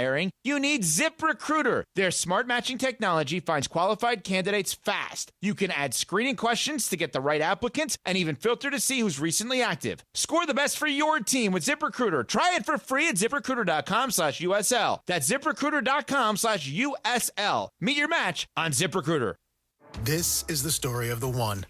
hiring, you need ZipRecruiter. Their smart matching technology finds qualified candidates fast. You can add screening questions to get the right applicants and even filter to see who's recently active. Score the best for your team with ZipRecruiter. Try it for free at ZipRecruiter.com/USL. That's ZipRecruiter.com/USL. Meet your match on ZipRecruiter. This is the story of the one.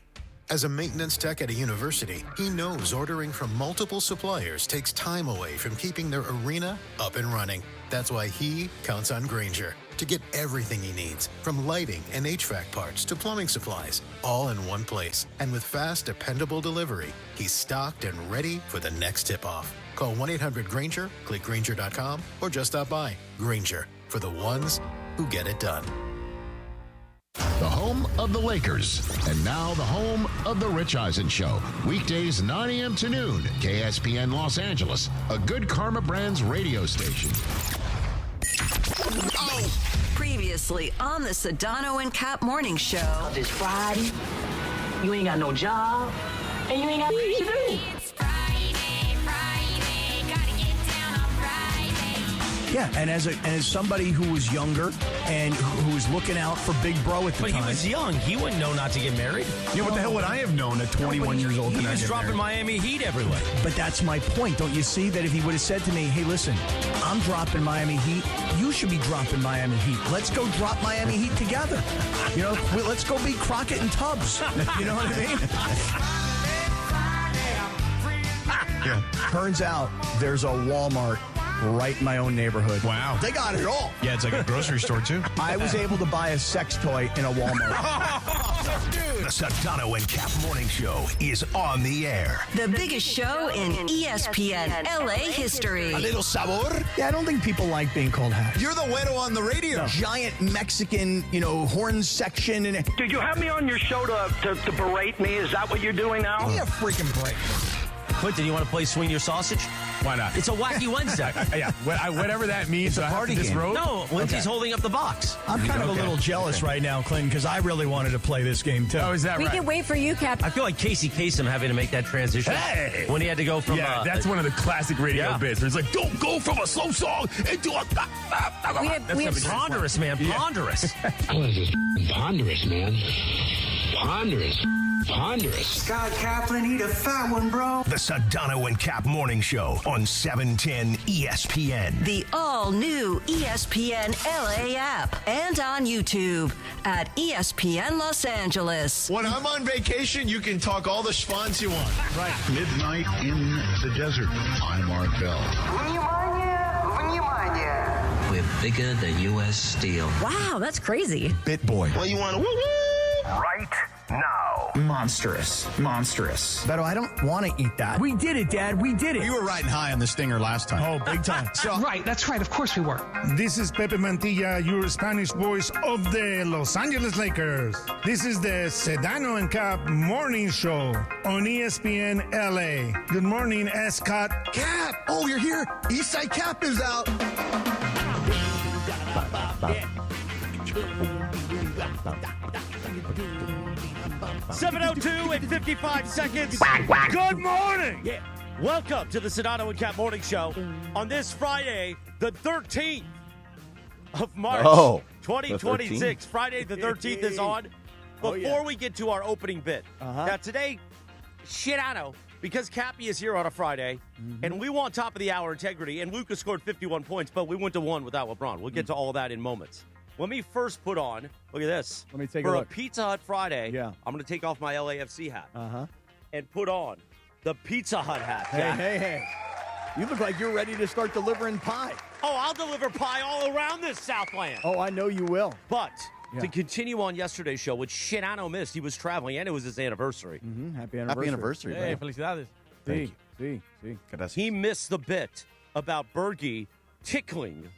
As a maintenance tech at a university, he knows ordering from multiple suppliers takes time away from keeping their arena up and running. That's why he counts on Grainger to get everything he needs, from lighting and HVAC parts to plumbing supplies, all in one place. And with fast, dependable delivery, he's stocked and ready for the next tip-off. Call 1-800-GRAINGER, click Grainger.com, or just stop by. Grainger, for the ones who get it done. The home of the Lakers, and now the home of the Rich Eisen Show. Weekdays 9 a.m. to noon, KSPN Los Angeles, a Good Karma Brands radio station. Oh. Previously on the Sedano and Kap Morning Show. It's Friday, you ain't got no job, and you ain't got nothing to do. Yeah, and as somebody who was younger and who was looking out for Big Bro at the time. But he was young. He wouldn't know not to get married. Yeah, what the hell would I have known at 21 years old? He was dropping Miami Heat everywhere. But that's my point. Don't you see that if he would have said to me, hey, listen, I'm dropping Miami Heat. You should be dropping Miami Heat. Let's go drop Miami Heat together. You know, let's go be Crockett and Tubbs. You know what I mean? Yeah. Turns out there's a Walmart right in my own neighborhood. Wow. They got it all. Yeah, it's like a grocery store, too. I was able to buy a sex toy in a Walmart. The Sedano and Kap Morning Show is on the air. The biggest show in ESPN LA history. A little sabor? Yeah, I don't think people like being called hacks. You're the widow on the radio. No. Giant Mexican, horn section. And Did you have me on your show to berate me? Is that what you're doing now? Give me a freaking break. Quentin, you want to play Swing Your Sausage? Why not? It's a wacky Wednesday. Yeah, whatever that means. It's a party game. No, Lindsay's holding up the box. I'm kind of a little jealous right now, Clinton, because I really wanted to play this game, too. Oh, is that right? We can wait for you, Cap. I feel like Casey Kasem having to make that transition. Hey! When he had to go from... Yeah, that's one of the classic radio bits. Where it's like, don't go from a slow song into a... We have ponderous, man. Ponderous. What is this? Ponderous, man. Ponderous. Scott Kaplan, eat a fat one, bro. The Sedano and Kap Morning Show on 710 ESPN. The all-new ESPN LA app and on YouTube at ESPN Los Angeles. When I'm on vacation, you can talk all the schwanz you want. Right. Midnight in the desert. I'm Art Bell. We're bigger than U.S. Steel. Wow, that's crazy. Bit boy. Well, you want to woo-woo? Right now. Monstrous. Beto, I don't want to eat that. We did it, Dad. We did it. You were riding high on the stinger last time. Oh, big time. Right, that's right. Of course we were. This is Pepe Mantilla, your Spanish voice of the Los Angeles Lakers. This is the Sedano and Kap Morning Show on ESPN LA. Good morning, Scott. Cap! Oh, you're here. Eastside Cap is out. 7:02 and 55 seconds. Good morning. Yeah. Welcome to the Sedano and Kap Morning Show on this Friday, the 13th of March, 2026. Friday the 13th is on. Before we get to our opening bit, now today, Sedano, because Cappy is here on a Friday, and we want top of the hour integrity, and Luka scored 51 points, but we went to one without LeBron. We'll get to all that in moments. Let me first put on, look at this. Let me take a look. For a Pizza Hut Friday, I'm going to take off my LAFC hat and put on the Pizza Hut hat. Hey. You look like you're ready to start delivering pie. Oh, I'll deliver pie all around this Southland. Oh, I know you will. But to continue on yesterday's show, which Sedano missed, he was traveling, and it was his anniversary. Happy anniversary. Hey, felicidades. Sí. He missed the bit about Bergie tickling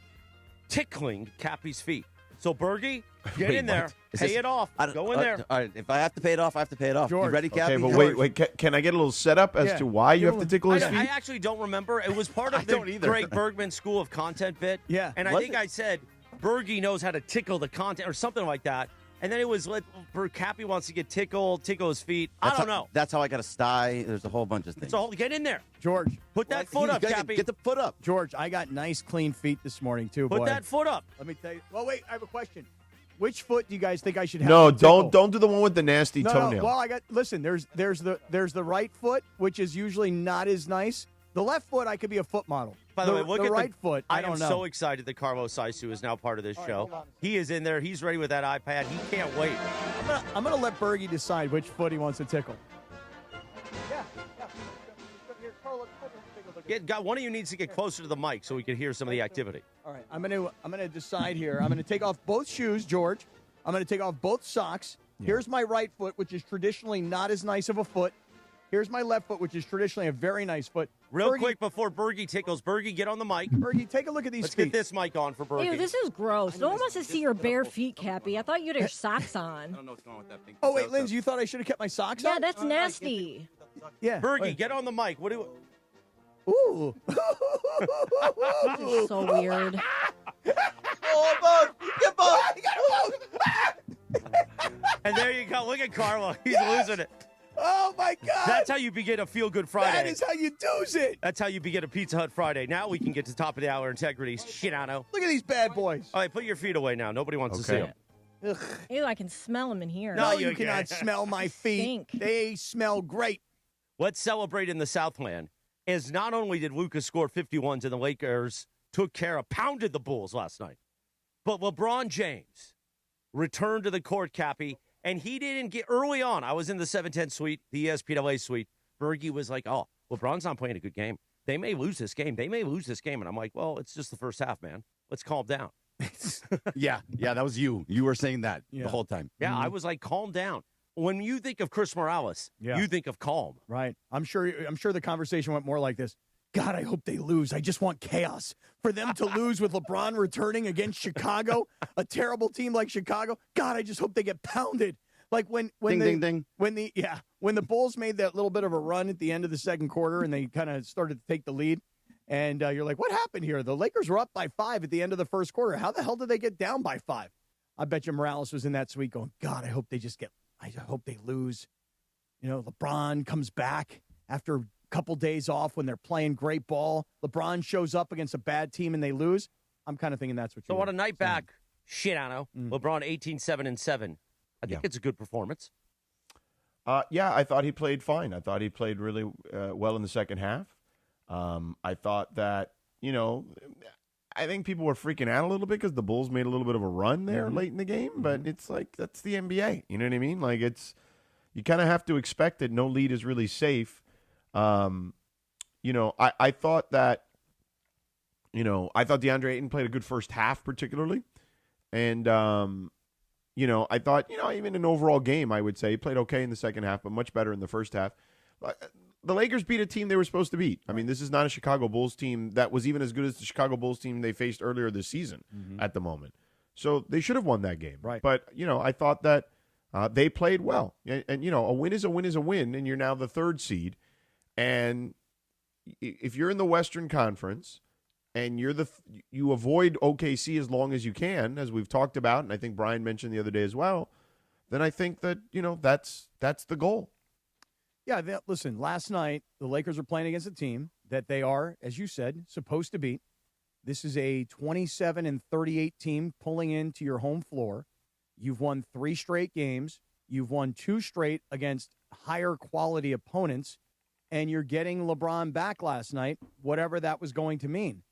Cappy's feet. So, Bergie, get in there. Pay it off. Go in there. All right, if I have to pay it off, I have to pay it off. George. You ready, Cappy? Okay, but wait. Can I get a little setup as to why you have to tickle his feet? I actually don't remember. It was part of the Greg Bergman School of Content bit. Yeah. And I think I said Bergie knows how to tickle the content or something like that. And then it was like, for Cappy wants to get tickle his feet. I don't know. That's how I got a sty. There's a whole bunch of things. It's all, get in there. George. Put that foot up, Cappy. Get the foot up. George, I got nice, clean feet this morning, too, Put boy. that foot up. Let me tell you. Well, wait, I have a question. Which foot do you guys think I should have? No, don't do the one with the nasty toenail. Well, listen, there's the right foot, which is usually not as nice. The left foot, I could be a foot model. By the way, look at the right foot. I don't know. am so excited that Carlos Saisu is now part of this show. He is in there. He's ready with that iPad. He can't wait. I'm gonna let Bergie decide which foot he wants to tickle. Yeah. Here, Carlos, one of you needs to get closer to the mic so we can hear some of the activity. All right, I'm gonna decide here. I'm gonna take off both shoes, George. I'm gonna take off both socks. Yeah. Here's my right foot, which is traditionally not as nice of a foot. Here's my left foot, which is traditionally a very nice foot. Real quick before Bergie tickles, Bergie, get on the mic. Bergie, take a look at these Let's feet. get this mic on for Bergie. Ew, this is gross. No one wants to see your bare feet, Cappy. I thought you had your socks on. I don't know what's going on with that thing. Oh, wait, Lindsay, you thought I should have kept my socks on? Yeah, that's nasty. Yeah. Bergie, get on the mic. What do you... Ooh. This is so weird. Get both. And there you go. Look at Carlo. He's losing it. Oh, my God. That's how you begin a feel-good Friday. That is how you do's it. That's how you begin a Pizza Hut Friday. Now we can get to top of the hour integrity. Sedano. Look at these bad boys. All right, put your feet away now. Nobody wants to see them. Ugh. Ew, I can smell them in here. No, you cannot smell my feet. Stink. They smell great. Let's celebrate in the Southland. As not only did Luka score 51s and the Lakers pounded the Bulls last night, but LeBron James returned to the court, Cappy, and he didn't get early on. I was in the 710 suite, the ESPNLA suite. Bergie was like, oh, LeBron's not playing a good game. They may lose this game. And I'm like, well, it's just the first half, man. Let's calm down. Yeah, that was you. You were saying that the whole time. Yeah, I was like, calm down. When you think of Chris Morales, you think of calm. Right. I'm sure the conversation went more like this. God, I hope they lose. I just want chaos. For them to lose with LeBron returning against Chicago, a terrible team like Chicago. God, I just hope they get pounded. Like when the Bulls made that little bit of a run at the end of the second quarter and they kind of started to take the lead. And you're like, what happened here? The Lakers were up by 5 at the end of the first quarter. How the hell did they get down by 5? I bet you Morales was in that suite going, God, I hope they lose. You know, LeBron comes back after a couple days off when they're playing great ball. LeBron shows up against a bad team and they lose. I'm kind of thinking that's what you're So on a night back, Sedano, LeBron 18-7-7. I think it's a good performance. Yeah, I thought he played fine. I thought he played really well in the second half. I thought that, I think people were freaking out a little bit because the Bulls made a little bit of a run there late in the game, but it's like, that's the NBA. You know what I mean? Like, you kind of have to expect that no lead is really safe. I thought that, I thought DeAndre Ayton played a good first half particularly. And, I thought, even an overall game, I would say he played okay in the second half, but much better in the first half. The Lakers beat a team they were supposed to beat. I mean, this is not a Chicago Bulls team that was even as good as the Chicago Bulls team they faced earlier this season at the moment. So they should have won that game. Right. But, I thought that they played well. And, a win is a win is a win, and you're now the third seed. And if you're in the Western Conference and you avoid OKC as long as you can, as we've talked about, and I think Brian mentioned the other day as well, then I think that, that's the goal. Yeah, listen, last night the Lakers are playing against a team that they are, as you said, supposed to beat. This is a 27-38 team pulling into your home floor. You've won 3 straight games. You've won 2 straight against higher quality opponents, and you're getting LeBron back last night, whatever that was going to mean.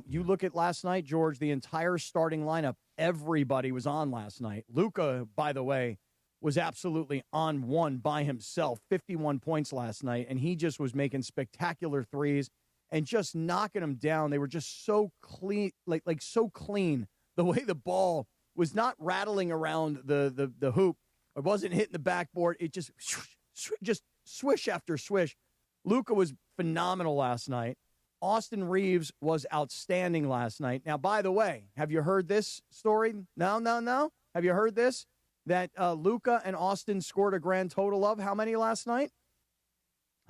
You look at last night, George, the entire starting lineup, everybody was on last night. Luka, by the way, was absolutely on one by himself, 51 points last night, and he just was making spectacular threes and just knocking them down. They were just so clean, like so clean. The way the ball was not rattling around the hoop. It wasn't hitting the backboard. It just swish after swish. Luka was phenomenal last night. Austin Reeves was outstanding last night. Now, by the way, have you heard this story? No. Have you heard this? That Luka and Austin scored a grand total of how many last night?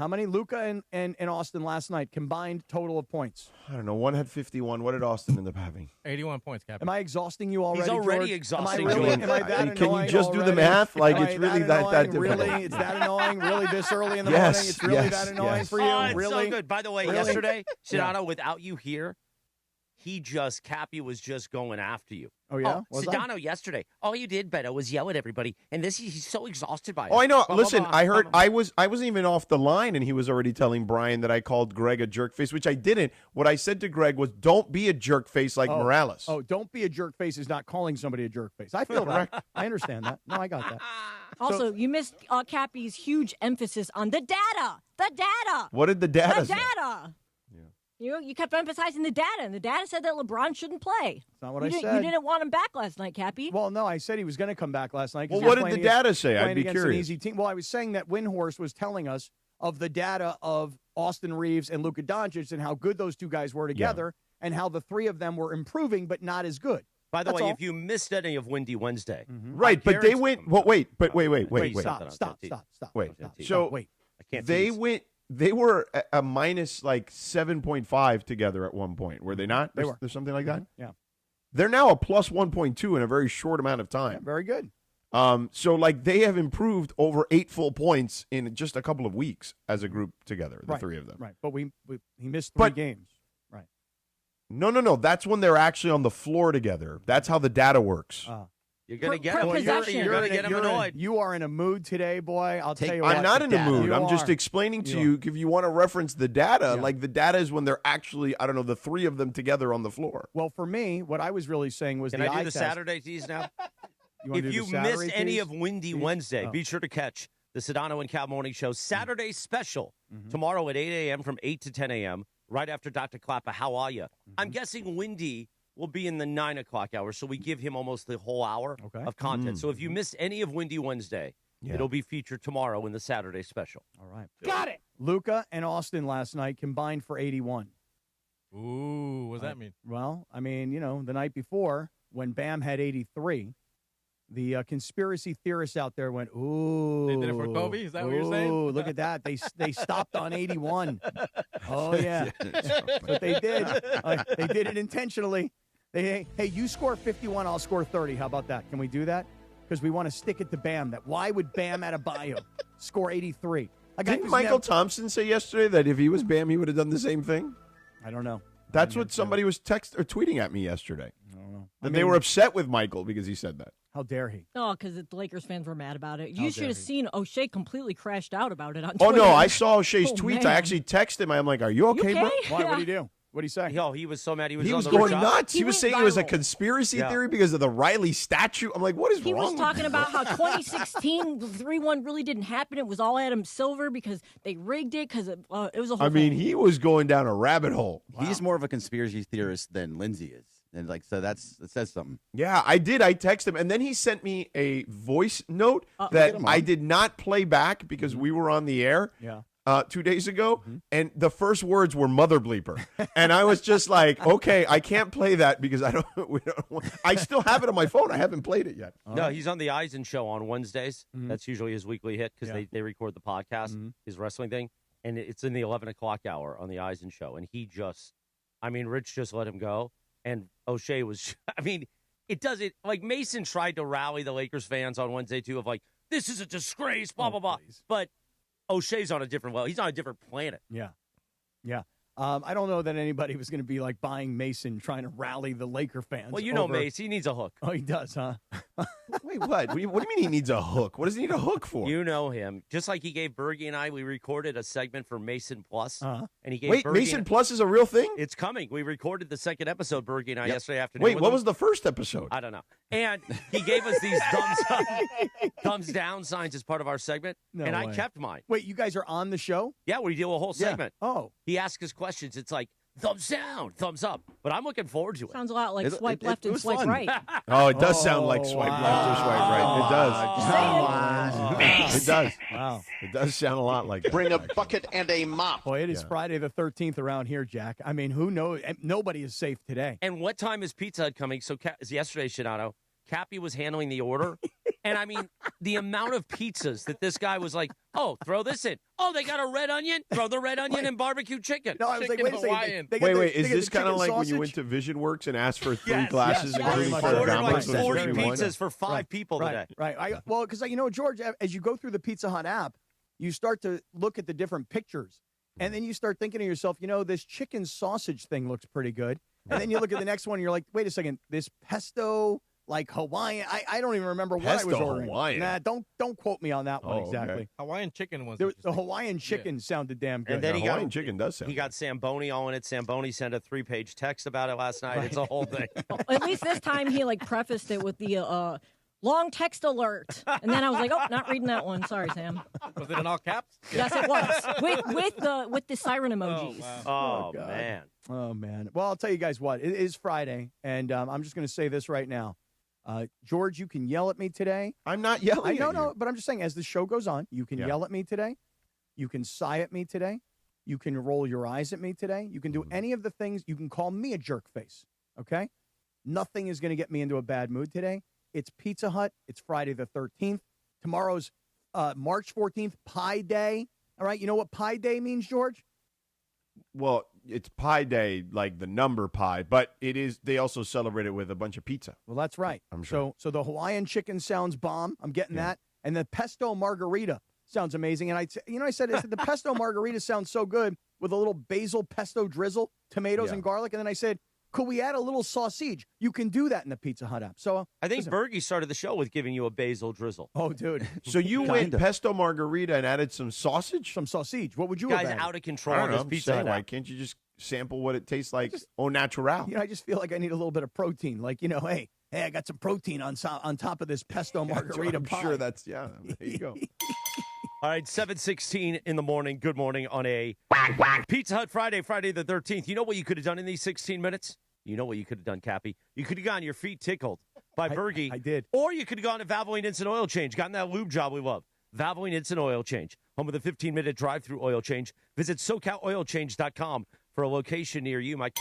How many? Luka and Austin last night combined total of points. I don't know. One had 51. What did Austin end up having? 81 points, Captain. Am I exhausting you already? He's already George? exhausting Am I really, you. am I that annoying Can you just do the already? math? Like, Am it's I really annoying? that difficult. Really? It's that annoying? Really this early in the Yes, morning? It's really yes, that annoying yes. for you? Oh, it's really? so good. By the way, Really? yesterday, Yeah. Sedano, without you here, Cappy was just going after you. Oh, yeah? Was I? Sedano yesterday, all you did, Beto, was yell at everybody. And he's so exhausted by it. Oh, I know. Blah, Listen, blah, blah, I heard blah, blah. I wasn't even off the line, and he was already telling Brian that I called Greg a jerk face, which I didn't. What I said to Greg was, "Don't be a jerk face like Morales." Oh, don't be a jerk face is not calling somebody a jerk face. I feel that. I understand that. No, I got that. Also, you missed Cappy's huge emphasis on the data. The data. What did the data say? Data. You kept emphasizing the data, and the data said that LeBron shouldn't play. That's not what I said. You didn't want him back last night, Cappy. Well, no, I said he was going to come back last night. Well, what did the data say? I'd Playing be against an curious. easy team. Well, I was saying that Windhorst was telling us of the data of Austin Reeves and Luka Dončić and how good those two guys were together and how the three of them were improving but not as good. By the That's way, all. if you missed any of Windy Wednesday, Right, but they went. Well, wait. Stop. Wait. Stop. So Wait. I can't. they tease. went. They were a minus like 7.5 together at one point. Were they not? They were. There's something like that. Yeah. They're now a plus 1.2 in a very short amount of time. Very good. So like they have improved over 8 full points in just a couple of weeks as a group together. The three of them. Right. But he missed three games. Right. No. That's when they're actually on the floor together. That's how the data works. You're going to get him. possession. You're going to get him annoyed. You are in a mood today, boy. I'll tell you what. I'm not in a mood. You I'm just are. explaining to you if you want to reference the data, like the data is when they're actually, I don't know, the three of them together on the floor. Well, for me, what I was really saying was Can the I eye do the test. Saturday tease now? wanna If do you the Saturday missed any tease? of Windy Wednesday, be sure to catch the Sedano and Cal Morning Show Saturday special tomorrow at 8 a.m. from 8 to 10 a.m. right after Dr. Klappa. How are you? I'm guessing Windy will be in the 9 o'clock hour, so we give him almost the whole hour of content. So if you missed any of Windy Wednesday, it'll be featured tomorrow in the Saturday special. All right. Got it. Luka and Austin last night combined for 81. Ooh, what does that mean? Well, I mean, the night before when Bam had 83, the conspiracy theorists out there went, ooh. They did it for Kobe? Is that what you're saying? Ooh, look at that. They stopped on 81. Oh, yeah. But they did. They did it intentionally. Hey, you score 51, I'll score 30. How about that? Can we do that? Because we want to stick it to Bam. Why would Bam Adebayo score 83? Didn't Michael Thompson say yesterday that if he was Bam, he would have done the same thing? I don't know. That's what somebody was tweeting at me yesterday. I don't know. That they were upset with Michael because he said that. How dare he? Oh, because the Lakers fans were mad about it. How You should dare have he. seen O'Shea completely crashed out about it on Oh, Twitter. no, I saw O'Shea's Oh, tweets. man. I actually texted him. I'm like, are you okay, bro? Why? What did he do? What did he say? Oh, he was so mad. He was going nuts. He He was went saying it was a viral. conspiracy theory because of the Riley statue. I'm like, what is He wrong was with talking you? about how 2016 3-1 really didn't happen. It was all Adam Silver because they rigged it because it was a whole I mean, thing. he was going down a rabbit hole. He's more of a conspiracy theorist than Lindsay is. And so that says something. Yeah, I did. I texted him, and then he sent me a voice note that Get him on. I did not play back because we were on the air. Yeah. 2 days ago, and the first words were "mother bleeper," and I was just like, "Okay, I can't play that because I don't. I still have it on my phone. I haven't played it yet." No, he's on the Eisen show on Wednesdays. That's usually his weekly hit because they record the podcast, his wrestling thing, and it's in the 11 o'clock hour on the Eisen show. And Rich just let him go, and O'Shea was. It doesn't like Mason tried to rally the Lakers fans on Wednesday too, of like, this is a disgrace, blah blah blah, but. O'Shea's on a different level. He's on a different planet. Yeah. I don't know that anybody was going to be like buying Mason trying to rally the Laker fans. Well, you know Mace. He needs a hook. Oh, he does, huh? Wait, what? What do you mean he needs a hook? What does he need a hook for? You know him. Just like he gave Bergie and I, we recorded a segment for Mason Plus. Uh-huh. And he gave Wait, Bergie Mason Plus is a real thing? It's coming. We recorded the second episode, Bergie and I, yesterday afternoon. Wait, with what him. was the first episode? I don't know. And he gave us these thumbs up, thumbs down signs as part of our segment. No and way. I kept mine. Wait, you guys are on the show? Yeah, we do a whole segment. Oh. He asks us questions. It's like, thumbs down, thumbs up. But I'm looking forward to it. Sounds a lot like swipe left and was swipe fun. right. Oh, it does sound like swipe left or swipe right. It does. It does. Wow. It does sound a lot like that. Bring a bucket and a mop. Boy, it is Friday the 13th around here, Jack. I mean, who knows? Nobody is safe today. And what time is Pizza Hut coming? So yesterday, Sedano, Cappy was handling the order, And I mean, the amount of pizzas that this guy was like, oh, throw this in. Oh, they got a red onion? Throw the red onion and barbecue chicken. No, I was Chicken like, wait a Hawaiian. second. Wait, is this kind of like when you went to Vision Works and asked for 3 glasses and Yes. for I ordered omelets? like 40 That's what you pizzas want? for 5 people today. Right. Well, because, George, as you go through the Pizza Hut app, you start to look at the different pictures. And then you start thinking to yourself, this chicken sausage thing looks pretty good. And then you look at the next one and you're like, wait a second, this pesto, like Hawaiian. I don't even remember what I was ordering. Hawaiian. Nah, don't quote me on that one exactly. Okay. Hawaiian chicken was The Hawaiian chicken sounded damn good. And then Hawaiian chicken does sound He got Zamboni on it. Zamboni sent a 3-page text about it last night. It's a whole thing. At least this time he prefaced it with the long text alert, and then I was like, oh, not reading that one. Sorry, Sam. Was it in all caps? Yes, it was with the siren emojis. Oh man. Oh man. Well, I'll tell you guys what. It is Friday, and I'm just going to say this right now. George, you can yell at me today. I'm not yelling. No, but I'm just saying, as the show goes on, you can yell at me today. You can sigh at me today. You can roll your eyes at me today. You can do any of the things. You can call me a jerk face. Okay. Nothing is going to get me into a bad mood today. It's Pizza Hut. It's Friday the 13th. Tomorrow's March 14th, Pie Day. All right. You know what Pie Day means, George? Well, it's Pie Day, like the number pi, but it is. They also celebrate it with a bunch of pizza. Well, that's right. I'm sure. So the Hawaiian chicken sounds bomb. I'm getting that. And the pesto margarita sounds amazing. And I said the pesto margarita sounds so good with a little basil pesto drizzle, tomatoes and garlic. And then I said, could we add a little sausage? You can do that in the Pizza Hut app. So I think Bergie started the show with giving you a basil drizzle. Oh, dude. So you went pesto margarita and added some sausage? Some sausage. What would you Guys have added? out of control I on don't this know. Pizza Hut Why app. can't you just sample what it tastes like au natural? I just feel like I need a little bit of protein. Like, hey, I got some protein on top of this pesto margarita I'm pie. sure that's, there you go. All right, 7:16 in the morning. Good morning on a Pizza Hut Friday the 13th. You know what you could have done in these 16 minutes? You know what you could have done, Cappy? You could have gotten your feet tickled by Bergie. I did. Or you could have gone to Valvoline Instant Oil Change, gotten that lube job we love. Valvoline Instant Oil Change, home of the 15-minute drive-through oil change. Visit SoCalOilChange.com for a location near you. My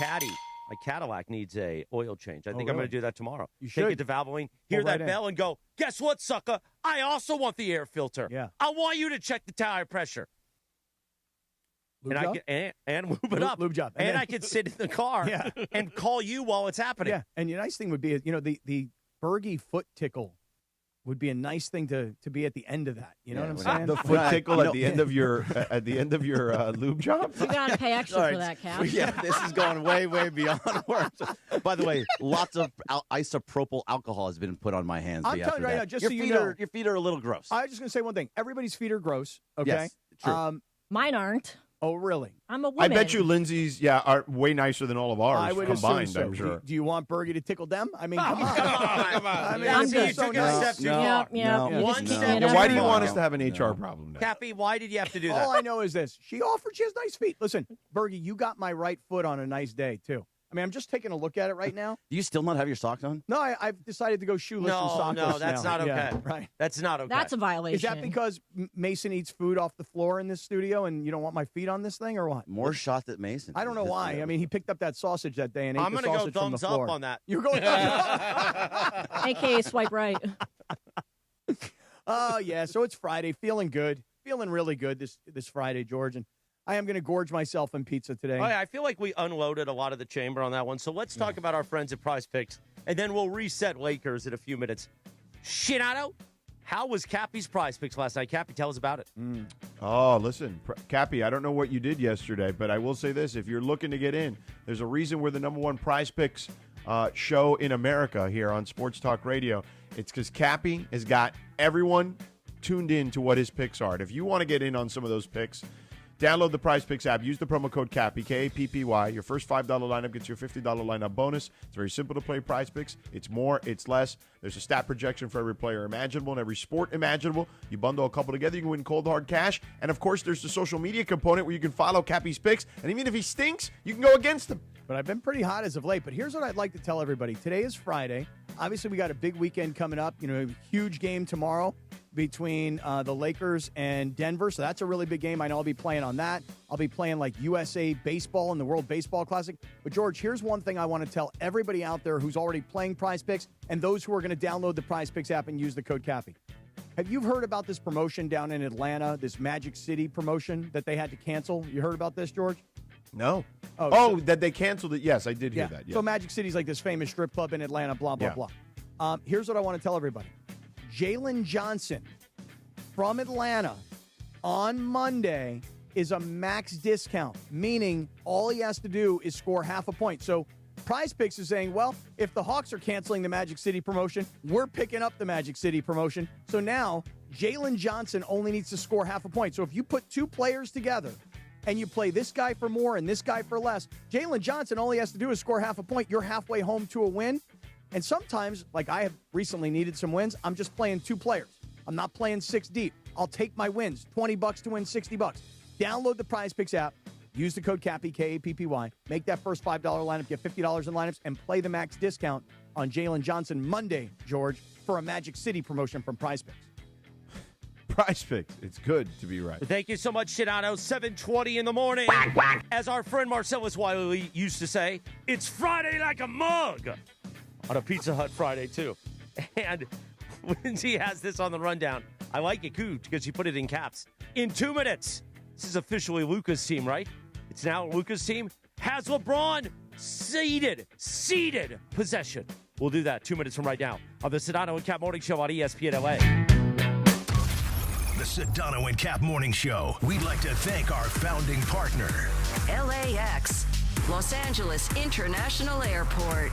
Cadillac needs a oil change. I think I'm going to do that tomorrow. You Take should. it to Valvoline, hear that bell, and go, guess what, sucker? I also want the air filter. Yeah. I want you to check the tire pressure. Lube and job? and lube it up. Lube job. And then- I could sit in the car and call you while it's happening. Yeah, and the nice thing would be, the Bergie foot tickle would be a nice thing to be at the end of that. You know what I'm saying? The foot tickle at the end of your lube job. You got to pay extra for that, Cap. Yeah, this is going way, way beyond words. By the way, lots of isopropyl alcohol has been put on my hands. I'm telling you right now, just so you know. Your feet are a little gross. I was just going to say one thing. Everybody's feet are gross, okay? Yes, true. Mine aren't. Oh, really? I'm a I woman. bet you Lindsay's, are way nicer than all of ours I would combined, assume so. I'm sure. Do you want Bergie to tickle them? I mean, come on. Come on. I mean, Now, it'd see, be you so took it a nice. step too far. Yeah. One step. Now, why do you want us No. to have an HR problem now? Cappy, why did you have to do that? All I know is this. She offered. She has nice feet. Listen, Bergie, you got my right foot on a nice day, too. I mean, I'm just taking a look at it right now. Do you still not have your socks on? No, I've decided to go shoeless and sockless No, that's now. not okay. Yeah, right. That's not okay. That's a violation. Is that because Mason eats food off the floor in this studio and you don't want my feet on this thing or what? More shots at Mason. I don't know why. I mean, he picked up that sausage that day and ate I'm the gonna sausage go from the thumbs floor. up on that. You're going AKA swipe right. Oh, yeah. So it's Friday. Feeling good. Feeling really good this Friday, George. And I am going to gorge myself in pizza today. Oh, yeah, I feel like we unloaded a lot of the chamber on that one. So let's talk about our friends at Prize Picks, and then we'll reset Lakers in a few minutes. Shinato, how was Cappy's Prize Picks last night? Cappy, tell us about it. Oh, listen, Cappy, I don't know what you did yesterday, but I will say this. If you're looking to get in, there's a reason we're the #1 Prize Picks show in America here on Sports Talk Radio. It's because Cappy has got everyone tuned in to what his picks are. And if you want to get in on some of those picks, download the Prize Picks app. Use the promo code CAPPY, K-A-P-P-Y. Your first $5 lineup gets your $50 lineup bonus. It's very simple to play Prize Picks. It's more, it's less. There's a stat projection for every player imaginable and every sport imaginable. You bundle a couple together, you can win cold, hard cash. And, of course, there's the social media component where you can follow Cappy's picks. And even if he stinks, you can go against him. But I've been pretty hot as of late. But here's what I'd like to tell everybody. Today is Friday. Obviously, we got a big weekend coming up. A huge game tomorrow. between the Lakers and Denver. So that's a really big game. I know I'll be playing on that. I'll be playing like USA Baseball in the World Baseball Classic. But, George, here's one thing I want to tell everybody out there who's already playing Prize Picks and those who are going to download the Prize Picks app and use the code Cappy. Have you heard about this promotion down in Atlanta, this Magic City promotion that they had to cancel? You heard about this, George? No. That they canceled it. Yes, I did hear that. Yeah. So Magic City's like this famous strip club in Atlanta, blah, blah, blah. Here's what I want to tell everybody. Jalen Johnson from Atlanta on Monday is a max discount, meaning all he has to do is score half a point. So Prize Picks is saying, well, if the Hawks are canceling the Magic City promotion, we're picking up the Magic City promotion. So now Jalen Johnson only needs to score half a point. So if you put two players together and you play this guy for more and this guy for less, Jalen Johnson only has to do is score half a point. You're halfway home to a win. And sometimes, like I have recently needed some wins, I'm just playing two players. I'm not playing six deep. I'll take my wins, $20 to win $60. Download the Prize Picks app. Use the code Cappy, K-A-P-P-Y. Make that first $5 lineup, get $50 in lineups, and play the max discount on Jalen Johnson Monday, George, for a Magic City promotion from Prize Picks. Prize Picks. It's good to be right. Thank you so much, Sedano. 7:20 in the morning. As our friend Marcellus Wiley used to say, it's Friday like a mug. On a Pizza Hut Friday, too. And Lindsay has this on the rundown. I like it, too, because she put it in caps. In 2 minutes, this is officially Luka's team, right? It's now Luka's team. Has LeBron ceded possession? We'll do that 2 minutes from right now on the Sedano and Kap Morning Show on ESPN LA. The Sedano and Kap Morning Show. We'd like to thank our founding partner, LAX, Los Angeles International Airport,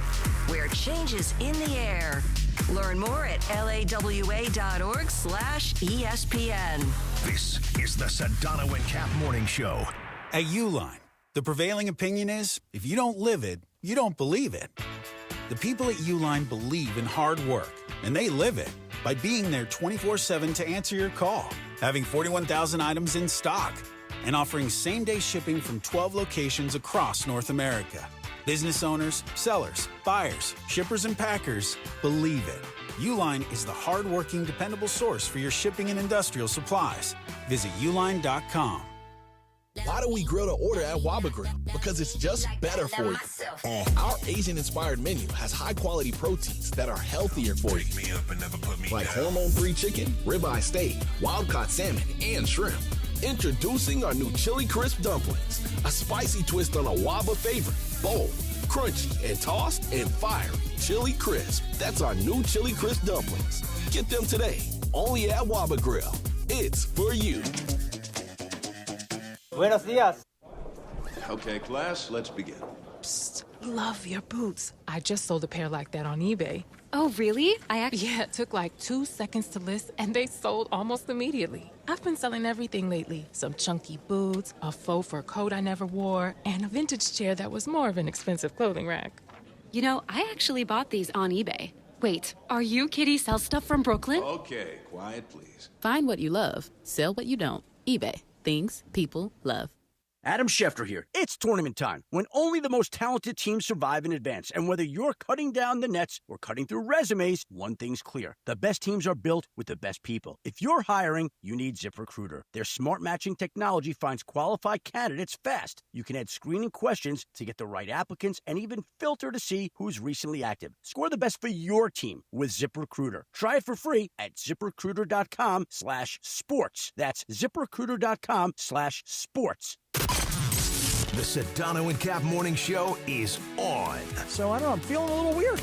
where change is in the air. Learn more at lawa.org/ESPN. This is the Sedano and Kap Morning Show. At Uline, the prevailing opinion is, if you don't live it, you don't believe it. The people at Uline believe in hard work, and they live it by being there 24/7 to answer your call, having 41,000 items in stock, and offering same-day shipping from 12 locations across North America. Business owners, sellers, buyers, shippers, and packers believe it. Uline is the hard-working, dependable source for your shipping and industrial supplies. Visit uline.com. Why do we grill to order at Waba Grill? Because it's just better for you. Our Asian-inspired menu has high-quality proteins that are healthier for you. Like hormone-free chicken, ribeye steak, wild-caught salmon, and shrimp. Introducing our new Chili Crisp Dumplings, a spicy twist on a Waba favorite. Bold, crunchy, and tossed, and fiery. Chili Crisp. That's our new Chili Crisp Dumplings. Get them today, only at Waba Grill. It's for you. Buenos dias. Okay, class, let's begin. Psst, love your boots. I just sold a pair like that on eBay. Oh, really? Yeah, it took like 2 seconds to list, and they sold almost immediately. I've been selling everything lately. Some chunky boots, a faux fur coat I never wore, and a vintage chair that was more of an expensive clothing rack. You know, I actually bought these on eBay. Wait, are you Kitty Sell Stuff from Brooklyn? Okay, quiet, please. Find what you love. Sell what you don't. eBay. Things people love. Adam Schefter here. It's tournament time, when only the most talented teams survive in advance. And whether you're cutting down the nets or cutting through resumes, one thing's clear. The best teams are built with the best people. If you're hiring, you need ZipRecruiter. Their smart matching technology finds qualified candidates fast. You can add screening questions to get the right applicants and even filter to see who's recently active. Score the best for your team with ZipRecruiter. Try it for free at ZipRecruiter.com/sports. That's ZipRecruiter.com/sports. The Sedano and Kap Morning Show is on. So, I don't know, I'm feeling a little weird.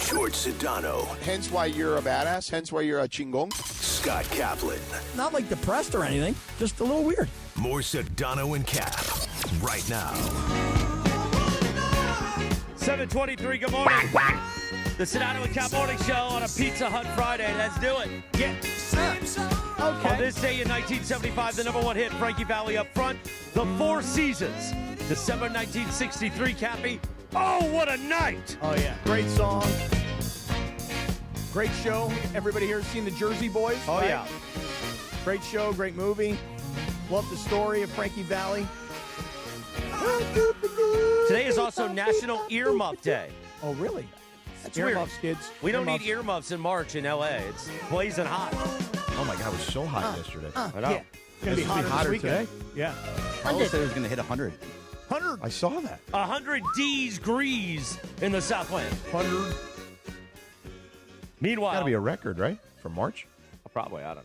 George Sedano. Hence why you're a badass. Hence why you're a chingong. Scott Kaplan. Not like depressed or anything, just a little weird. More Sedano and Kap right now. 7:23, good morning. The Sedano and Kap Morning Show on a Pizza Hut Friday. Let's do it. Get set. Okay. On this day in 1975, the #1 hit, Frankie Valli up front. The Four Seasons. December 1963, Cappy. Oh, what a night. Oh, yeah. Great song. Great show. Everybody here has seen the Jersey Boys. Oh, right? yeah. Great show, great movie. Love the story of Frankie Valli. Today is also National Earmuff Day. Oh, really? That's earmuffs, weird. kids. We don't Earmuffs. need earmuffs in March in L.A. It's blazing hot. Oh my God, it was so hot yesterday. I know. Yeah. It's going to be hotter today. Yeah. Paul said it was going to hit 100. 100. I saw that. 100 degrees in the Southland. 100. Meanwhile, Gotta be a record, right? For March? Probably, I don't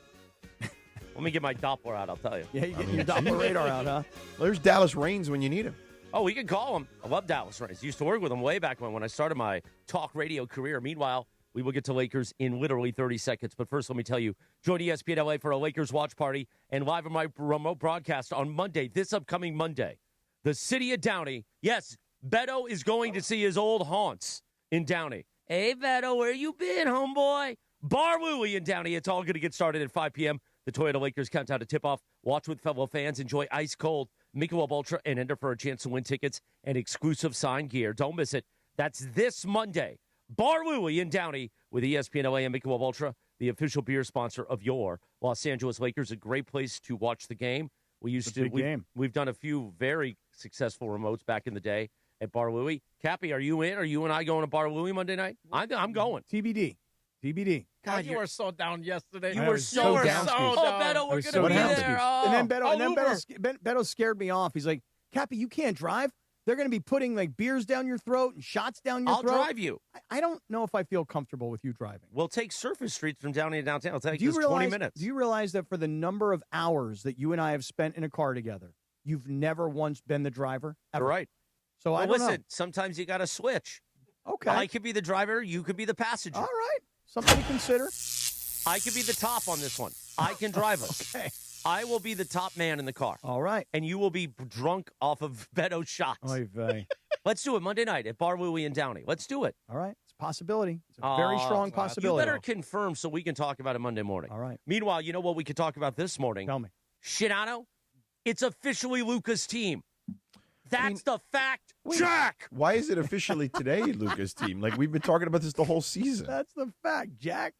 know. Let me get my Doppler out, I'll tell you. Yeah, you get your Doppler radar out, huh? There's Dallas Reigns when you need him. Oh, we can call him. I love Dallas Reigns. Used to work with him way back when I started my talk radio career. Meanwhile, we will get to Lakers in literally 30 seconds. But first, let me tell you, join ESPN LA for a Lakers watch party and live on my remote broadcast on Monday, this upcoming Monday. The city of Downey. Yes, Beto is going to see his old haunts in Downey. Hey, Beto, where you been, homeboy? Bar Louie in Downey. It's all going to get started at 5 p.m. The Toyota Lakers countdown to tip-off. Watch with fellow fans. Enjoy ice-cold Michelob Ultra and enter for a chance to win tickets and exclusive signed gear. Don't miss it. That's this Monday. Bar Louie in Downey with ESPN LA and Michelob Ultra, the official beer sponsor of your Los Angeles Lakers. A great place to watch the game. We've done a few very successful remotes back in the day at Bar Louie. Cappy, are you in? Are you and I going to Bar Louie Monday night? I'm going. TBD. God, you were so down yesterday. You were so down. Oh, Beto, we're going to be there. Oh. And then Beto scared me off. He's like, Cappy, you can't drive. They're going to be putting like beers down your throat and shots down your throat. I'll drive you. I don't know if I feel comfortable with you driving. We'll take surface streets from Downey to downtown. It'll take just 20 minutes. Do you realize that for the number of hours that you and I have spent in a car together, you've never once been the driver? Ever. Right. So I don't listen, know. Sometimes you got to switch. Okay. I could be the driver. You could be the passenger. All right. Something to consider. I could be the top on this one. I can drive us. Okay. I will be the top man in the car. All right. And you will be drunk off of Beto's shots. Oy vey. Let's do it Monday night at Bar Louie in Downey. Let's do it. All right. It's a possibility. It's a very strong possibility. You better confirm so we can talk about it Monday morning. All right. Meanwhile, you know what we could talk about this morning? Tell me. Sedano, it's officially Luka's team. That's the fact, Jack. Why is it officially today Luka's team? Like, we've been talking about this the whole season. That's the fact, Jack.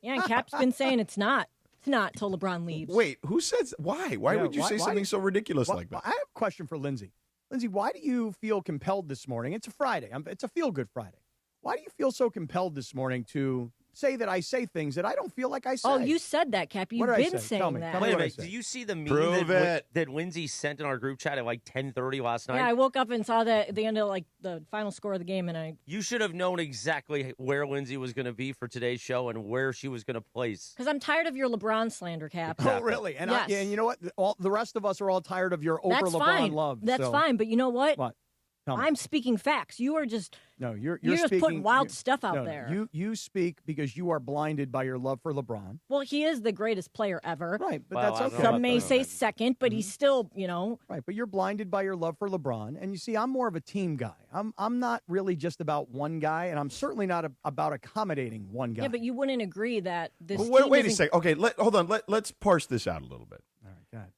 Yeah, and Cap's been saying it's not. It's not till LeBron leaves. Wait, who says why? Why would you say something so ridiculous like that? I have a question for Lindsay. Lindsay, why do you feel compelled this morning? It's a Friday. It's a feel-good Friday. Why do you feel so compelled this morning to say that I say things that I don't feel like I say? Oh, you said that, Cap. You've been saying that. Wait a minute. Did you see the meme that Lindsay sent in our group chat at like 10:30 last night? Yeah, I woke up and saw that at the end of like the final score of the game, and I. You should have known exactly where Lindsay was going to be for today's show and where she was going to place. Because I'm tired of your LeBron slander, Cap. Exactly. Oh, really? And, yes. and you know what? The rest of us are all tired of your over That's LeBron fine. love. That's fine. But you know what? What? I'm speaking facts. You are just you're just speaking, putting wild stuff out there. You speak because you are blinded by your love for LeBron. Well, he is the greatest player ever. Right, but that's okay. Some may say second, but he's still, Right, but you're blinded by your love for LeBron, and you see, I'm more of a team guy. I'm not really just about one guy, and I'm certainly not about accommodating one guy. Yeah, but you wouldn't agree that this. Wait a second. Okay, hold on. Let's parse this out a little bit. All right, go ahead.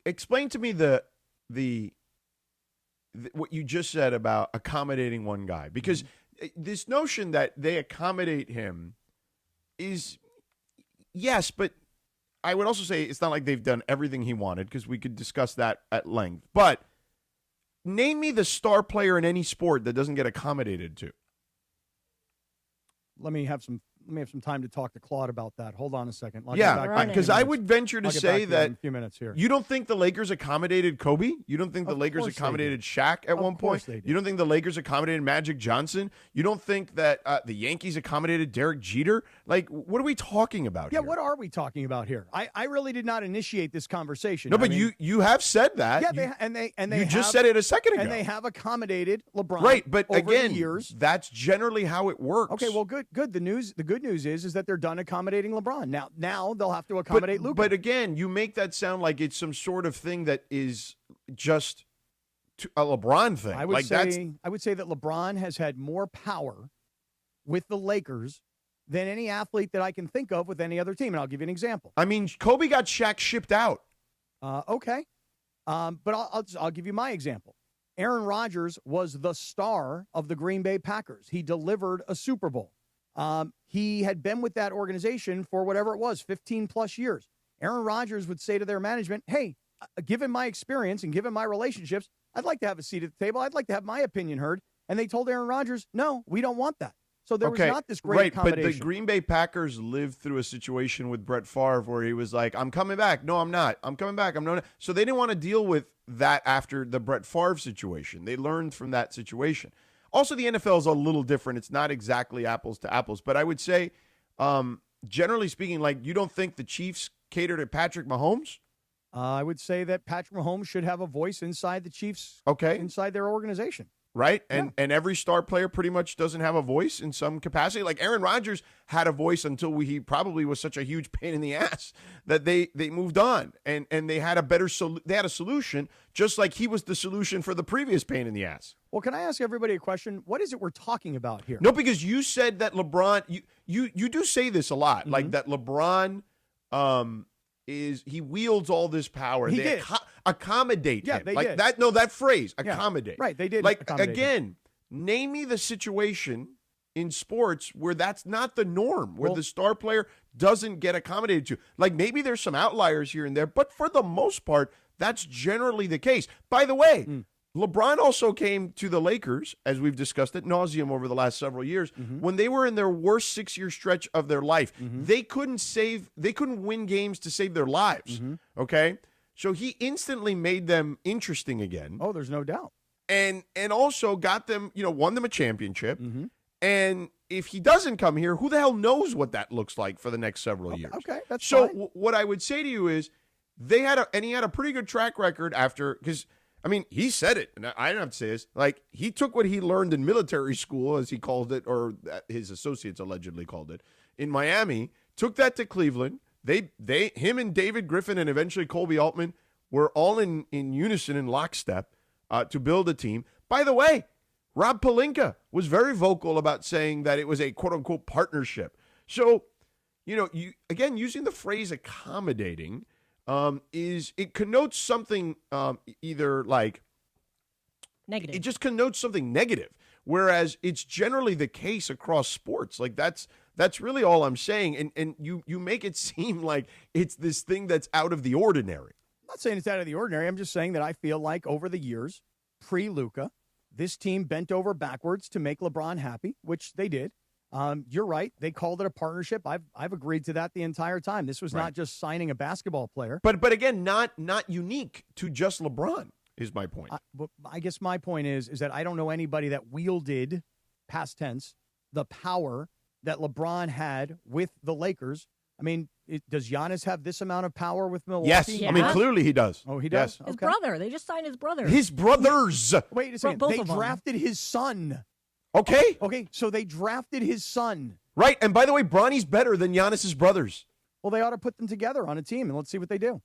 Explain to me what you just said about accommodating one guy, because this notion that they accommodate him is yes, but I would also say it's not like they've done everything he wanted, because we could discuss that at length. But name me the star player in any sport that doesn't get accommodated to. Let me have some time to talk to Claude about that. Hold on a second. Yeah, because I would venture to say that in a few minutes here. You don't think the Lakers accommodated Kobe? You don't think the Lakers accommodated Shaq at one point? You don't think the Lakers accommodated Magic Johnson? You don't think that the Yankees accommodated Derek Jeter? Like, what are we talking about here? Yeah, what are we talking about here? I really did not initiate this conversation. No, but you have said that. Yeah, they just said it a second ago. And they have accommodated LeBron. Right, but over again, the years. That's generally how it works. Okay, well, good. The good news is that they're done accommodating LeBron. Now they'll have to accommodate Luka. But again, you make that sound like it's some sort of thing that is just a LeBron thing. I would say that LeBron has had more power with the Lakers than any athlete that I can think of with any other team. And I'll give you an example. I mean, Kobe got Shaq shipped out. Okay. But I'll give you my example. Aaron Rodgers was the star of the Green Bay Packers. He delivered a Super Bowl. He had been with that organization for whatever it was, 15 plus years. Aaron Rodgers would say to their management, hey, given my experience and given my relationships, I'd like to have a seat at the table. I'd like to have my opinion heard. And they told Aaron Rodgers, no, we don't want that. So there was not this great accommodation. But the Green Bay Packers lived through a situation with Brett Favre where he was like, I'm coming back. No, I'm not. I'm coming back. I'm not. So they didn't want to deal with that after the Brett Favre situation. They learned from that situation. Also, the NFL is a little different. It's not exactly apples to apples. But I would say, generally speaking, like, you don't think the Chiefs cater to Patrick Mahomes? I would say that Patrick Mahomes should have a voice inside the Chiefs, inside their organization. Right? And every star player pretty much doesn't have a voice in some capacity. Like Aaron Rodgers had a voice until he probably was such a huge pain in the ass that they moved on. And they had a better they had a solution, just like he was the solution for the previous pain in the ass. Well, can I ask everybody a question? What is it we're talking about here? No, because you said that LeBron, you do say this a lot, like that LeBron he wields all this power. He did. Accommodate him. They like did. that phrase, accommodate. Right, they did. Like, accommodate again, him. name me the situation in sports where that's not the norm, where the star player doesn't get accommodated to. Like, maybe there's some outliers here and there, but for the most part, that's generally the case. By the way, LeBron also came to the Lakers, as we've discussed ad nauseum over the last several years, when they were in their worst 6-year stretch of their life. They couldn't win games to save their lives. Okay? So he instantly made them interesting again. Oh, there's no doubt. And also got them, won them a championship. And if he doesn't come here, who the hell knows what that looks like for the next several years? Okay, that's so fine. What I would say to you is he had a pretty good track record after, because I mean, he said it, and I don't have to say this. Like, he took what he learned in military school, as he called it, or his associates allegedly called it, in Miami, took that to Cleveland. Him and David Griffin and eventually Colby Altman were all in unison, in lockstep, to build a team. By the way, Rob Pelinka was very vocal about saying that it was a quote-unquote partnership. So, again, using the phrase accommodating, it connotes something either like negative. It just connotes something negative, whereas it's generally the case across sports. Like that's really all I'm saying, and you make it seem like it's this thing that's out of the ordinary. I'm not saying it's out of the ordinary. I'm just saying that I feel like over the years, pre-Luka, this team bent over backwards to make LeBron happy, which they did. You're right. They called it a partnership. I've agreed to that the entire time. This was not just signing a basketball player. But again, not unique to just LeBron is my point. I guess my point is that I don't know anybody that wielded, past tense, the power that LeBron had with the Lakers. I mean, does Giannis have this amount of power with Milwaukee? Yes. I mean, clearly he does. Oh, he does? Yes. His brother. They just signed his brother. His brothers. Wait a second. They drafted his son. Okay, so they drafted his son. Right, and by the way, Bronny's better than Giannis's brothers. Well, they ought to put them together on a team, and let's see what they do.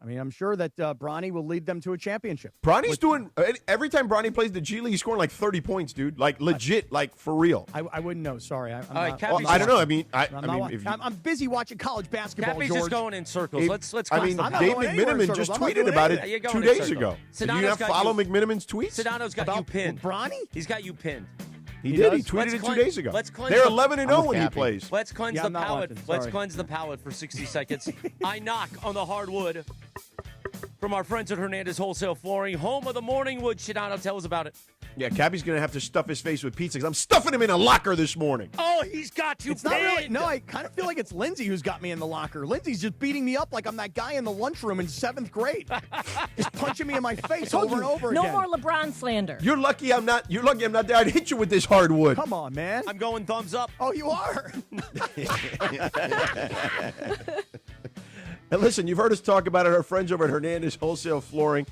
I mean, I'm sure that Bronny will lead them to a championship. Bronny's doing every time Bronny plays the G League, he's scoring like 30 points, dude. Like legit, like for real. I wouldn't know. Sorry, I'm All right, not, I don't know. I mean, I'm busy watching college basketball. Cappy's George. just going in circles. Let's. I mean, Dave McMiniman just tweeted about it 2 days ago. Did you not follow McMiniman's tweets? Sedano's got you pinned. Bronny? He's got you pinned. He did. He tweeted it 2 days ago. They're 11-0 when he plays. Let's cleanse the palate. Let's cleanse the palate for 60 seconds. I knock on the hardwood from our friends at Hernandez Wholesale Flooring, home of the morning wood. Sedano, tell us about it. Yeah, Cappy's going to have to stuff his face with pizza because I'm stuffing him in a locker this morning. Oh, he's got you It's not really. No, I kind of feel like it's Lindsay who's got me in the locker. Lindsay's just beating me up like I'm that guy in the lunchroom in 7th grade. Just punching me in my face over and over again. No more LeBron slander. You're lucky I'm not there. I'd hit you with this hardwood. Come on, man. I'm going thumbs up. Oh, you are? And listen, you've heard us talk about it. Our friends over at Hernandez Wholesale Flooring.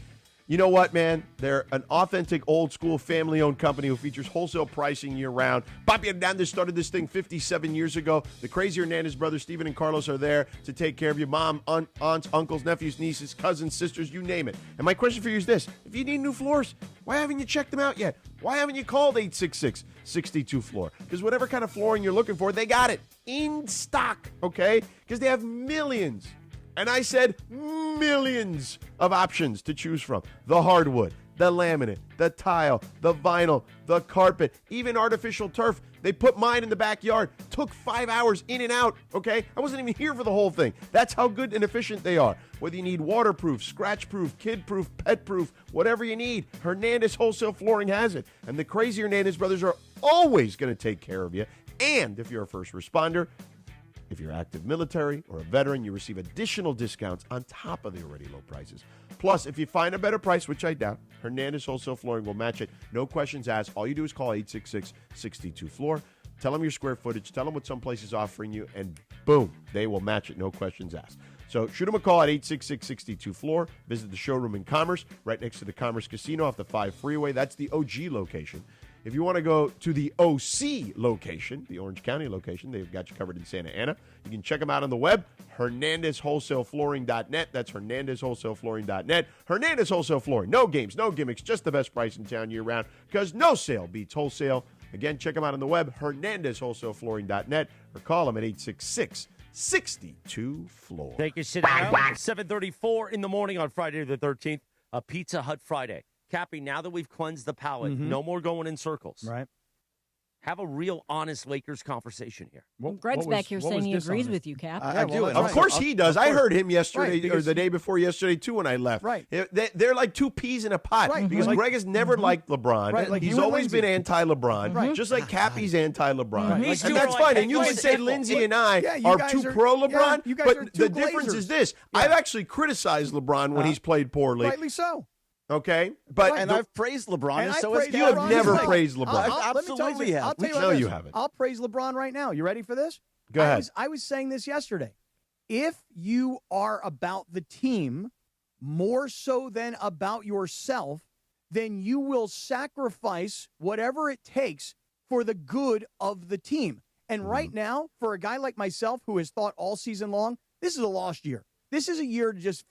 You know what, man? They're an authentic, old-school, family-owned company who features wholesale pricing year-round. Papi Hernandez started this thing 57 years ago. The crazy Hernandez brothers, Stephen and Carlos, are there to take care of you. Mom, aunts, uncles, nephews, nieces, cousins, sisters, you name it. And my question for you is this. If you need new floors, why haven't you checked them out yet? Why haven't you called 866-62-FLOOR? Because whatever kind of flooring you're looking for, they got it in stock, okay? Because they have millions. And I said millions of options to choose from. The hardwood, the laminate, the tile, the vinyl, the carpet, even artificial turf. They put mine in the backyard. Took 5 hours in and out, okay? I wasn't even here for the whole thing. That's how good and efficient they are. Whether you need waterproof, scratch-proof, kid-proof, pet-proof, whatever you need, Hernandez Wholesale Flooring has it. And the crazy Hernandez brothers are always going to take care of you. And if you're a first responder, if you're active military or a veteran, you receive additional discounts on top of the already low prices. Plus, if you find a better price, which I doubt, Hernandez Wholesale Flooring will match it. No questions asked. All you do is call 866-62-FLOOR. Tell them your square footage. Tell them what some place is offering you. And boom, they will match it. No questions asked. So shoot them a call at 866-62-FLOOR. Visit the showroom in Commerce, right next to the Commerce Casino off the 5 freeway. That's the OG location. If you want to go to the OC location, the Orange County location, they've got you covered in Santa Ana. You can check them out on the web, HernandezWholesaleFlooring.net. That's HernandezWholesaleFlooring.net. Hernandez Wholesale Flooring. No games, no gimmicks, just the best price in town year-round because no sale beats wholesale. Again, check them out on the web, HernandezWholesaleFlooring.net, or call them at 866-62-FLOOR. Thank you, Sedano. 7:34 in the morning on Friday the 13th, a Pizza Hut Friday. Cappy, now that we've cleansed the palate, no more going in circles. Right. Have a real, honest Lakers conversation here. Greg's back here saying he agrees with you, Cap. I do. Of course he does. I heard him yesterday or the day before yesterday, too, when I left. Right. They're like two peas in a pot because Greg has never liked LeBron. Right. Like he's always been anti-LeBron, just like Cappy's anti-LeBron. Right. And that's fine. And you can say Lindsay and I are too pro-LeBron, but the difference is this. I've actually criticized LeBron when he's played poorly. Rightly so. Okay, but and I've praised LeBron, and so has you have never praised LeBron. I'll Absolutely have. You haven't. I'll praise LeBron right now. You ready for this? Go ahead. I was saying this yesterday. If you are about the team more so than about yourself, then you will sacrifice whatever it takes for the good of the team. And right now, for a guy like myself who has thought all season long, this is a lost year. This is a year to just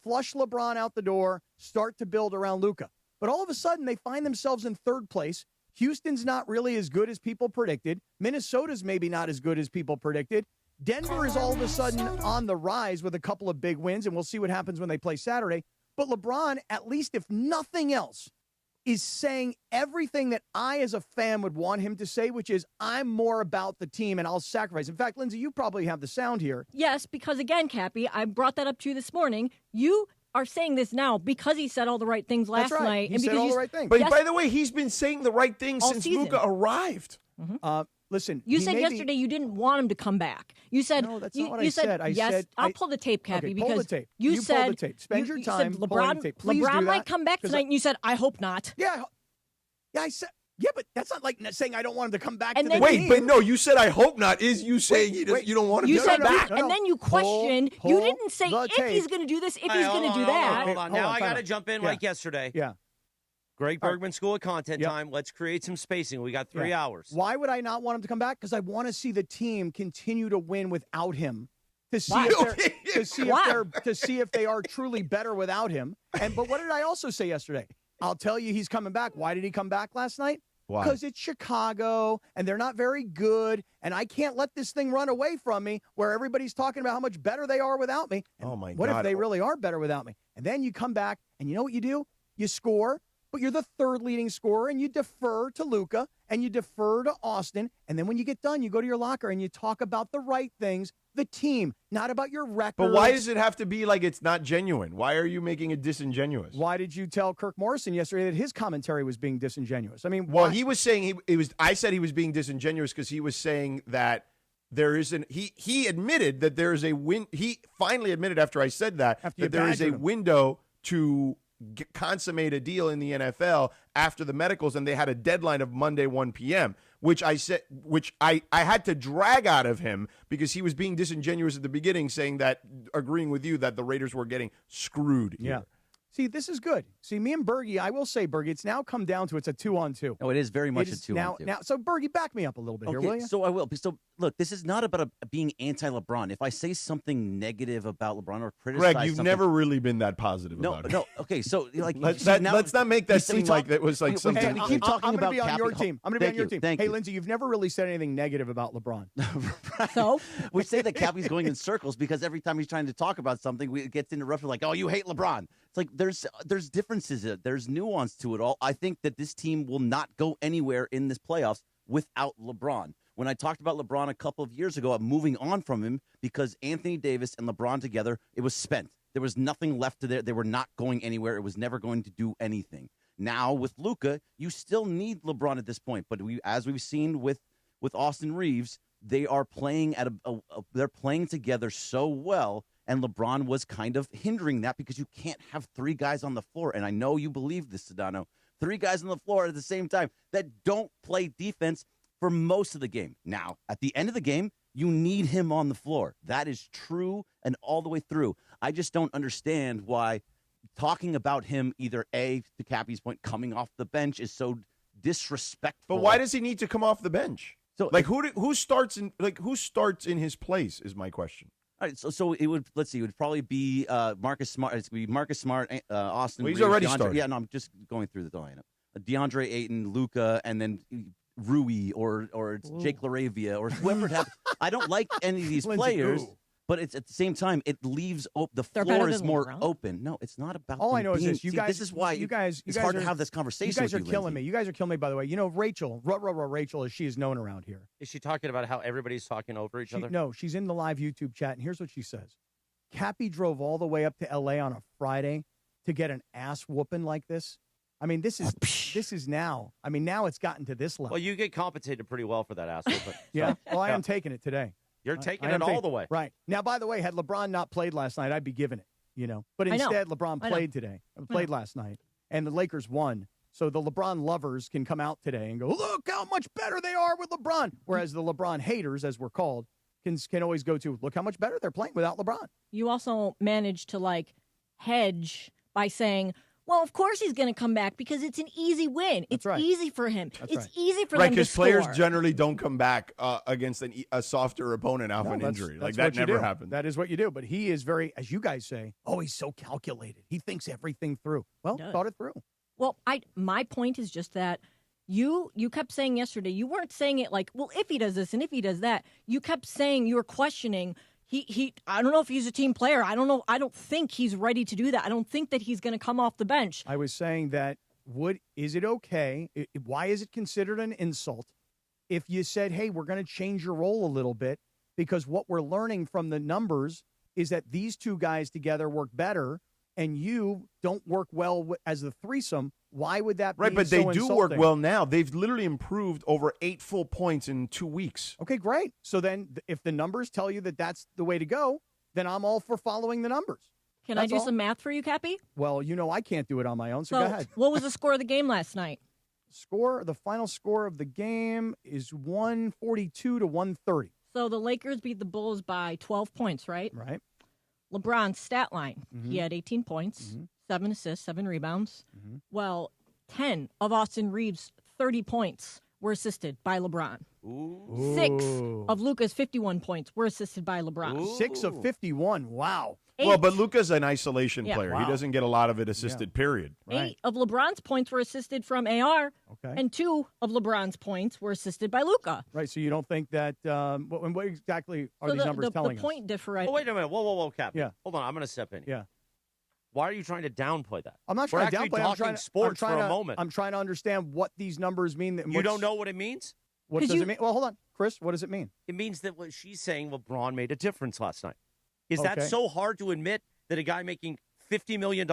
flush LeBron out the door, start to build around Luka. But all of a sudden, they find themselves in third place. Houston's not really as good as people predicted. Minnesota's maybe not as good as people predicted. Denver is all of a sudden on the rise with a couple of big wins, and we'll see what happens when they play Saturday. But LeBron, at least if nothing else, is saying everything that I as a fan would want him to say, which is I'm more about the team and I'll sacrifice. In fact, Lindsay, you probably have the sound here. Yes, because again, Cappy, I brought that up to you this morning. You are saying this now because he said all the right things last night. He said all the right things. But by the way, he's been saying the right things since Luka arrived. Listen, you said yesterday you didn't want him to come back. You said no, that's not what I said. I'll pull the tape, Cappy, because pull the tape. You said pull the tape. Spend your time. You said LeBron might come back tonight, and you said I hope not. Yeah, I said. Yeah, but that's not like saying I don't want him to come back and to the Wait, team. but no, you said I hope not. Is you saying you don't want him to come back? And then you questioned. You didn't say if he's going to do this, if he's going to do that. Hold on. Now I got to jump in like yesterday. Yeah. Greg Bergman School of Content time. Let's create some spacing. We got 3 hours. Why would I not want him to come back? Because I want to see the team continue to win without him. To see if they are truly better without him. But what did I also say yesterday? I'll tell you he's coming back. Why did he come back last night? Why? Because it's Chicago, and they're not very good, and I can't let this thing run away from me where everybody's talking about how much better they are without me. And oh, my God. What if they really are better without me? And then you come back, and you know what you do? You score, but you're the third leading scorer, and you defer to Luka, and you defer to Austin, and then when you get done, you go to your locker, and you talk about the right things, the team, not about your record. But why does it have to be like it's not genuine? Why are you making it disingenuous? Why did you tell Kirk Morrison yesterday that his commentary was being disingenuous? I mean, well, he was saying I said he was being disingenuous because he was saying that there isn't. He admitted that there is a win. He finally admitted after I said that there is a window to consummate a deal in the NFL after the medicals, and they had a deadline of Monday 1 p.m., which I had to drag out of him because he was being disingenuous at the beginning, saying that, agreeing with you, that the Raiders were getting screwed here. Yeah. See, this is good. See, me and Bergie, I will say, Bergie, it's now come down to it's a 2-on-2. No, it is very much a 2-on-2. Now, so Bergie, back me up a little bit here, will you? So I will. So look, this is not about being anti-LeBron. If I say something negative about LeBron or criticize, Greg, you've never really been that positive about it. No. Okay, so like, let's not make that seem like that was like something. We keep talking I'm about be on your team. I'm going to be on your team. Thank hey, you. Lindsay, you've never really said anything negative about LeBron. So we say that Cappy's going in circles because every time he's trying to talk about something, it gets interrupted. Like, oh, you hate LeBron. It's like there's differences. There's nuance to it all. I think that this team will not go anywhere in this playoffs without LeBron. When I talked about LeBron a couple of years ago, I'm moving on from him because Anthony Davis and LeBron together, it was spent. There was nothing left to there. They were not going anywhere. It was never going to do anything. Now with Luka, you still need LeBron at this point. But as we've seen with Austin Reeves, they are playing they're playing together so well, and LeBron was kind of hindering that because you can't have three guys on the floor. And I know you believe this, Sedano. Three guys on the floor at the same time that don't play defense for most of the game. Now, at the end of the game, you need him on the floor. That is true and all the way through. I just don't understand why talking about him either, A, to Cappy's point, coming off the bench is so disrespectful. But why does he need to come off the bench? So, like, who starts in his place is my question. All right, so it would, let's see, it would probably be Marcus Smart. It's going to be Marcus Smart, Austin Well, he's Reeves, already DeAndre, started. Yeah, no, I'm just going through the lineup. DeAndre Ayton, Luka, and then Rui or Jake LaRavia or whoever it happens. I don't like any of these players, but it's at the same time, it leaves the floor is more open. No, it's not about all I know is this. You guys, this is why you guys, it's hard to have this conversation. You guys are with killing Lindsay. me. You guys are killing me, by the way. You know, Rachel, Rachel, as she is known around here. Is she talking about how everybody's talking over each other? No, she's in the live YouTube chat, and here's what she says. Cappy drove all the way up to L.A. on a Friday to get an ass whooping like this. I mean, this is now. I mean, now it's gotten to this level. Well, you get compensated pretty well for that ass whooping. Yeah. Well, I am taking it today. You're taking I am it all the way. Right. Now, by the way, had LeBron not played last night, I'd be giving it, you know. But instead, LeBron played today. Played last night. And the Lakers won. So the LeBron lovers can come out today and go, look how much better they are with LeBron. Whereas the LeBron haters, as we're called, can always go to, look how much better they're playing without LeBron. You also managed to, hedge by saying, well, of course he's going to come back because it's an easy win. It's easy for him. It's easy for them to because score. players generally don't come back against a softer opponent off an injury. Like, that never happens. That is what you do. But he is very, as you guys say, he's so calculated. He thinks everything through. Well, thought it through. Well, my point is just that you kept saying yesterday, you weren't saying it like, well, if he does this and if he does that. You kept saying you were questioning He I don't know if he's a team player. I don't know. I don't think he's ready to do that. I don't think that he's going to come off the bench. I was saying that is it okay? Why is it considered an insult if you said, hey, we're going to change your role a little bit? Because what we're learning from the numbers is that these two guys together work better and you don't work well as the threesome. Why would that be right? But so they do insulting? work well now. They've literally improved over 8 full points in 2 weeks. Okay, great. So then if the numbers tell you that that's the way to go, then I'm all for following the numbers. Can I do some math for you, Cappy? Well, I can't do it on my own, so go ahead. What was the score of the game last night? The final score of the game is 142 to 130. So the Lakers beat the Bulls by 12 points, right? Right. LeBron's stat line, he had 18 points, 7 assists, 7 rebounds. Well, 10 of Austin Reeves' 30 points were assisted by LeBron. Ooh. 6 of Luka's 51 points were assisted by LeBron. Ooh. 6 of 51. Wow. 8. Well, but Luka's an isolation player. Wow. He doesn't get a lot of it assisted, period. 8 of LeBron's points were assisted from AR, and 2 of LeBron's points were assisted by Luka. Right, so you don't think that what exactly are these numbers telling the point differential. Oh, wait a minute. Whoa, Cap. Yeah. Hold on. I'm going to step in here. Yeah. Why are you trying to downplay that? I'm not We're trying to actually downplay. talking sports for a moment. I'm trying to understand what these numbers mean. You don't know what it means? What does it mean? Well, hold on. Chris, what does it mean? It means that what she's saying, LeBron made a difference last night. Is that Okay. so hard to admit that a guy making $50 million,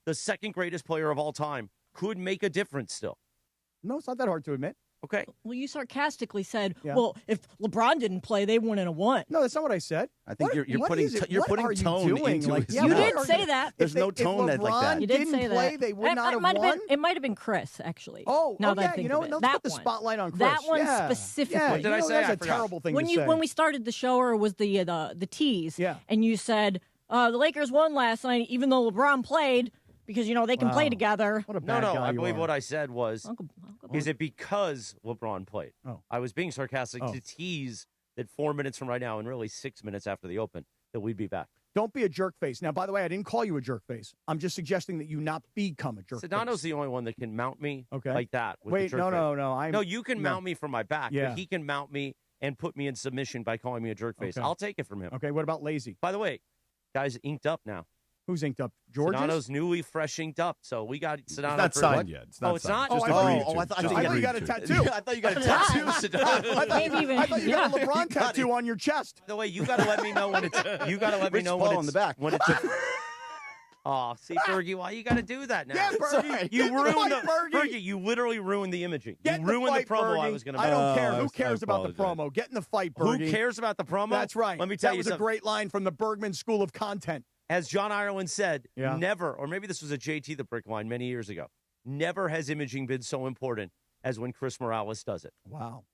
the second greatest player of all time, could make a difference still? No, it's not that hard to admit. Okay. Well, you sarcastically said, Yeah. well, if LeBron didn't play, they wouldn't have won. No, that's not what I said. I think you're What putting is it? you're What putting are you tone doing? into Like, his yeah, You mouth. did say that. There's no tone if like LeBron that. You did didn't say play, that. they would not have might won. It might have been Chris, actually. Oh, now that I yeah. think You know, of it. let's that put the one. spotlight on Chris. That one Yeah. specifically. Yeah, What did I say? That's I a forgot. terrible thing when to say. when we started the show, or was the tease? Yeah. And you said the Lakers won last night, even though LeBron played, because they can play together. What a No, bad guy I you believe are. what I said was, Uncle is it because LeBron played? Oh. I was being sarcastic Oh. to tease that 4 minutes from right now, and really 6 minutes after the open, that we'd be back. Don't be a jerk face. Now, by the way, I didn't call you a jerk face. I'm just suggesting that you not become a jerk Sedano's face. the only one that can mount me Okay. like that. With Wait, the jerk no, face. no. No, you can mount me from my back, Yeah. but he can mount me and put me in submission by calling me a jerk face. Okay. I'll take it from him. Okay, what about lazy? By the way, guys inked up now. Who's inked up? George's? Sedano's newly fresh inked up. So we got Sedano. It's not signed yet. It's not it's signed. not? Just Oh, agreed I to. thought Just you got a agreed to. tattoo. I thought you got a tattoo, Sedano. I thought you got a LeBron tattoo on your chest. By the way, you got to let me know when it's. You got to let me Rich know Paul when on it's the back. When it's. Oh, see, Fergie, why you got to do that now? Yeah, Fergie. You ruined the Fergie. You literally ruined the imaging. Get You ruined fight, the promo Fergie. I was going to I make. don't care. Who I cares about the apologize. promo? Get in the fight, Who Fergie. cares about the promo? That's right. Let me tell that you was something. a great line from the Bergman School of Content. As John Ireland said, Yeah. never, or maybe this was a JT the Brick line many years ago, never has imaging been so important as when Chris Morales does it. Wow.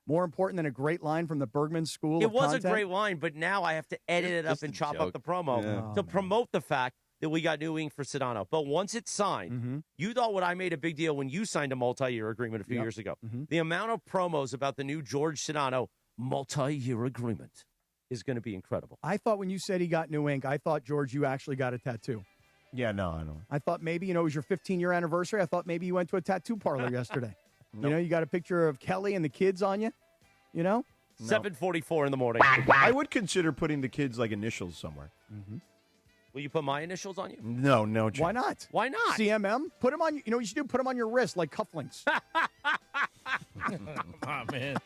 More important than a great line from the Bergman School It of was Content? a great line, but now I have to edit it up Just and a chop up joke. the promo Yeah. to promote the fact that we got new ink for Sedano. But once it's signed, you thought what I made a big deal when you signed a multi-year agreement a few years ago. The amount of promos about the new George Sedano multi-year agreement is going to be incredible. I thought when you said he got new ink, I thought, George, you actually got a tattoo. Yeah, no, I don't. I thought maybe, it was your 15-year anniversary. I thought maybe you went to a tattoo parlor yesterday. Nope. You got a picture of Kelly and the kids on you, 7:44 in the morning. I would consider putting the kids' initials somewhere. Will you put my initials on you? No chance. Why not? Why not? CMM? Put them on, you should put them on your wrist like cufflinks. Oh, man.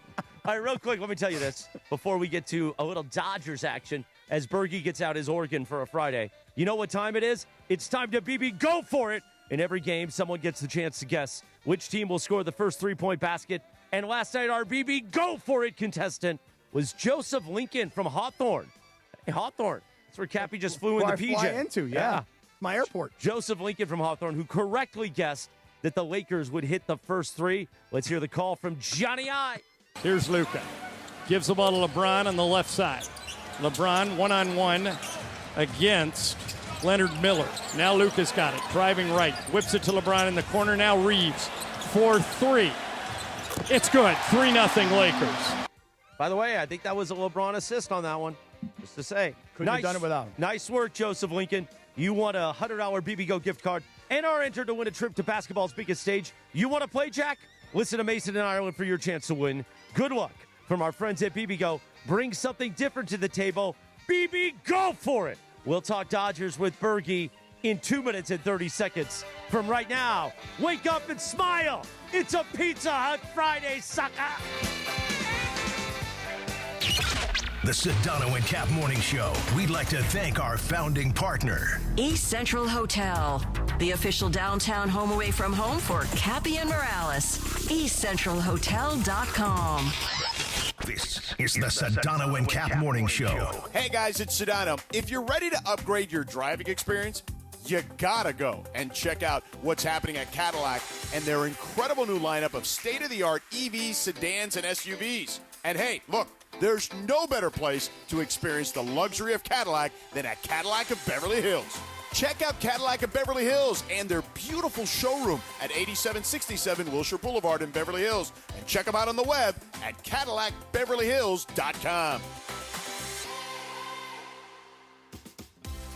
All right, real quick, let me tell you this before we get to a little Dodgers action as Bergie gets out his organ for a Friday. You know what time it is? It's time to BB go for it. In every game, someone gets the chance to guess which team will score the first three-point basket. And last night, our BB go for it contestant was Joseph Lincoln from Hawthorne. Hey, Hawthorne. That's where Cappy just flew in the PJ. Fly into, yeah. My airport. Joseph Lincoln from Hawthorne, who correctly guessed that the Lakers would hit the first three. Let's hear the call from Johnny I. Here's Luka. Gives the ball to LeBron on the left side. LeBron one-on-one against Leonard Miller. Now Luka's got it. Driving right. Whips it to LeBron in the corner. Now Reeves for three. It's good. 3-0 Lakers. By the way, I think that was a LeBron assist on that one. Just to say. Couldn't have done it without him. Nice work, Joseph Lincoln. You won a $100 BB Go gift card and are entered to win a trip to basketball's biggest stage. You want to play, Jack? Listen to Mason and Ireland for your chance to win. Good luck from our friends at BB Go. Bring something different to the table. BB, go for it. We'll talk Dodgers with Bergie in 2 minutes and 30 seconds. From right now, wake up and smile. It's a Pizza Hut Friday, sucker. The Sedano and Cap Morning Show. We'd like to thank our founding partner, East Central Hotel, the official downtown home away from home for Cappy and Morales. EastCentralHotel.com. This is the Sedano and Cap Morning Show. Hey guys, it's Sedano. If you're ready to upgrade your driving experience, you gotta go and check out what's happening at Cadillac and their incredible new lineup of state-of-the-art EVs, sedans, and SUVs. And hey, look, there's no better place to experience the luxury of Cadillac than at Cadillac of Beverly Hills. Check out Cadillac of Beverly Hills and their beautiful showroom at 8767 Wilshire Boulevard in Beverly Hills. And check them out on the web at CadillacBeverlyHills.com.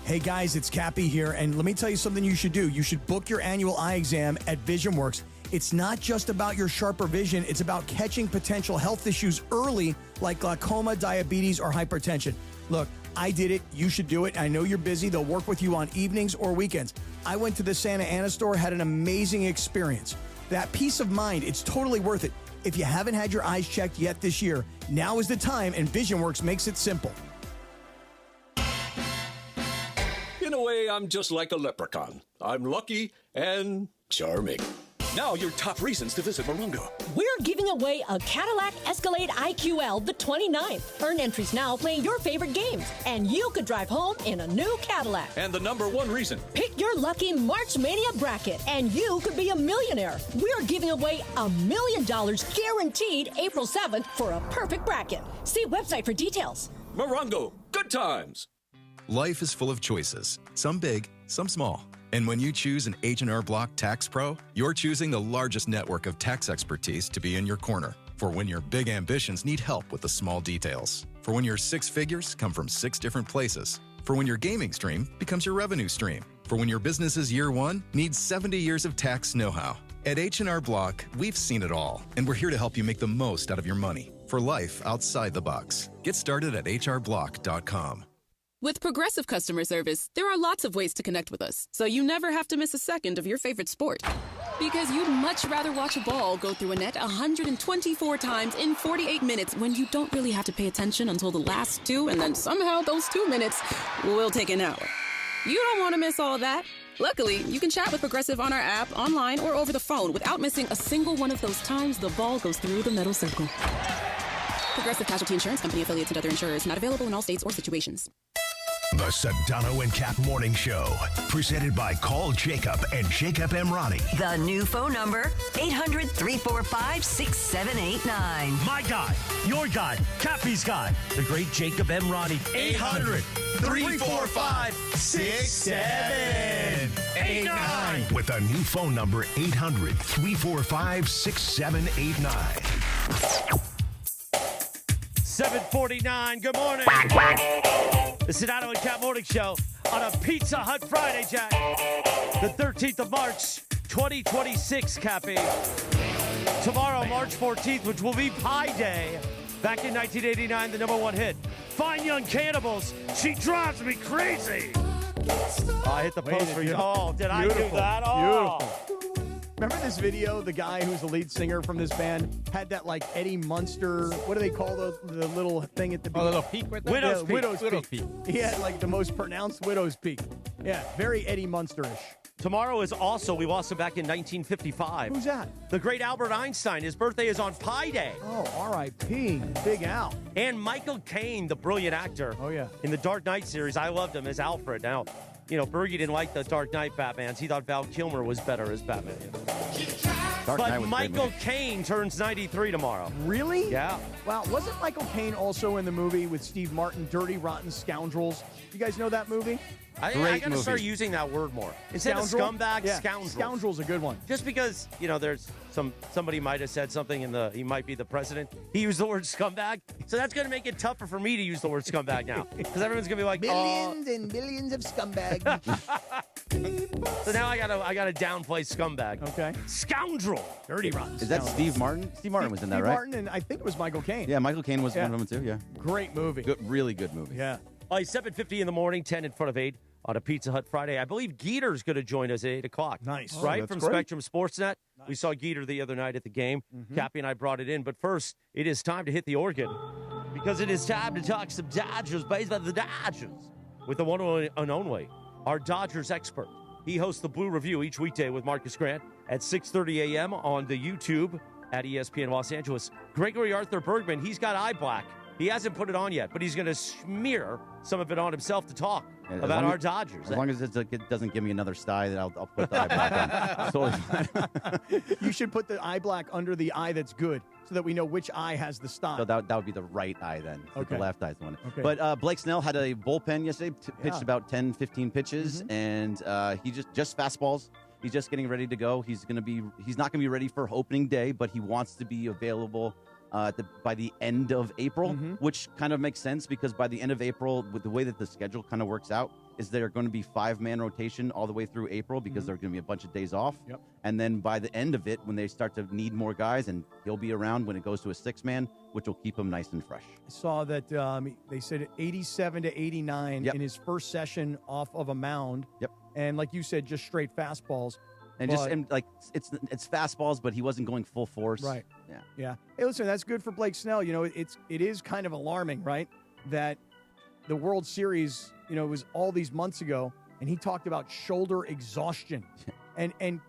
Hey guys, it's Cappy here, and let me tell you something you should do. You should book your annual eye exam at VisionWorks. It's not just about your sharper vision, it's about catching potential health issues early, like glaucoma, diabetes, or hypertension. Look, I did it, you should do it. I know you're busy, they'll work with you on evenings or weekends. I went to the Santa Ana store, had an amazing experience. That peace of mind, it's totally worth it. If you haven't had your eyes checked yet this year, now is the time, and VisionWorks makes it simple. In a way, I'm just like a leprechaun. I'm lucky and charming. Now your top reasons to visit Morongo. We're giving away a Cadillac Escalade IQL the 29th. Earn entries now playing your favorite games, and you could drive home in a new Cadillac. And the number one reason. Pick your lucky March Mania bracket, and you could be a millionaire. We're giving away $1 million guaranteed April 7th for a perfect bracket. See website for details. Morongo, good times. Life is full of choices, some big, some small. And when you choose an H&R Block Tax Pro, you're choosing the largest network of tax expertise to be in your corner. For when your big ambitions need help with the small details. For when your six figures come from 6 different places. For when your gaming stream becomes your revenue stream. For when your business's year one needs 70 years of tax know-how. At H&R Block, we've seen it all, and we're here to help you make the most out of your money for life outside the box. Get started at hrblock.com. With Progressive Customer Service, there are lots of ways to connect with us, so you never have to miss a second of your favorite sport. Because you'd much rather watch a ball go through a net 124 times in 48 minutes when you don't really have to pay attention until the last 2, and then somehow those 2 minutes will take an hour. You don't want to miss all of that. Luckily, you can chat with Progressive on our app, online, or over the phone without missing a single one of those times the ball goes through the metal circle. Progressive Casualty Insurance Company, affiliates, and other insurers. Not available in all states or situations. The Sedano and Kap Morning Show, presented by Call Jacob and Jacob Emrani. The new phone number, 800-345-6789. My guy, your guy, Cappy's guy, the great Jacob Emrani. 800-345-6789. With the new phone number, 800-345-6789. 7:49. Good morning. The Sedano and Kap Morning Show on a Pizza Hut Friday, Jack. The 13th of March, 2026, Cappy. Tomorrow, March 14th, which will be Pie Day. Back in 1989, the #1 hit. Fine Young Cannibals, She Drives Me Crazy. Oh, I hit the post for you. Oh, did I do that? Oh. Beautiful. Remember this video? The guy who's the lead singer from this band had that like Eddie Munster. What do they call the little thing at the beginning? little peak with that? Widow's Widow's peak. He had like the most pronounced widow's peak. Yeah, very Eddie Munster-ish. Tomorrow is also, we lost him back in 1955. Who's that? The great Albert Einstein. His birthday is on Pi Day. Oh, R.I.P. Big Al. And Michael Caine, the brilliant actor. Oh, yeah. In the Dark Knight series, I loved him as Alfred. Now, you know, Bergie didn't like the Dark Knight Batmans. He thought Val Kilmer was better as Batman. But Michael Caine turns 93 tomorrow. Really? Yeah. Wow. Wasn't Michael Caine also in the movie with Steve Martin, Dirty Rotten Scoundrels? You guys know that movie? I got to start using that word more. Instead of scumbag, scoundrel. Scoundrel's a good one. Just because, you know, there's somebody might have said something he might be the president. He used the word scumbag. So that's going to make it tougher for me to use the word scumbag now. Because everyone's going to be like, millions and millions of scumbags. So now I gotta downplay scumbag. Okay. Scoundrel. Dirty Rotten. Is that Steve Martin? Steve Martin was in that, Steve right? Martin, and I think it was Michael Caine. Yeah, Michael Caine was one of them too. Yeah. Great movie. Good, really good movie. Yeah. 7:50 in the morning, 10 in front of 8 on a Pizza Hut Friday. I believe Geeter's going to join us at 8 o'clock. Nice. Right? From great. Spectrum Sportsnet. Nice. We saw Geeter the other night at the game. Cappy and I brought it in. But first, it is time to hit the organ. Because it is time to talk some Dodgers, based by the Dodgers. With the one and only, our Dodgers expert. He hosts the Blue Review each weekday with Marcus Grant at 6:30 a.m. on the YouTube at ESPN Los Angeles. Gregory Arthur Bergman, he's got eye black. He hasn't put it on yet, but he's going to smear some of it on himself to talk about our Dodgers. As long as it doesn't give me another sty, then I'll put the eye black on. Totally fine. You should put the eye black under the eye that's good so that we know which eye has the style. So that would be the right eye then. So Okay. The left eye's the one. Okay. But Blake Snell had a bullpen yesterday, pitched about 10, 15 pitches, and he just fastballs. He's just getting ready to go. He's not going to be ready for opening day, but he wants to be available by the end of April, which kind of makes sense because by the end of April, with the way that the schedule kind of works out, is they're going to be 5-man rotation all the way through April because there are going to be a bunch of days off. Yep. And then by the end of it, when they start to need more guys, and he'll be around when it goes to a 6-man, which will keep him nice and fresh. I saw that they said 87 to 89 in his first session off of a mound. Yep. And like you said, just straight fastballs. And it's fastballs, but he wasn't going full force. Right. Yeah. Yeah. Hey, listen, that's good for Blake Snell. You know, it is kind of alarming, right? That the World Series, you know, it was all these months ago, and he talked about shoulder exhaustion. and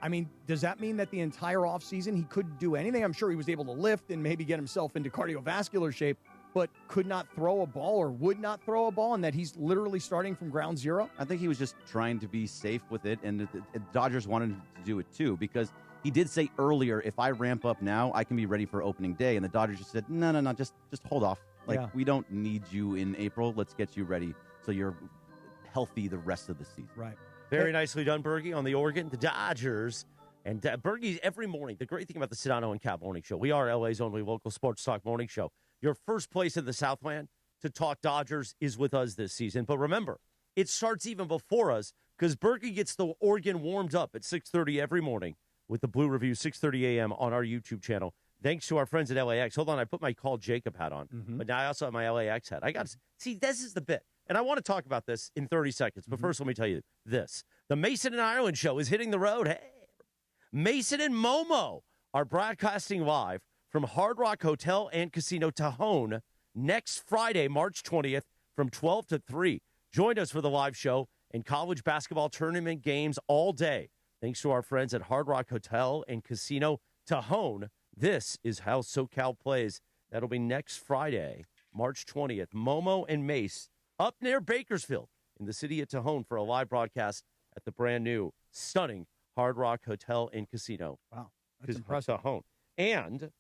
I mean, does that mean that the entire offseason he couldn't do anything? I'm sure he was able to lift and maybe get himself into cardiovascular shape, but could not throw a ball or would not throw a ball, and that he's literally starting from ground zero? I think he was just trying to be safe with it, and the Dodgers wanted him to do it too because he did say earlier, if I ramp up now, I can be ready for opening day. And the Dodgers just said, no, just hold off. Like, we don't need you in April. Let's get you ready so you're healthy the rest of the season. Right. Very nicely done, Bergie, on the organ. The Dodgers. And Bergie, every morning, the great thing about the Sedano and Kap Morning Show, we are LA's only local sports talk morning show. Your first place in the Southland to talk Dodgers is with us this season. But remember, it starts even before us because Bergie gets the organ warmed up at 6:30 every morning with the Blue Review, 6:30 a.m. on our YouTube channel. Thanks to our friends at LAX. Hold on, I put my Call Jacob hat on, Mm-hmm. but now I also have my LAX hat. I got to see, this is the bit. And I want to talk about this in 30 seconds. But first, let me tell you this. The Mason and Ireland show is hitting the road. Hey, Mason and Momo are broadcasting live from Hard Rock Hotel and Casino Tajon next Friday, March 20th from 12 to 3. Join us for the live show and college basketball tournament games all day. Thanks to our friends at Hard Rock Hotel and Casino Tajon. This is how SoCal plays. That'll be next Friday, March 20th. Momo and Mace up near Bakersfield in the city of Tajon for a live broadcast at the brand new, stunning Hard Rock Hotel and Casino. Wow, that's impressive. Tajon. And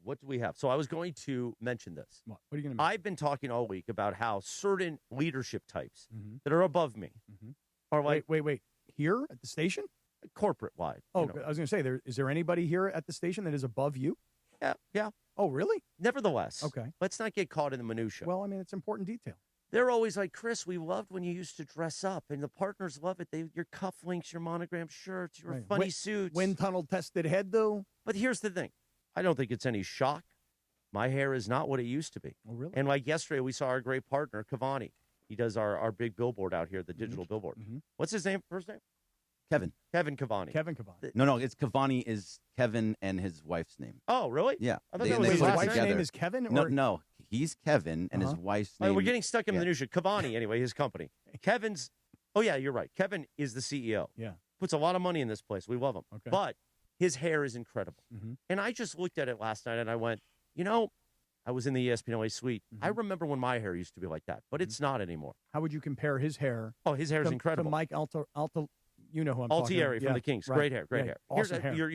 what do we have? So I was going to mention this. What are you going to I've been talking all week about how certain leadership types that are above me are like... Wait. Here at the station? Corporate-wide. Oh, you know. I was going to say, is there anybody here at the station that is above you? Yeah. Oh, really? Nevertheless, okay. Let's not get caught in the minutia. Well, I mean, it's important detail. They're always like, Chris, we loved when you used to dress up, and the partners love it. Your cufflinks, your monogram shirts, your funny suits. Wind tunnel tested head, though. But here's the thing. I don't think it's any shock. My hair is not what it used to be. Oh, really? And like yesterday, we saw our great partner, Cavani. He does our big billboard out here, the digital billboard. What's his name, first name? Kevin Cavani. Kevin Cavani. No, it's Cavani is Kevin and his wife's name. Oh, really? Yeah. I thought that was his work last together. name is Kevin? No, he's Kevin, and his wife's All right, name. we're getting stuck in the minutia. Cavani, anyway, his company. Kevin's, oh, yeah, you're right. Kevin is the CEO. Yeah. Puts a lot of money in this place. We love him. Okay. But his hair is incredible. And I just looked at it last night, and I went, I was in the ESPN LA suite. I remember when my hair used to be like that, but it's not anymore. How would you compare his hair? Oh, his hair is incredible. To Mike Alta, you know who I'm talking about. Altieri from the Kings. Right. Great hair, great hair. Awesome hair.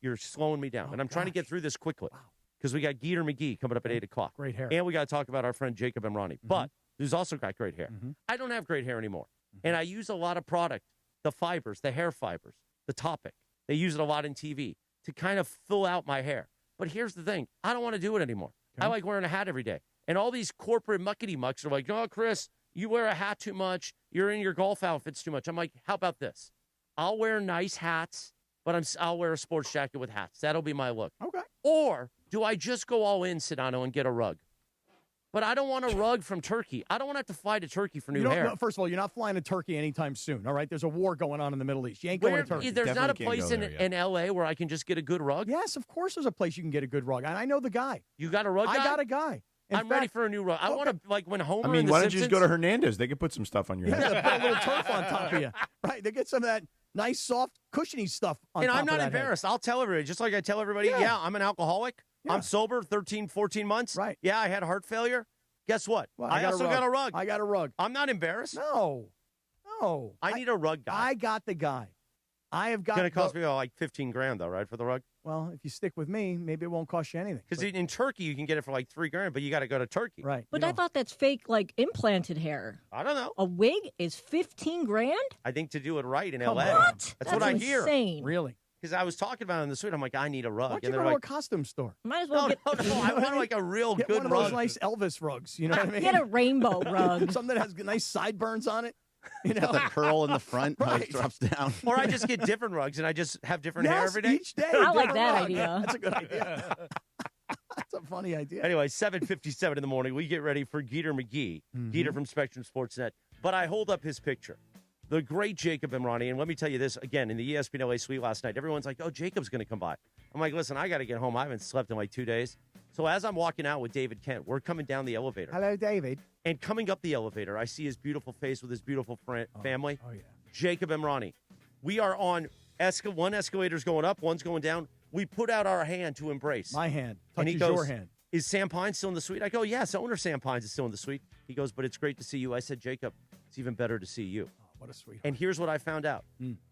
You're slowing me down, and I'm trying to get through this quickly because we got Geeter McGee coming up at 8 o'clock. Great hair. And we got to talk about our friend Jacob Emrani, but who's also got great hair. I don't have great hair anymore, and I use a lot of product, the fibers, the hair fibers, the Topic. They use it a lot in TV to kind of fill out my hair. But here's the thing. I don't want to do it anymore. I like wearing a hat every day. And all these corporate muckety-mucks are like, oh, Chris, you wear a hat too much. You're in your golf outfits too much. I'm like, how about this? I'll wear nice hats, but I'll wear a sports jacket with hats. That'll be my look. Okay. Or do I just go all in, Sedano, and get a rug? But I don't want a rug from Turkey. I don't want to have to fly to Turkey for new hair. No, first of all, you're not flying to Turkey anytime soon, all right? There's a war going on in the Middle East. You ain't going to Turkey. There's not a place in L.A. where I can just get a good rug? Yes, of course there's a place you can get a good rug. And I know the guy. You got a rug guy? I got a guy. I'm ready for a new rug. I want to, like, when Homer and the why don't Simpsons... you just go to Hernandez? They could put some stuff on your head. Yeah, put a little turf on top of you. Right, they get some of that nice, soft, cushiony stuff on and top I'm not of that embarrassed. head. I'll tell everybody, just like I tell everybody, yeah I'm an alcoholic. Yeah. I'm sober 13, 14 months. Right. Yeah, I had heart failure. Guess what? Well, I also got a rug. I got a rug. I'm not embarrassed. No. I need a rug guy. I got the guy. I have got. It's going to cost me like $15,000 though, right, for the rug? Well, if you stick with me, maybe it won't cost you anything. Because in Turkey you can get it for like $3,000, but you got to go to Turkey. Right. But I thought that's fake, like implanted hair. I don't know. A wig is $15,000. I think to do it right in Come LA. on. What? That's what I hear. Insane. Really? Because I was talking about it in the suite. I'm like, I need a rug. Why don't you and go they're to like, a costume store? Might as well no. I want like a real Get good one of rug. those nice Elvis rugs. You know what I mean? Get a rainbow rug. Something that has nice sideburns on it. You know, Got the curl in the front, how it drops down. Or I just get different rugs and I just have different hair every day. Each day. I like different that rug. idea. That's a good idea. That's a funny idea. Anyway, 7:57 in the morning. We get ready for Geeter McGee, Geeter from Spectrum Sportsnet. But I hold up his picture. The great Jacob Emrani. And let me tell you this, again, in the ESPN LA suite last night, everyone's like, oh, Jacob's going to come by. I'm like, listen, I got to get home. I haven't slept in like 2 days. So as I'm walking out with David Kent, we're coming down the elevator. Hello, David. And coming up the elevator, I see his beautiful face with his beautiful family. Oh, yeah. Jacob Emrani. We are on one escalator's going up, one's going down. We put out our hand to embrace. My hand. And he Touches goes, your hand. is Sam Pine still in the suite? I go, yes, owner Sam Pines is still in the suite. He goes, but it's great to see you. I said, Jacob, it's even better to see you. Oh, what a sweetheart. And here's what I found out.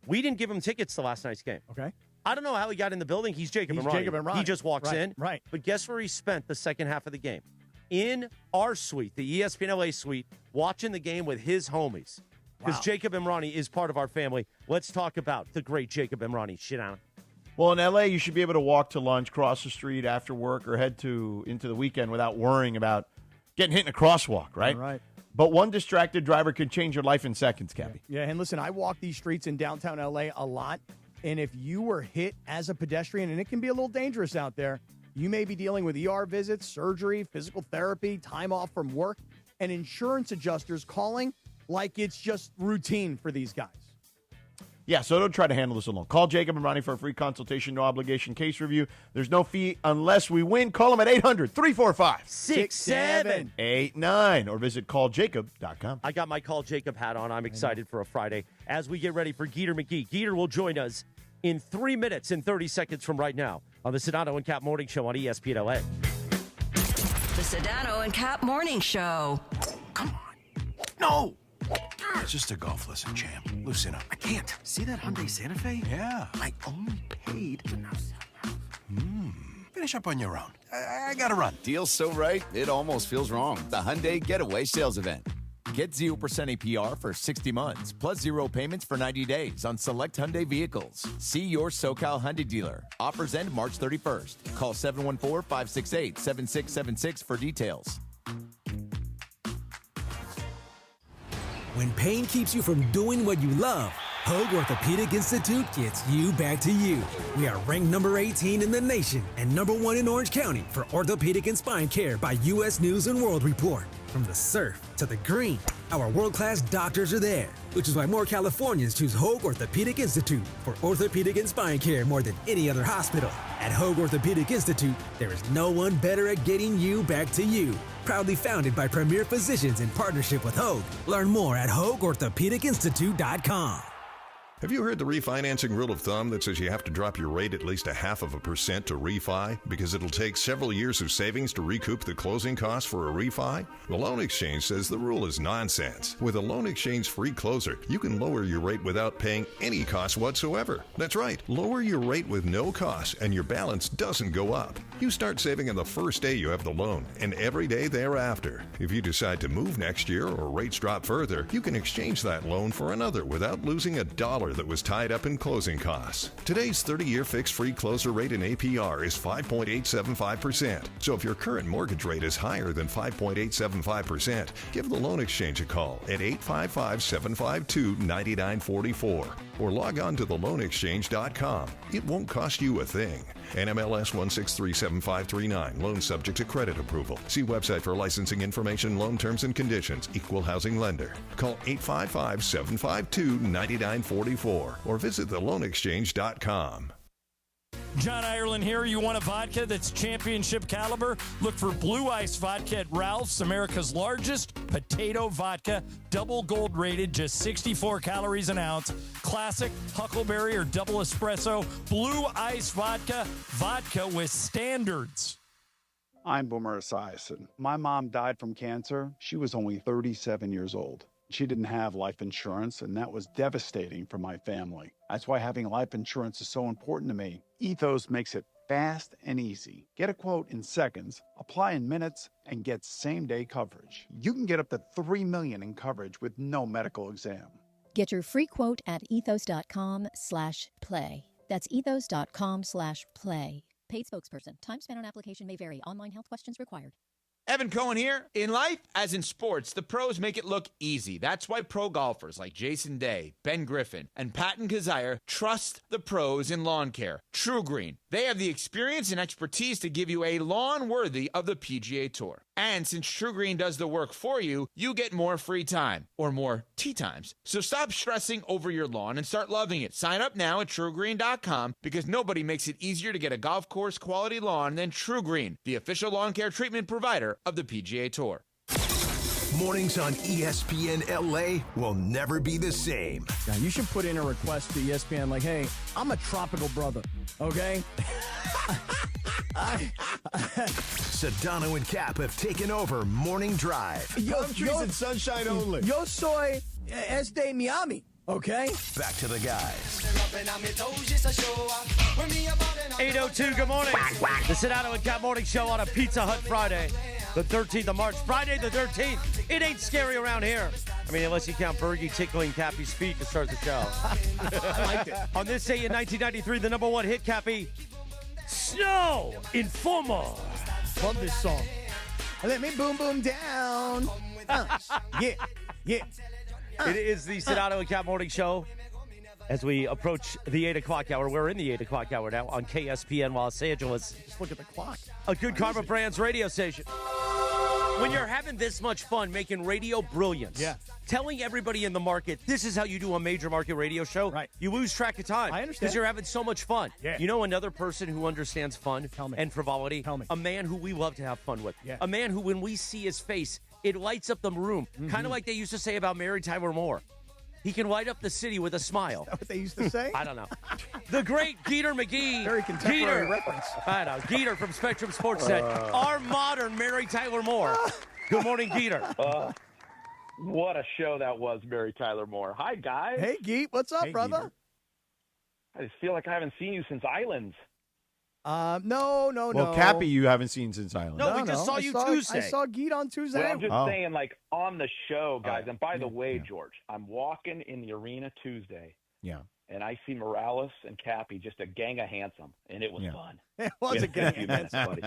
We didn't give him tickets to last night's game. Okay. I don't know how he got in the building. He's Jacob Emrani. He just walks in. Right. But guess where he spent the second half of the game? In our suite, the ESPN LA suite, watching the game with his homies. Because Jacob Emrani is part of our family. Let's talk about the great Jacob Emrani. Shidana. Well, in L.A., you should be able to walk to lunch, cross the street after work, or head into the weekend without worrying about getting hit in a crosswalk, right? Right. But one distracted driver could change your life in seconds, Cappy. Yeah, and listen, I walk these streets in downtown L.A. a lot, And if you were hit as a pedestrian, and it can be a little dangerous out there, you may be dealing with ER visits, surgery, physical therapy, time off from work, and insurance adjusters calling like it's just routine for these guys. Yeah, so don't try to handle this alone. Call Jacob and Ronnie for a free consultation, no obligation case review. There's no fee unless we win. Call them at 800-345-6789 or visit calljacob.com. I got my Call Jacob hat on. I'm excited for a Friday as we get ready for Geeter McGee. Geeter will join us in 3 minutes and 30 seconds from right now on the Sedano and Kap Morning Show on ESPN LA. The Sedano and Kap Morning Show. Come on. No! It's just a golf lesson, champ. Loosen up. I can't. See that Hyundai Santa Fe? Yeah. I only paid. Finish up on your own. I gotta run. Deal's so right, it almost feels wrong. The Hyundai Getaway Sales Event. Get 0% APR for 60 months, plus 0 payments for 90 days on select Hyundai vehicles. See your SoCal Hyundai dealer. Offers end March 31st. Call 714-568-7676 for details. When pain keeps you from doing what you love, Hoag Orthopedic Institute gets you back to you. We are ranked number 18 in the nation and number 1 in Orange County for orthopedic and spine care by U.S. News & World Report. From the surf to the green, our world-class doctors are there, which is why more Californians choose Hoag Orthopedic Institute for orthopedic and spine care more than any other hospital. At Hoag Orthopedic Institute, there is no one better at getting you back to you. Proudly founded by premier physicians in partnership with Hoag. Learn more at HoagOrthopedicInstitute.com. Have you heard the refinancing rule of thumb that says you have to drop your rate at least 0.5% to refi because it'll take several years of savings to recoup the closing costs for a refi? The Loan Exchange says the rule is nonsense. With a Loan Exchange free closer, you can lower your rate without paying any cost whatsoever. That's right, lower your rate with no cost and your balance doesn't go up. You start saving on the first day you have the loan and every day thereafter. If you decide to move next year or rates drop further, you can exchange that loan for another without losing a dollar that was tied up in closing costs. Today's 30-year fixed free closer rate in APR is 5.875%. So if your current mortgage rate is higher than 5.875%, give the Loan Exchange a call at 855-752-9944 or log on to theloanexchange.com. It won't cost you a thing. NMLS 1637539. Loan subject to credit approval. See website for licensing information, loan terms and conditions. Equal housing lender. Call 855-752-9944 or visit theloanexchange.com. John Ireland here. You want a vodka that's championship caliber? Look for Blue Ice Vodka at Ralph's, America's largest potato vodka. Double gold rated, just 64 calories an ounce. Classic, huckleberry, or double espresso. Blue Ice Vodka. Vodka with standards. I'm Boomer Esiason. My mom died from cancer. She was only 37 years old. She didn't have life insurance, and that was devastating for my family. That's why having life insurance is so important to me. Ethos makes it fast and easy. Get a quote in seconds, apply in minutes, and get same-day coverage. You can get up to $3 million in coverage with no medical exam. Get your free quote at ethos.com/play. That's ethos.com/play. Paid spokesperson. Time spent on application may vary. Online health questions required. Evan Cohen here. In life, as in sports, the pros make it look easy. That's why pro golfers like Jason Day, Ben Griffin, and Patton Kazire trust the pros in lawn care. True Green. They have the experience and expertise to give you a lawn worthy of the PGA Tour. And since True Green does the work for you, you get more free time, or more tee times. So stop stressing over your lawn and start loving it. Sign up now at TrueGreen.com because nobody makes it easier to get a golf course quality lawn than True Green, the official lawn care treatment provider of the PGA Tour. Mornings on ESPN LA will never be the same. Now, you should put in a request to ESPN like, hey, I'm a tropical brother, okay? Sedano and Kap have taken over Morning Drive. Palm trees and sunshine only. Yo soy de Miami, okay? Back to the guys. 8:02, good morning. The Sedano and Kap Morning Show on a Pizza Hut Friday, the 13th of March. Friday the 13th. It ain't scary around here. I mean, unless you count Bergie tickling Cappy's feet to start the show. I liked it. On this day in 1993, the number one hit, Cappy, Snow Informer. Love this song. Let me boom boom down. Yeah. It is the Sedano and Kap Morning Show. as we approach the 8 o'clock hour. We're in the 8 o'clock hour now on KSPN Los Angeles. Just look at the clock. A Good Karma Brands radio station. When you're having this much fun making radio brilliance, telling everybody in the market, this is how you do a major market radio show, you lose track of time. I understand. Because you're having so much fun. Yeah. You know another person who understands fun and frivolity? A man who we love to have fun with. A man who, when we see his face, it lights up the room. Kind of like they used to say about Mary Tyler Moore. He can light up the city with a smile. Is that what they used to say? I don't know. The great Geeter McGee. Very contemporary reference. I know. Geeter from Spectrum Sports said, our modern Mary Tyler Moore. Good morning, Geeter. What a show that was, Mary Tyler Moore. Hi, guys. Hey, Geet. What's up, brother? Geeter. I just feel like I haven't seen you since Islands. No. Well, Cappy, you haven't seen since Island. No, we just saw you Tuesday. I saw Geet on Tuesday. Well, I'm just saying, like, on the show, guys. And by the way, George, I'm walking in the arena Tuesday. Yeah. And I see Morales and Cappy, just a gang of handsome, and it was fun. It was a gang of handsome, buddy.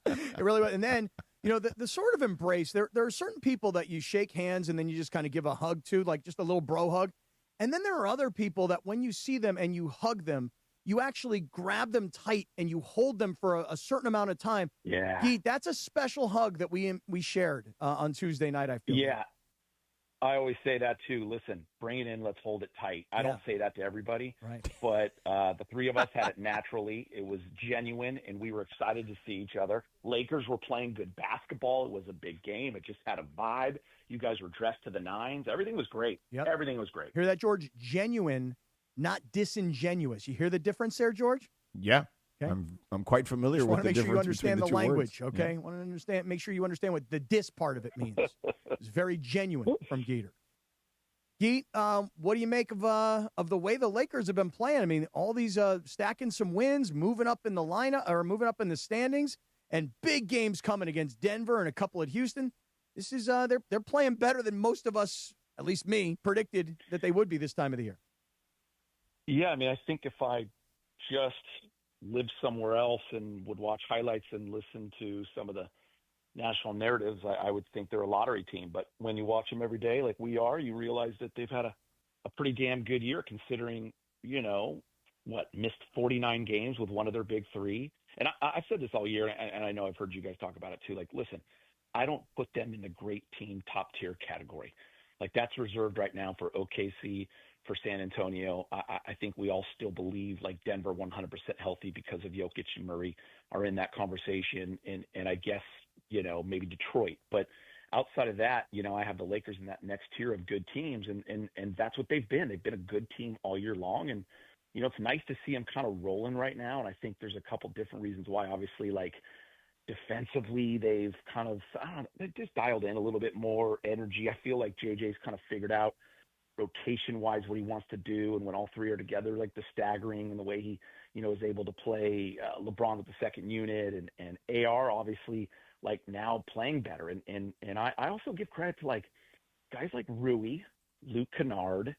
It really was. And then, you know, the sort of embrace, there are certain people that you shake hands and then you just kind of give a hug to, like just a little bro hug. And then there are other people that when you see them and you hug them, you actually grab them tight and you hold them for a certain amount of time. Yeah. Geet, that's a special hug that we shared on Tuesday night, I feel. Yeah. I always say that too. Listen, bring it in. Let's hold it tight. I don't say that to everybody, but the three of us had it naturally. It was genuine, and we were excited to see each other. Lakers were playing good basketball. It was a big game. It just had a vibe. You guys were dressed to the nines. Everything was great. Yep. Everything was great. Hear that, George? Genuine, not disingenuous. You hear the difference there, George? Yeah. Okay. I'm quite familiar with the difference between the two words. Make sure you understand the language, okay? Yeah. Want to understand? Make sure you understand what the dis part of it means. It's very genuine from Geeter. Geet, what do you make of the way the Lakers have been playing? I mean, all these stacking some wins, moving up in the lineup or moving up in the standings, and big games coming against Denver and a couple at Houston. This is they're playing better than most of us, at least me, predicted that they would be this time of the year. Yeah, I mean, I think if I just lived somewhere else and would watch highlights and listen to some of the national narratives, I would think they're a lottery team. But when you watch them every day like we are, you realize that they've had a pretty damn good year considering, you know, missed 49 games with one of their big three. And I've said this all year, and I know I've heard you guys talk about it too. Like, listen, I don't put them in the great team top tier category. Like, that's reserved right now for OKC, for San Antonio. I think we all still believe like Denver 100% healthy because of Jokic and Murray are in that conversation. And I guess, you know, maybe Detroit. But outside of that, you know, I have the Lakers in that next tier of good teams. And that's what they've been. They've been a good team all year long. And, you know, it's nice to see them kind of rolling right now. And I think there's a couple different reasons why. Obviously, like defensively, they've kind of, they just dialed in a little bit more energy. I feel like JJ's kind of figured out rotation-wise what he wants to do, and when all three are together, like the staggering and the way he, you know, is able to play LeBron with the second unit, and AR obviously like now playing better, and I also give credit to like guys like Rui, Luke Kennard,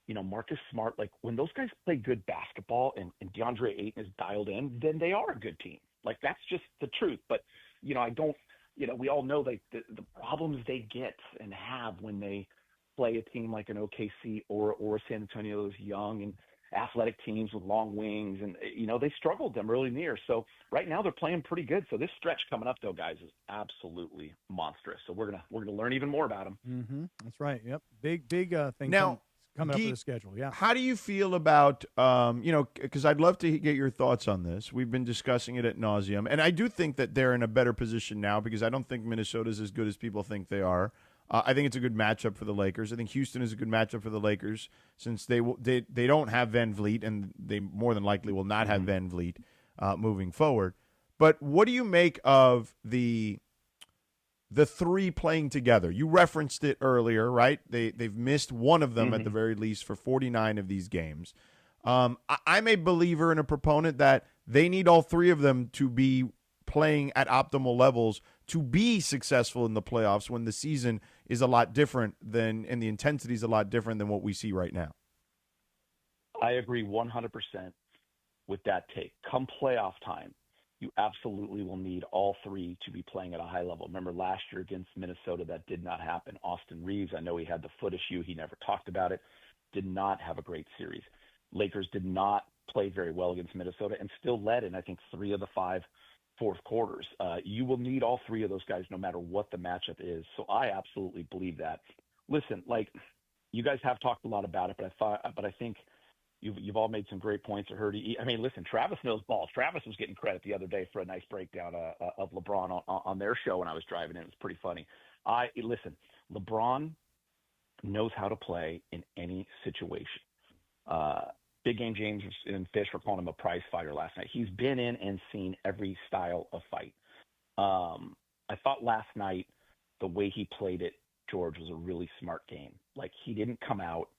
you know, Marcus Smart. Like when those guys play good basketball and DeAndre Ayton is dialed in, then they are a good team. Like that's just the truth. But you know, I don't, you know, we all know like the problems they get and have when they play a team like an OKC or San Antonio, those young and athletic teams with long wings, and you know they struggled them early in the year. So right now they're playing pretty good. So this stretch coming up though, guys, is absolutely monstrous. So we're gonna learn even more about them. Mm-hmm. That's right. Yep, big thing now coming up with the schedule. Yeah. How do you feel about you know? Because I'd love to get your thoughts on this. We've been discussing it ad nauseum, and I do think that they're in a better position now because I don't think Minnesota's as good as people think they are. I think it's a good matchup for the Lakers. I think Houston is a good matchup for the Lakers since they don't have Van Vliet, and they more than likely will not have Van Vliet moving forward. But what do you make of the three playing together? You referenced it earlier, right? They've missed one of them at the very least for 49 of these games. I'm a believer and a proponent that they need all three of them to be playing at optimal levels to be successful in the playoffs when the season is a lot different than, and the intensity is a lot different than what we see right now. I agree 100% with that take. Come playoff time, you absolutely will need all three to be playing at a high level. Remember last year against Minnesota, that did not happen. Austin Reeves, I know he had the foot issue. He never talked about it. did not have a great series. Lakers did not play very well against Minnesota and still led in, I think, 3 of the 5 fourth quarters. You will need all 3 of those guys no matter what the matchup is. So I absolutely believe that. Listen, like, you guys have talked a lot about it, but I think you've all made some great points. I mean, listen, Travis knows balls. Travis was getting credit the other day for a nice breakdown of LeBron on their show when I was driving in. It was pretty funny. Listen, LeBron knows how to play in any situation. Big Game James and Fish were calling him a prize fighter last night. He's been in and seen every style of fight. I thought last night the way he played it, George, was a really smart game. Like, he didn't come out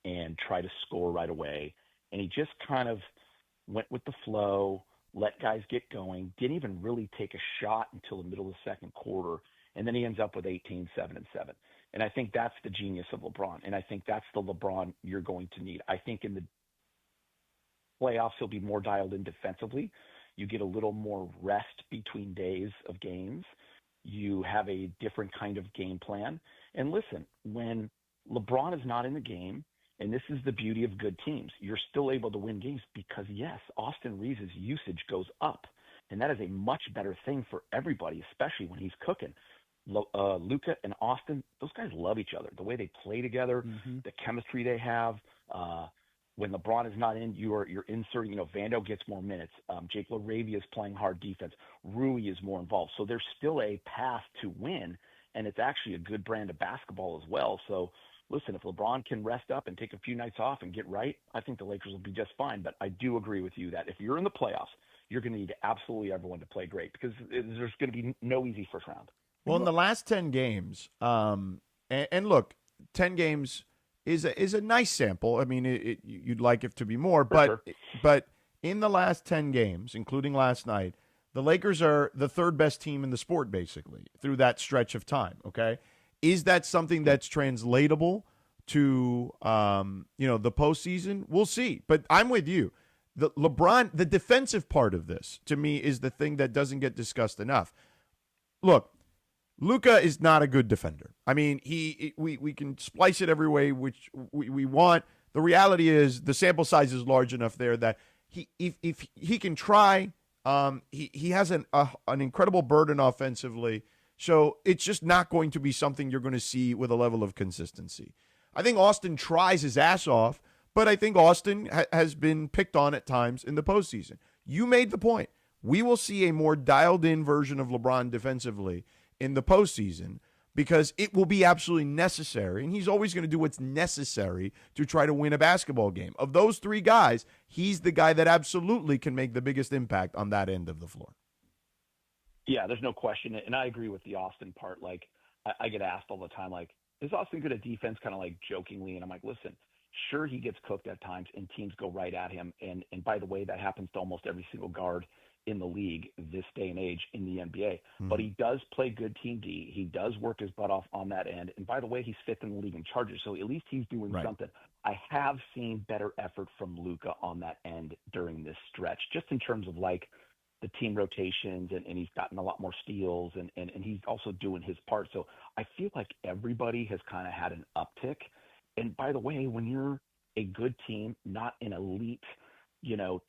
and try to score right away, and he just kind of went with the flow, let guys get going, didn't even really take a shot until the middle of the second quarter, and then he ends up with 18, 7, and 7. And I think that's the genius of LeBron, and I think that's the LeBron you're going to need. I think in the playoffs he'll be more dialed in defensively. You get a little more rest between days of games. You have a different kind of game plan. And listen, when LeBron is not in the game, and this is the beauty of good teams, you're still able to win games because, yes, Austin Reeves' usage goes up. And that is a much better thing for everybody, especially when he's cooking. Luka and Austin, those guys love each other. The way they play together, the chemistry they have. When LeBron is not in, you're inserting, Vando gets more minutes. Jake LaRavia is playing hard defense. Rui is more involved. So there's still a path to win, and it's actually a good brand of basketball as well. So, listen, if LeBron can rest up and take a few nights off and get right, I think the Lakers will be just fine. But I do agree with you that if you're in the playoffs, you're going to need absolutely everyone to play great because there's going to be no easy first round. Well, in the last 10 games, and look, 10 games is a nice sample. I mean, you'd like it to be more, but in the last 10 games, including last night, the Lakers are the third best team in the sport, basically, through that stretch of time, okay? Is that something that's translatable to, the postseason? We'll see. But I'm with you. The defensive part of this, to me, is the thing that doesn't get discussed enough. Look, Luka is not a good defender. I mean, we can splice it every way which we want. The reality is the sample size is large enough there that if he can try, he has an incredible burden offensively. So it's just not going to be something you're going to see with a level of consistency. I think Austin tries his ass off, but I think Austin has been picked on at times in the postseason. You made the point. We will see a more dialed-in version of LeBron defensively in the postseason because it will be absolutely necessary, and he's always going to do what's necessary to try to win a basketball game. Of those 3 guys, he's the guy that absolutely can make the biggest impact on that end of the floor. Yeah, there's no question. And I agree with the Austin part. Like, I get asked all the time, like, is Austin good at defense? Kind of like jokingly. And I'm like, listen, sure, he gets cooked at times and teams go right at him. And by the way, that happens to almost every single guard in the league this day and age in the NBA. But he does play good team D. He does work his butt off on that end. And by the way, he's 5th in the league in charges. So at least he's doing something. I have seen better effort from Luka on that end during this stretch, just in terms of like the team rotations, and he's gotten a lot more steals, and he's also doing his part. So I feel like everybody has kind of had an uptick. And by the way, when you're a good team, not an elite,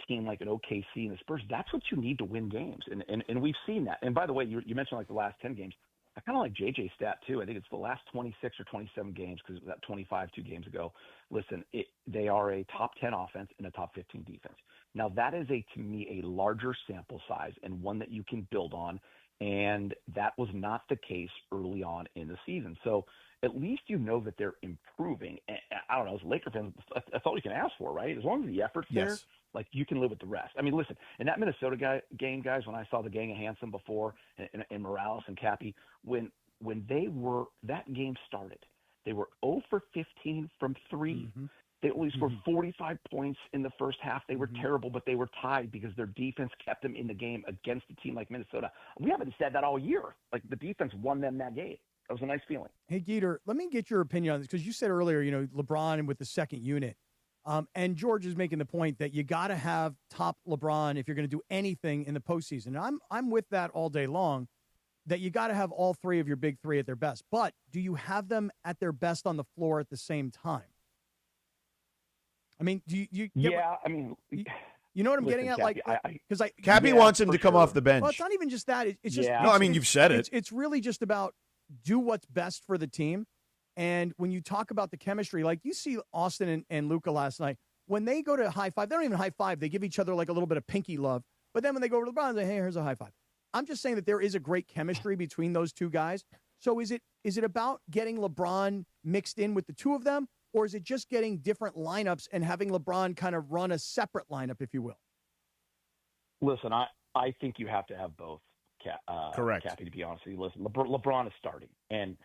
team like an OKC and the Spurs, that's what you need to win games. And we've seen that. And by the way, you mentioned like the last 10 games. I kind of like JJ's stat too. I think it's the last 26 or 27 games because it was at 25 2 games ago. Listen, they are a top 10 offense and a top 15 defense. Now that is to me a larger sample size and one that you can build on. And that was not the case early on in the season. So at least you know that they're improving. And I don't know, as a Laker fan, that's all you can ask for, right? As long as the effort's there, like, you can live with the rest. I mean, listen, in that Minnesota game, guys, when I saw the gang of Handsome before, and Morales and Cappy, when that game started, they were 0 for 15 from 3. They only scored 45 points in the first half. They were terrible, but they were tied because their defense kept them in the game against a team like Minnesota. We haven't said that all year. Like, the defense won them that game. That was a nice feeling. Hey, Geeter, let me get your opinion on this, because you said earlier, LeBron with the second unit. And George is making the point that you got to have top LeBron if you're going to do anything in the postseason. And I'm with that all day long, that you got to have all 3 of your big 3 at their best. But do you have them at their best on the floor at the same time? I mean, do you yeah, I mean, you know what I'm listen, getting at? Cappy, Because Cappy wants him to come off the bench. Well, it's not even just that. It's just No, I mean, you've said it. It's really just about do what's best for the team. And when you talk about the chemistry, like you see Austin and Luka last night, when they go to high five, they don't even high five. They give each other like a little bit of pinky love. But then when they go to LeBron, they say, hey, here's a high five. I'm just saying that there is a great chemistry between those two guys. So is it about getting LeBron mixed in with the two of them, or is it just getting different lineups and having LeBron kind of run a separate lineup, if you will? Listen, I think you have to have both. Correct. Cappy, to be honest with you, listen, LeBron is starting, and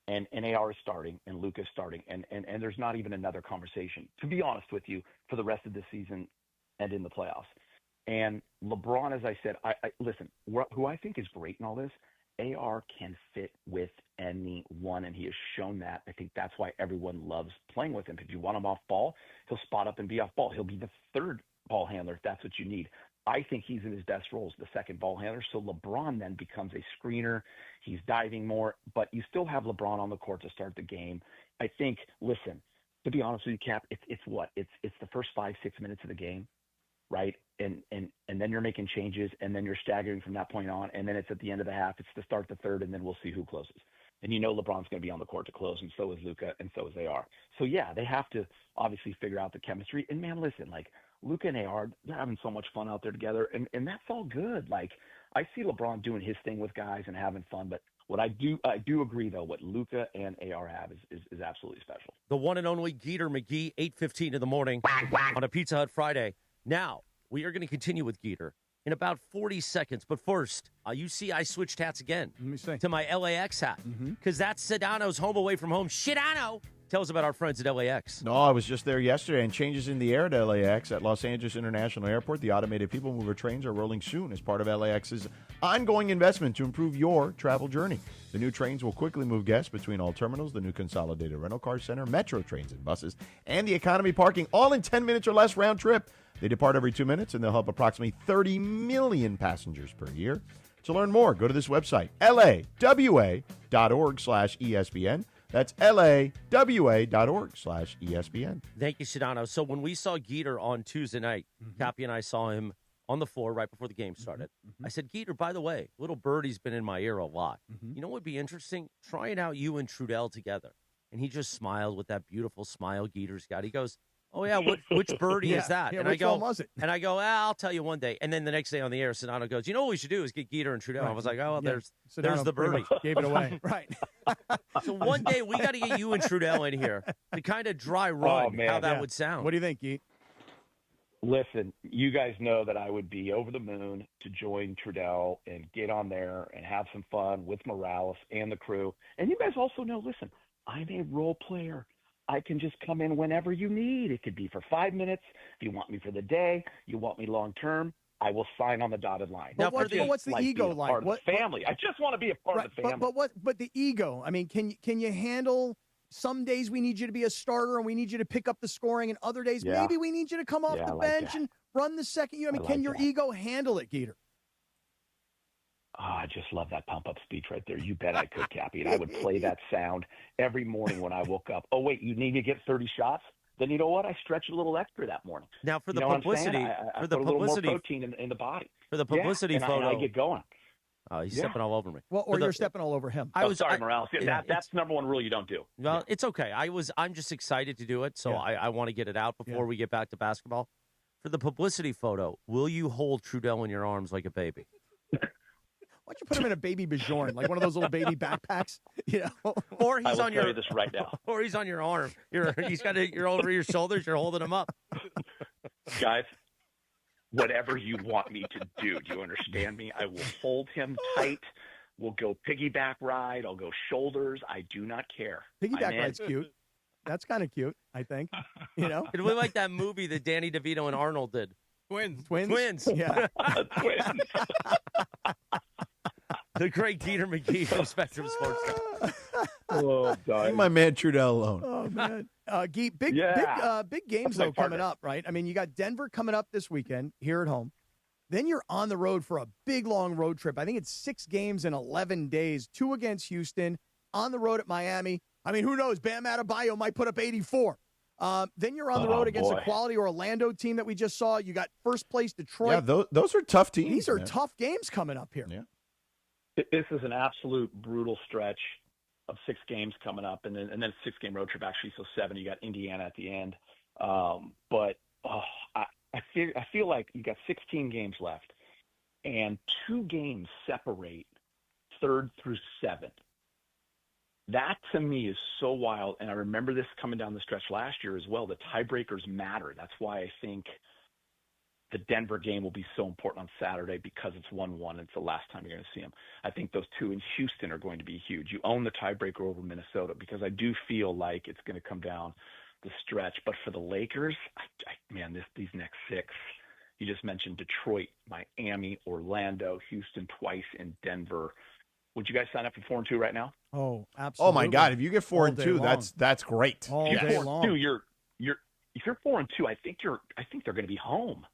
AR is starting, and Luka is starting, and there's not even another conversation, to be honest with you, for the rest of the season and in the playoffs. And LeBron, as I said, listen, who I think is great in all this, AR can fit with anyone, and he has shown that. I think that's why everyone loves playing with him. If you want him off ball, he'll spot up and be off ball. He'll be the third ball handler if that's what you need. I think he's in his best role as the second ball handler. So LeBron then becomes a screener. He's diving more, but you still have LeBron on the court to start the game. I think, listen, to be honest with you, Cap, it's what? It's the first 5-6 minutes of the game, right? And then you're making changes, and then you're staggering from that point on, and then it's at the end of the half. It's to start the third, and then we'll see who closes. And you know LeBron's going to be on the court to close, and so is Luka, and so is AR. So, yeah, they have to obviously figure out the chemistry. And, man, listen, like, Luka and AR, they're having so much fun out there together, and that's all good. Like, I see LeBron doing his thing with guys and having fun, but what I do agree, though, what Luka and AR have is absolutely special. The one and only Geeter McGee, 8:15 in the morning on a Pizza Hut Friday. Now, we are going to continue with Geeter in about 40 seconds. But first, you see I switched hats again to my LAX hat because that's Sedano's home away from home. Sedano! Tell us about our friends at LAX. No, I was just there yesterday, and changes in the air at LAX at Los Angeles International Airport. The automated people mover trains are rolling soon as part of LAX's ongoing investment to improve your travel journey. The new trains will quickly move guests between all terminals, the new consolidated rental car center, metro trains and buses, and the economy parking, all in 10 minutes or less round trip. They depart every 2 minutes, and they'll help approximately 30 million passengers per year. To learn more, go to this website, lawa.org/ESPN. That's lawa.org/ESPN. Thank you, Sedano. So when we saw Geeter on Tuesday night, Cappy and I saw him on the floor right before the game started. I said, Geeter, by the way, little birdie's been in my ear a lot. You know what would be interesting? Trying out you and Trudell together. And he just smiled with that beautiful smile Geeter's got. He goes, oh, yeah, which birdie is that? Yeah, and which one was it? And I go, I'll tell you one day. And then the next day on the air, Sedano goes, you know what we should do is get Geeter and Trudell. Right. I was like, oh, well, Yeah. there's the birdie. Gave it away. Right. So one day we got to get you and Trudell in here to kind of dry run how that would sound. What do you think, Geet? Listen, you guys know that I would be over the moon to join Trudell and get on there and have some fun with Morales and the crew. And you guys also know, listen, I'm a role player. I can just come in whenever you need. It could be for 5 minutes. If you want me for the day, you want me long term, I will sign on the dotted line. But what's the ego like? Part of the family. I just want to be a part of the family. But the ego. I mean, can you handle? Some days we need you to be a starter and we need you to pick up the scoring, and other days maybe we need you to come off the bench and run the second unit. I mean, can your ego handle it, Geeter? Oh, I just love that pump-up speech right there. You bet I could, Cappy. And I would play that sound every morning when I woke up. Oh, wait, you need to get 30 shots? Then you know what? I stretched a little extra that morning. Now, for the you know publicity, I put a little more protein in the body. For the publicity photo. I get going. Oh, he's stepping all over me. Well, or you're stepping all over him. Sorry, Morales. That's number one rule you don't do. Well, it's okay. I'm just excited to do it, so I want to get it out before we get back to basketball. For the publicity photo, will you hold Trudell in your arms like a baby? Why don't you put him in a baby Bajorn, like one of those little baby backpacks? You know, or he's on your. I will tell you this right now. Or he's on your arm. You're over your shoulders. You're holding him up. Guys, whatever you want me to do, do you understand me? I will hold him tight. We'll go piggyback ride. I'll go shoulders. I do not care. Piggyback ride's cute. That's kind of cute, I think. You know, it'll be like that movie that Danny DeVito and Arnold did. Twins. Yeah. Twins. The great Geeter McGee from Spectrum Sports. Leave my man Trudell alone. Oh, man. Geet, big games, though, coming up, right? I mean, you got Denver coming up this weekend here at home. Then you're on the road for a big, long road trip. I think it's 6 games in 11 days, 2 against Houston, on the road at Miami. I mean, who knows? Bam Adebayo might put up 84. Then you're on the road against a quality Orlando team that we just saw. You got first place Detroit. Yeah, those are tough teams. These are tough games coming up here. Yeah. This is an absolute brutal stretch of 6 games coming up, and then a 6-game road trip actually. So 7. You got Indiana at the end, but I feel like you got 16 games left, and 2 games separate 3rd through 7th. That to me is so wild, and I remember this coming down the stretch last year as well. The tiebreakers matter. That's why I think the Denver game will be so important on Saturday, because it's 1-1. It's the last time you're going to see them. I think those 2 in Houston are going to be huge. You own the tiebreaker over Minnesota, because I do feel like it's going to come down the stretch. But for the Lakers, these next 6, you just mentioned Detroit, Miami, Orlando, Houston twice, and Denver. Would you guys sign up for 4-2 right now? Oh, absolutely. Oh my God! If you get 4-2, that's great. All day long. If you're 4-2, I think they're going to be home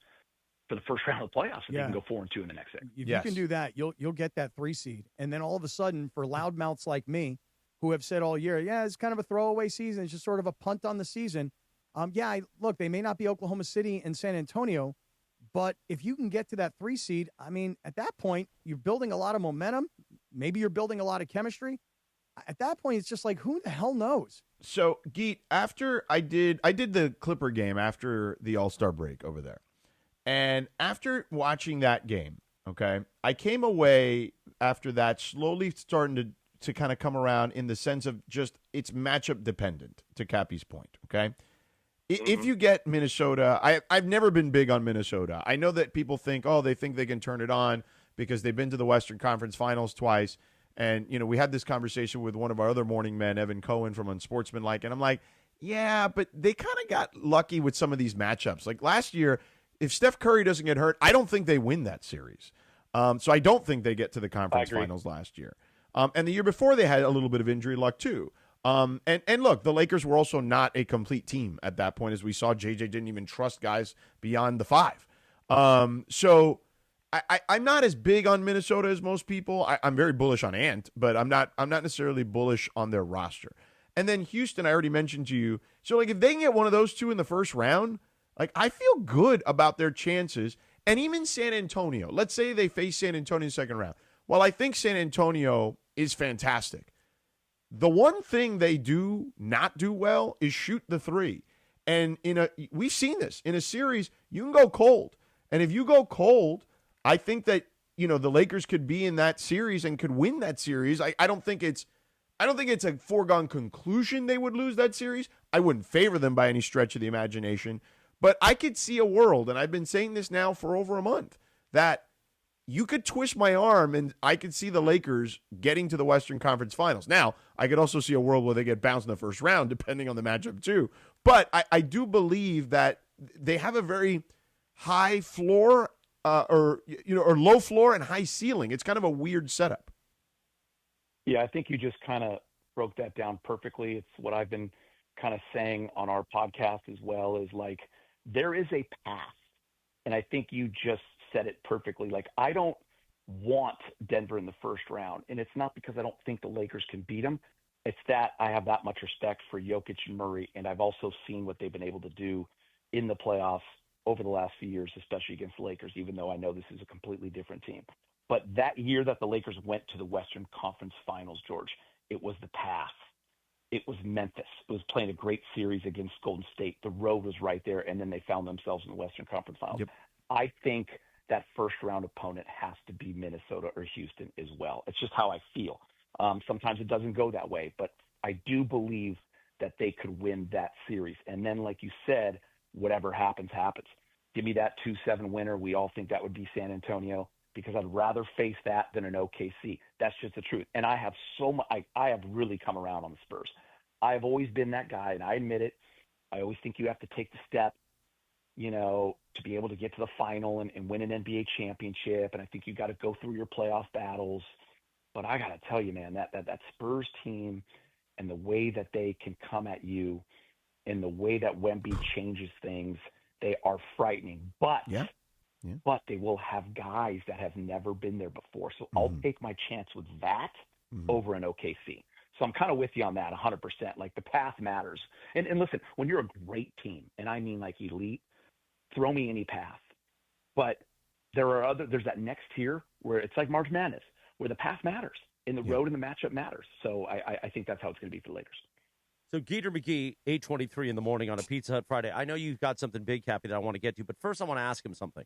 for the first round of the playoffs if they can go 4-2 in the next 6. If you can do that, you'll get that 3 seed. And then all of a sudden, for loudmouths like me, who have said all year, it's kind of a throwaway season, it's just sort of a punt on the season. Look, they may not be Oklahoma City and San Antonio, but if you can get to that 3 seed, at that point, you're building a lot of momentum. Maybe you're building a lot of chemistry. At that point, it's just like, who the hell knows? So, Geet, after I did the Clipper game after the All-Star break over there. And after watching that game, okay, I came away after that slowly starting to kind of come around in the sense of just it's matchup dependent, to Cappy's point, okay? If you get Minnesota, I've never been big on Minnesota. I know that people think, they think they can turn it on because they've been to the Western Conference Finals twice. And, we had this conversation with one of our other morning men, Evan Cohen from Unsportsmanlike, and I'm like, yeah, but they kind of got lucky with some of these matchups. Like last year, if Steph Curry doesn't get hurt, I don't think they win that series. So I don't think they get to the conference finals last year. And the year before, they had a little bit of injury luck, too. And look, the Lakers were also not a complete team at that point, as we saw. JJ didn't even trust guys beyond the 5. So I'm not as big on Minnesota as most people. I'm very bullish on Ant, but I'm not necessarily bullish on their roster. And then Houston, I already mentioned to you. So, if they can get one of those 2 in the first round, I feel good about their chances. And even San Antonio, let's say they face San Antonio in the second round. Well, I think San Antonio is fantastic. The one thing they do not do well is shoot the 3. And we've seen this. In a series, you can go cold. And if you go cold, I think that, the Lakers could be in that series and could win that series. I don't think it's a foregone conclusion they would lose that series. I wouldn't favor them by any stretch of the imagination. But I could see a world, and I've been saying this now for over a month, that you could twist my arm and I could see the Lakers getting to the Western Conference Finals. Now, I could also see a world where they get bounced in the first round, depending on the matchup too. But I do believe that they have a very high floor or low floor and high ceiling. It's kind of a weird setup. Yeah, I think you just kind of broke that down perfectly. It's what I've been kind of saying on our podcast as well, is like, there is a path. And I think you just said it perfectly. Like, I don't want Denver in the first round. And it's not because I don't think the Lakers can beat them. It's that I have that much respect for Jokic and Murray. And I've also seen what they've been able to do in the playoffs over the last few years, especially against the Lakers, even though I know this is a completely different team. But that year that the Lakers went to the Western Conference Finals, George, it was the path. It was Memphis. It was playing a great series against Golden State. The road was right there, and then they found themselves in the Western Conference Finals. Yep. I think that first-round opponent has to be Minnesota or Houston as well. It's just how I feel. Sometimes it doesn't go that way, but I do believe that they could win that series. And then, like you said, whatever happens, happens. Give me that 2-7 winner. We all think that would be San Antonio, because I'd rather face that than an OKC. That's just the truth. And I have I have really come around on the Spurs. I've always been that guy, and I admit it. I always think you have to take the step, to be able to get to the final and win an NBA championship. And I think you got to go through your playoff battles. But I got to tell you, man, that Spurs team and the way that they can come at you and the way that Wemby changes things, they are frightening. But they will have guys that have never been there before. So I'll take my chance with that over an OKC. So I'm kind of with you on that 100%. Like the path matters. And listen, when you're a great team, and I mean like elite, throw me any path. But there's that next tier where it's like March Madness, where the path matters and the road and the matchup matters. So I think that's how it's going to be for the Lakers. So Geeter McGee, 8:23 in the morning on a Pizza Hut Friday. I know you've got something big, Cappy, that I want to get to, but first I want to ask him something.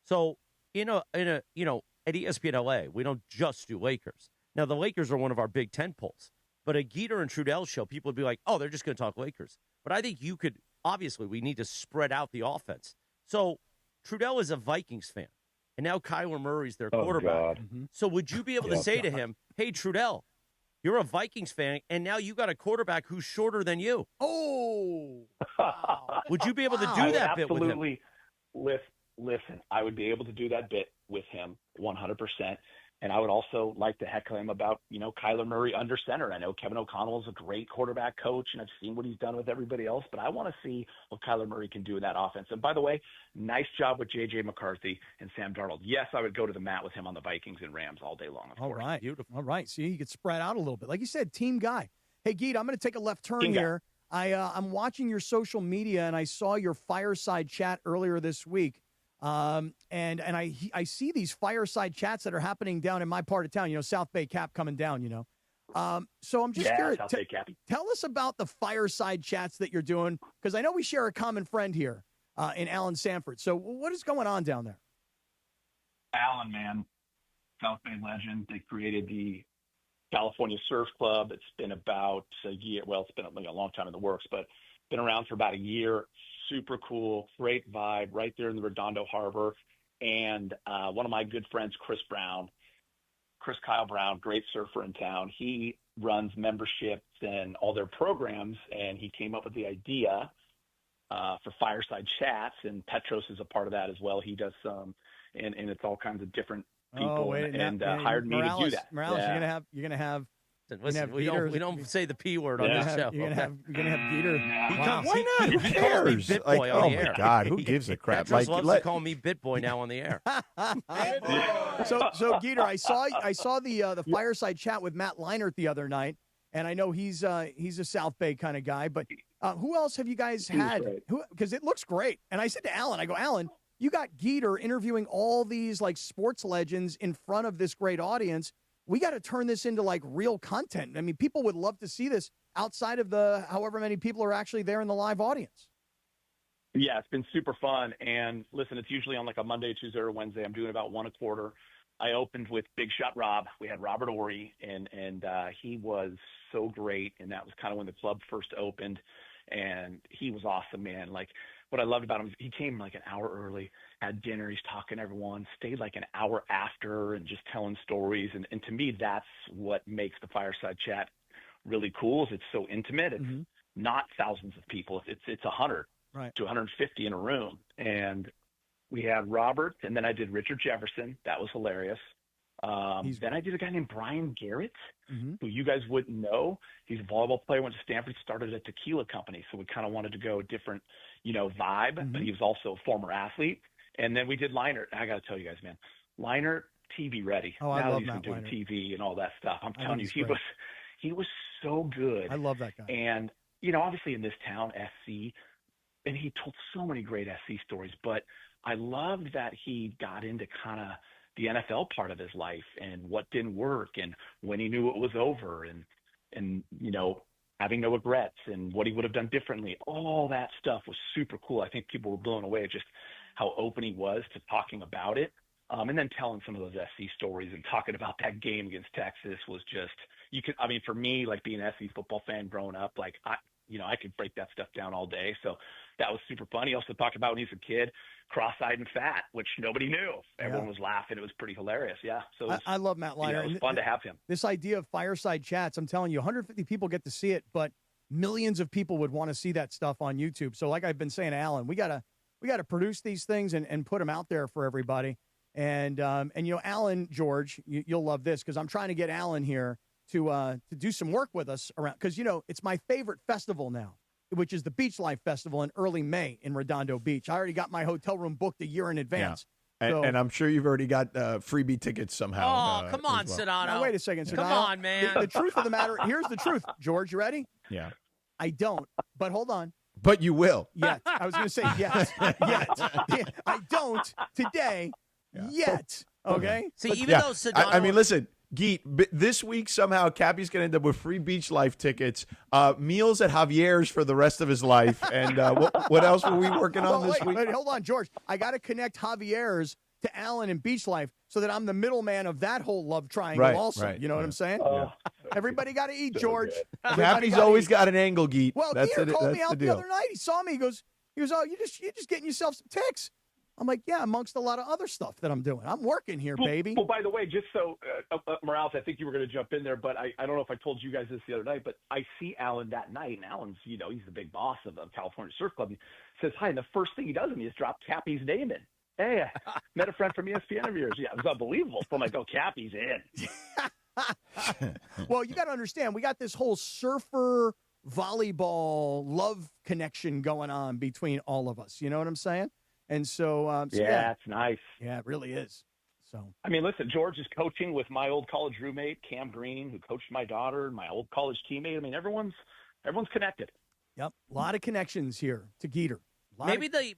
So at ESPN LA, we don't just do Lakers. Now the Lakers are one of our big tent poles, but a Geeter and Trudell show, people would be like, oh, they're just going to talk Lakers. But I think obviously we need to spread out the offense. So Trudell is a Vikings fan, and now Kyler Murray's their quarterback. So would you be able to say to him, hey, Trudell, you're a Vikings fan, and now you got a quarterback who's shorter than you. Oh, wow. Would you be able to do that bit with him? Absolutely. Listen, I would be able to do that bit with him 100%. And I would also like to heckle him about, Kyler Murray under center. I know Kevin O'Connell is a great quarterback coach, and I've seen what he's done with everybody else, but I want to see what Kyler Murray can do in that offense. And by the way, nice job with J.J. McCarthy and Sam Darnold. Yes, I would go to the mat with him on the Vikings and Rams all day long, of course. All right. Beautiful. All right. See, you could spread out a little bit. Like you said, team guy. Hey, Geet, I'm going to take a left turn here. I'm watching your social media, and I saw your Fireside chat earlier this week. And I see these fireside chats that are happening down in my part of town, South Bay Cap coming down, So I'm just curious. South Bay Cappy. Tell us about the fireside chats that you're doing, because I know we share a common friend here in Alan Sanford. So what is going on down there? Alan, man, South Bay legend. They created the California Surf Club. It's been about a year. Well, it's been a long time in the works, but been around for about a year. Super cool, great vibe right there in the Redondo Harbor. And one of my good friends, Chris Kyle Brown, great surfer in town. He runs memberships and all their programs, and he came up with the idea for Fireside Chats, and Petros is a part of that as well. He does some, and it's all kinds of different people, hired me to do that. Morales, you're gonna have. Listen, we don't say the P word on this show. You're gonna have Geeter. Wow. Why not? Who cares? Bit Boy on the air. My God, who gives a crap? Petros loves to call me Bit Boy now on the air. So Geeter, I saw the Fireside chat with Matt Leinart the other night, and I know he's a South Bay kind of guy. But who else have you guys had? Because it looks great. And I said to Alan, Alan, you got Geeter interviewing all these like sports legends in front of this great audience. We got to turn this into like real content. I mean, people would love to see this outside of the however many people are actually there in the live audience. Yeah, it's been super fun. And listen, it's usually on like a Monday, Tuesday, or Wednesday. I'm doing about one a quarter. I opened with Big Shot Rob. We had Robert Ory, and he was so great. And that was kind of when the club first opened. And he was awesome, man. Like, what I loved about him is he came like an hour early, had dinner, he's talking to everyone, stayed like an hour after and just telling stories. And to me, that's what makes the Fireside Chat really cool, is it's so intimate. It's not thousands of people. It's 100 to 150 in a room. And we had Robert, and then I did Richard Jefferson. That was hilarious. Then I did a guy named Brian Garrett, who you guys wouldn't know. He's a volleyball player, went to Stanford, started a tequila company. So we kind of wanted to go a different, vibe, but he was also a former athlete. And then we did Leinart. I got to tell you guys, man, Leinart TV ready. Oh, I now love he's been Matt doing Leinart. TV and all that stuff. I'm telling you, he was so good. I love that guy. And, obviously in this town, SC, and he told so many great SC stories, but I loved that he got into kind of the NFL part of his life and what didn't work and when he knew it was over and having no regrets and what he would have done differently. All that stuff was super cool. I think people were blown away at just how open he was to talking about it. And then telling some of those SC stories and talking about that game against Texas was just, for me, like being an SC football fan growing up, like I could break that stuff down all day. So that was super fun. He also talked about when he was a kid, cross-eyed and fat, which nobody knew. Everyone was laughing. It was pretty hilarious. Yeah. So I love Matt Leinart. It was fun to have him. This idea of Fireside Chats, I'm telling you, 150 people get to see it, but millions of people would want to see that stuff on YouTube. So like I've been saying to Alan, we got to produce these things and put them out there for everybody. And Alan, George, you'll love this because I'm trying to get Alan here to do some work with us around, because it's my favorite festival now, which is the Beach Life Festival in early May in Redondo Beach. I already got my hotel room booked a year in advance. And I'm sure you've already got freebie tickets somehow. Oh, come on, well. Sedano. Now, wait a second, Sedano. Come on, man. The truth of the matter, here's the truth. George, you ready? Yeah. I don't, but hold on. But you will. Yet. I was going to say yet. Yet. I don't today. Yet. Okay? See, even though Sedano... I mean, listen, Geet, this week somehow Cappy's going to end up with free beach life tickets, meals at Javier's for the rest of his life, and what else were we working on this week? Wait, hold on, George. I got to connect Javier's to Allen and Beach Life so that I'm the middleman of that whole love triangle also. Right, you know what I'm saying? Everybody got to eat, George. Cappy's always got an angle, Geet. Well, that's Geeter called me out the deal. other night. He saw me. He goes, oh, you're just getting yourself some ticks. I'm like, yeah, amongst a lot of other stuff that I'm doing. I'm working here, baby. Well, by the way, just so, Morales, I think you were going to jump in there, but I don't know if I told you guys this the other night, but I see Alan that night, and Alan's, he's the big boss of the California Surf Club. He says hi, and the first thing he does to me is drop Cappy's name in. Hey, met a friend from ESPN of yours. Yeah, it was unbelievable. So I'm like, oh, Cappy's in. Well, you got to understand, we got this whole surfer volleyball love connection going on between all of us. You know what I'm saying? And so, yeah, it's nice. Yeah, it really is. So, I mean, listen, George is coaching with my old college roommate, Cam Green, who coached my daughter, my old college teammate. I mean, everyone's connected. Yep, a lot of connections here to Geeter.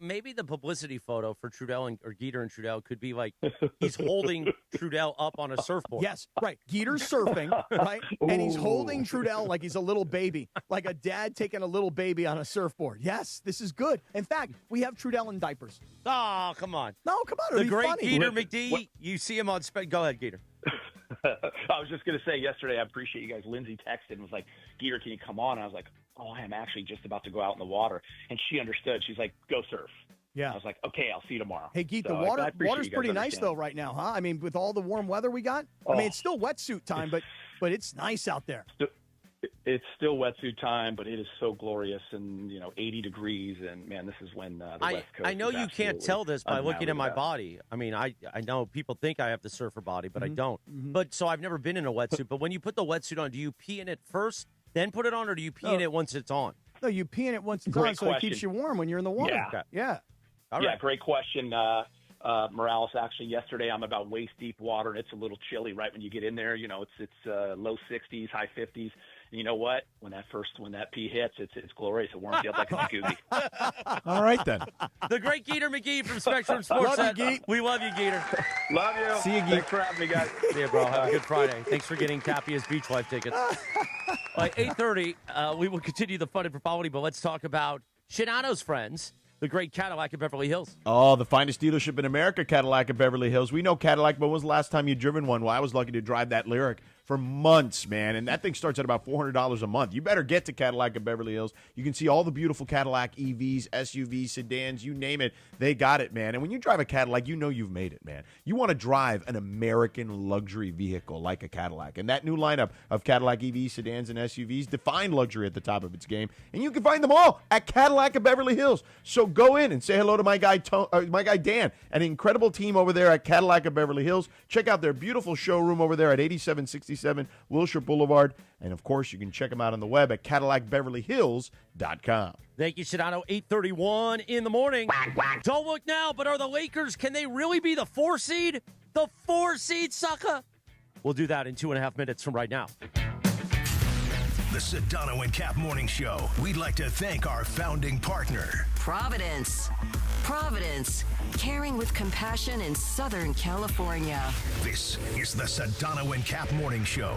Maybe the publicity photo for Trudell or Geeter and Trudell could be like he's holding Trudell up on a surfboard. Yes, right. Geeter's surfing, right? And he's holding Trudell like he's a little baby, like a dad taking a little baby on a surfboard. Yes, this is good. In fact, we have Trudell in diapers. Oh, come on. No, come on. The great funny. Geeter McD, you see him on Go ahead, Geeter. I was just going to say yesterday, I appreciate you guys. Lindsay texted and was like, Geeter, can you come on? And I was like, oh, I am actually just about to go out in the water. And she understood. She's like, go surf. Yeah. I was like, okay, I'll see you tomorrow. Hey, Geet, so the water's pretty nice, though, right now, huh? I mean, with all the warm weather we got. I mean, it's still wetsuit time, but it's nice out there. It's still wetsuit time, but it is so glorious and, 80 degrees. And, man, this is when the West Coast I know you can't tell this by looking at my body. I mean, I know people think I have the surfer body, but I don't. But so I've never been in a wetsuit. But when you put the wetsuit on, do you pee in it first, then put it on, or do you pee in it once it's on? No, you pee in it once it's on so it keeps you warm when you're in the water. Yeah. Okay. Yeah. All right. Yeah, great question. Morales, actually, yesterday I'm about waist-deep water, and it's a little chilly right when you get in there. It's low 60s, high 50s. And you know what? When that pee hits, it's glorious. It warms you up like a jacuzzi. All right, then. The great Geeter McGee from Spectrum Sports. Love you, Geet. We love you, Geeter. Love you. See you, Geet. Thanks for having me, guys. See you, bro. Have a good Friday. Thanks for getting Cappy's Beach Life tickets. By 8:30, we will continue the fun and frivolity, but let's talk about Sedano's friends, the great Cadillac of Beverly Hills. Oh, the finest dealership in America, Cadillac of Beverly Hills. We know Cadillac, but when was the last time you driven one? Well, I was lucky to drive that Lyric for months, man, and that thing starts at about $400 a month. You better get to Cadillac of Beverly Hills. You can see all the beautiful Cadillac EVs, SUVs, sedans, you name it. They got it, man. And when you drive a Cadillac, you know you've made it, man. You want to drive an American luxury vehicle like a Cadillac. And that new lineup of Cadillac EVs, sedans, and SUVs define luxury at the top of its game. And you can find them all at Cadillac of Beverly Hills. So go in and say hello to my guy Dan, an incredible team over there at Cadillac of Beverly Hills. Check out their beautiful showroom over there at 8767 Wilshire Boulevard. And, of course, you can check them out on the web at CadillacBeverlyHills.com. Thank you, Sedano. 8:31 in the morning. Don't look now, but are the Lakers, can they really be the 4 seed? The 4 seed, sucker? We'll do that in 2.5 minutes from right now. The Sedano and Cap Morning Show. We'd like to thank our founding partner, Providence, caring with compassion in Southern California. This is the Sedano and Cap Morning Show.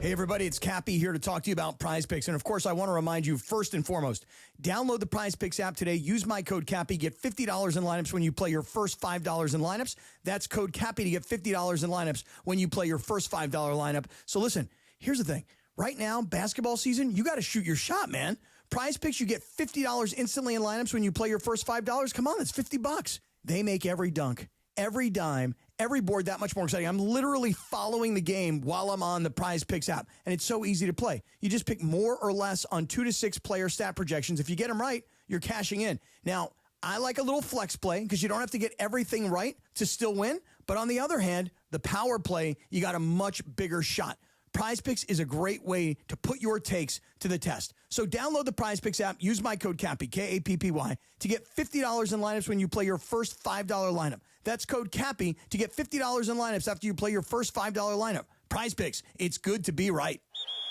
Hey, everybody, it's Cappy here to talk to you about Prize Picks. And, of course, I want to remind you, first and foremost, download the Prize Picks app today. Use my code Cappy. Get $50 in lineups when you play your first $5 in lineups. That's code Cappy to get $50 in lineups when you play your first $5 lineup. So, listen, here's the thing. Right now, basketball season, you got to shoot your shot, man. Prize Picks, you get $50 instantly in lineups when you play your first $5. Come on, that's $50. They make every dunk, every dime, every board that much more exciting. I'm literally following the game while I'm on the Prize Picks app, and it's so easy to play. You just pick more or less on 2 to 6 player stat projections. If you get them right, you're cashing in. Now, I like a little flex play because you don't have to get everything right to still win. But on the other hand, the power play, you got a much bigger shot. PrizePicks is a great way to put your takes to the test. So download the PrizePicks app, use my code CAPPY, K-A-P-P-Y, to get $50 in lineups when you play your first $5 lineup. That's code CAPPY to get $50 in lineups after you play your first $5 lineup. PrizePicks, it's good to be right.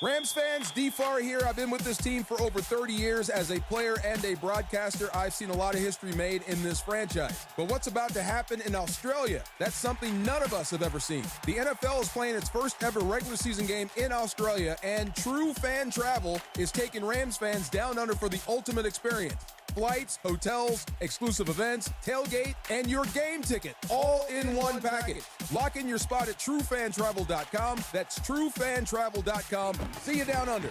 Rams fans, D-Far here. I've been with this team for over 30 years as a player and a broadcaster. I've seen a lot of history made in this franchise. But what's about to happen in Australia? That's something none of us have ever seen. The NFL is playing its first ever regular season game in Australia, and True Fan Travel is taking Rams fans down under for the ultimate experience. Flights, hotels, exclusive events, tailgate, and your game ticket, all in one package. Lock in your spot at truefantravel.com. That's truefantravel.com. See you down under.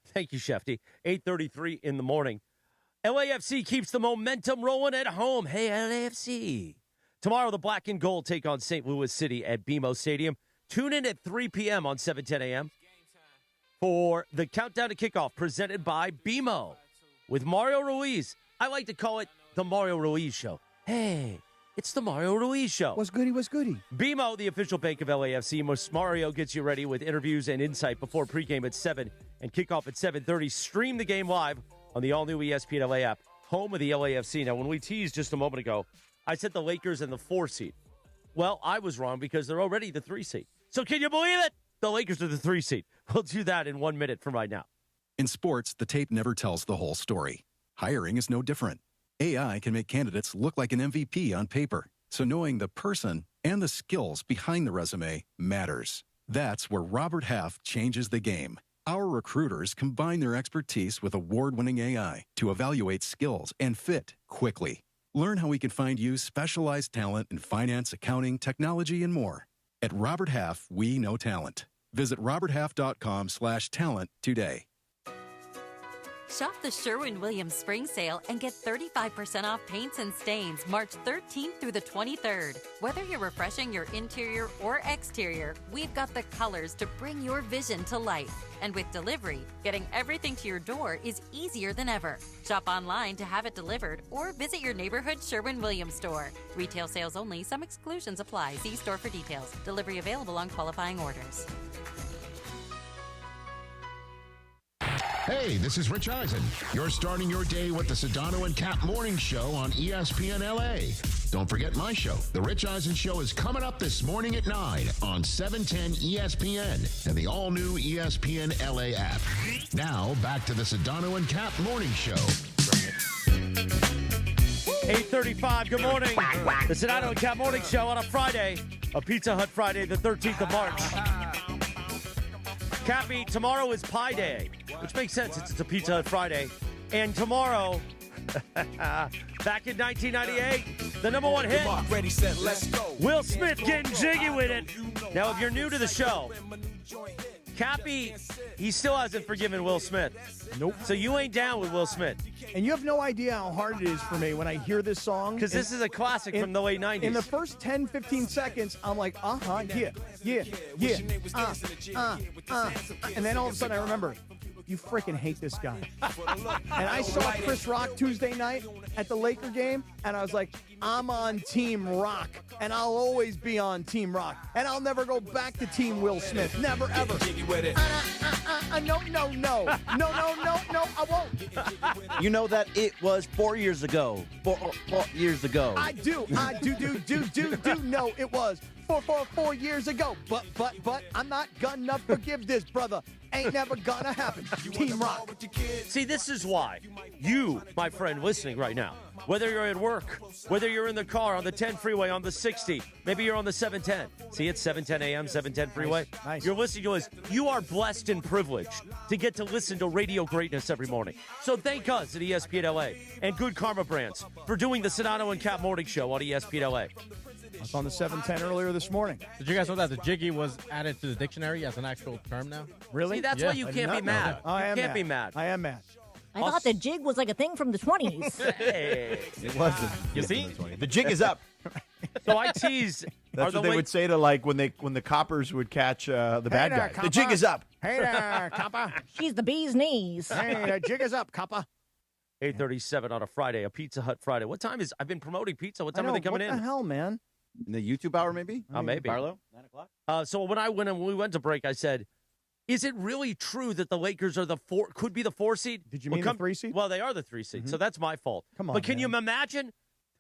Thank you, Shefty. 8:33 in the morning. LAFC keeps the momentum rolling at home. Hey, LAFC. Tomorrow, the Black and Gold take on St. Louis City at BMO Stadium. Tune in at 3 p.m. on 710 a.m. for the Countdown to Kickoff presented by BMO with Mario Ruiz. I like to call it the Mario Ruiz Show. Hey, it's the Mario Ruiz Show. What's goody, what's goody? BMO, the official bank of LAFC. Mario gets you ready with interviews and insight before pregame at 7 and kickoff at 7:30. Stream the game live on the all-new ESPN LA app, home of the LAFC. Now, when we teased just a moment ago, I said the Lakers and the 4 seed. Well, I was wrong because they're already the 3 seed. So can you believe it? The Lakers are the 3 seed. We'll do that in 1 minute from right now. In sports, the tape never tells the whole story. Hiring is no different. AI can make candidates look like an MVP on paper, so knowing the person and the skills behind the resume matters. That's where Robert Half changes the game. Our recruiters combine their expertise with award-winning AI to evaluate skills and fit quickly. Learn how we can find you specialized talent in finance, accounting, technology, and more. At Robert Half, we know talent. Visit roberthalf.com/talent today. Shop the Sherwin-Williams Spring Sale and get 35% off paints and stains March 13th through the 23rd. Whether you're refreshing your interior or exterior, we've got the colors to bring your vision to life. And with delivery, getting everything to your door is easier than ever. Shop online to have it delivered or visit your neighborhood Sherwin-Williams store. Retail sales only. Some exclusions apply. See store for details. Delivery available on qualifying orders. Hey, this is Rich Eisen. You're starting your day with the Sedano and Kap Morning Show on ESPN LA. Don't forget my show. The Rich Eisen Show is coming up this morning at 9 on 710 ESPN and the all-new ESPN LA app. Now, back to the Sedano and Kap Morning Show. 8:35, good morning. The Sedano and Kap Morning Show on a Friday, a Pizza Hut Friday, the 13th of March. Cappy, tomorrow is Pie Day, which makes sense since it's a Pizza Hut Friday. And tomorrow, back in 1998, the number one hit, Ready, set, let's go. Will Smith getting jiggy with it. Now, if you're new to the show, Cappy, he still hasn't forgiven Will Smith. Nope. So you ain't down with Will Smith. And you have no idea how hard it is for me when I hear this song. Because this is a classic from the late 90s. In the first 10, 15 seconds, I'm like, yeah. And then all of a sudden I remember, you freaking hate this guy. And I saw Chris Rock Tuesday night at the Laker game, and I was like, I'm on Team Rock, and I'll always be on Team Rock. And I'll never go back to Team Will Smith. Never, ever. No, I won't. You know that it was 4 years ago. Four years ago. I do know it was 4 years ago. But I'm not gonna forgive this, brother. Ain't never gonna happen. Team Rock. See, this is why you, my friend, listening right now, whether you're at work, whether you're in the car, on the 10 freeway, on the 60, maybe you're on the 710. See, it's 710 a.m., 710 freeway. Nice. You're listening to us. You are blessed and privileged to get to listen to radio greatness every morning. So thank us at ESPN LA and Good Karma Brands for doing the Sedano and Kap Morning Show on ESPN LA. I was on the 710 earlier this morning. Did you guys know that the jiggy was added to the dictionary as an actual term now? Really? See, that's why you can't be mad. I You can't be mad. I am mad. I thought the jig was like a thing from the 20s. Hey. It wasn't. You see? The jig is up. So I teased. That's what they would say to, like, when the coppers would catch the bad guy. Copper. The jig is up. Hey there, copper. She's the bee's knees. Hey, the jig is up, copper. 8:37 on a Friday, a Pizza Hut Friday. What time is? I've been promoting pizza. What time are they coming in? What the hell, man? In the YouTube hour, maybe? Maybe. Barlow? 9 o'clock? So when we went to break, I said, is it really true that the Lakers are could be the 4 seed? Did you mean the 3 seed? Well, they are the 3 seed, so that's my fault. Come on, but can you imagine?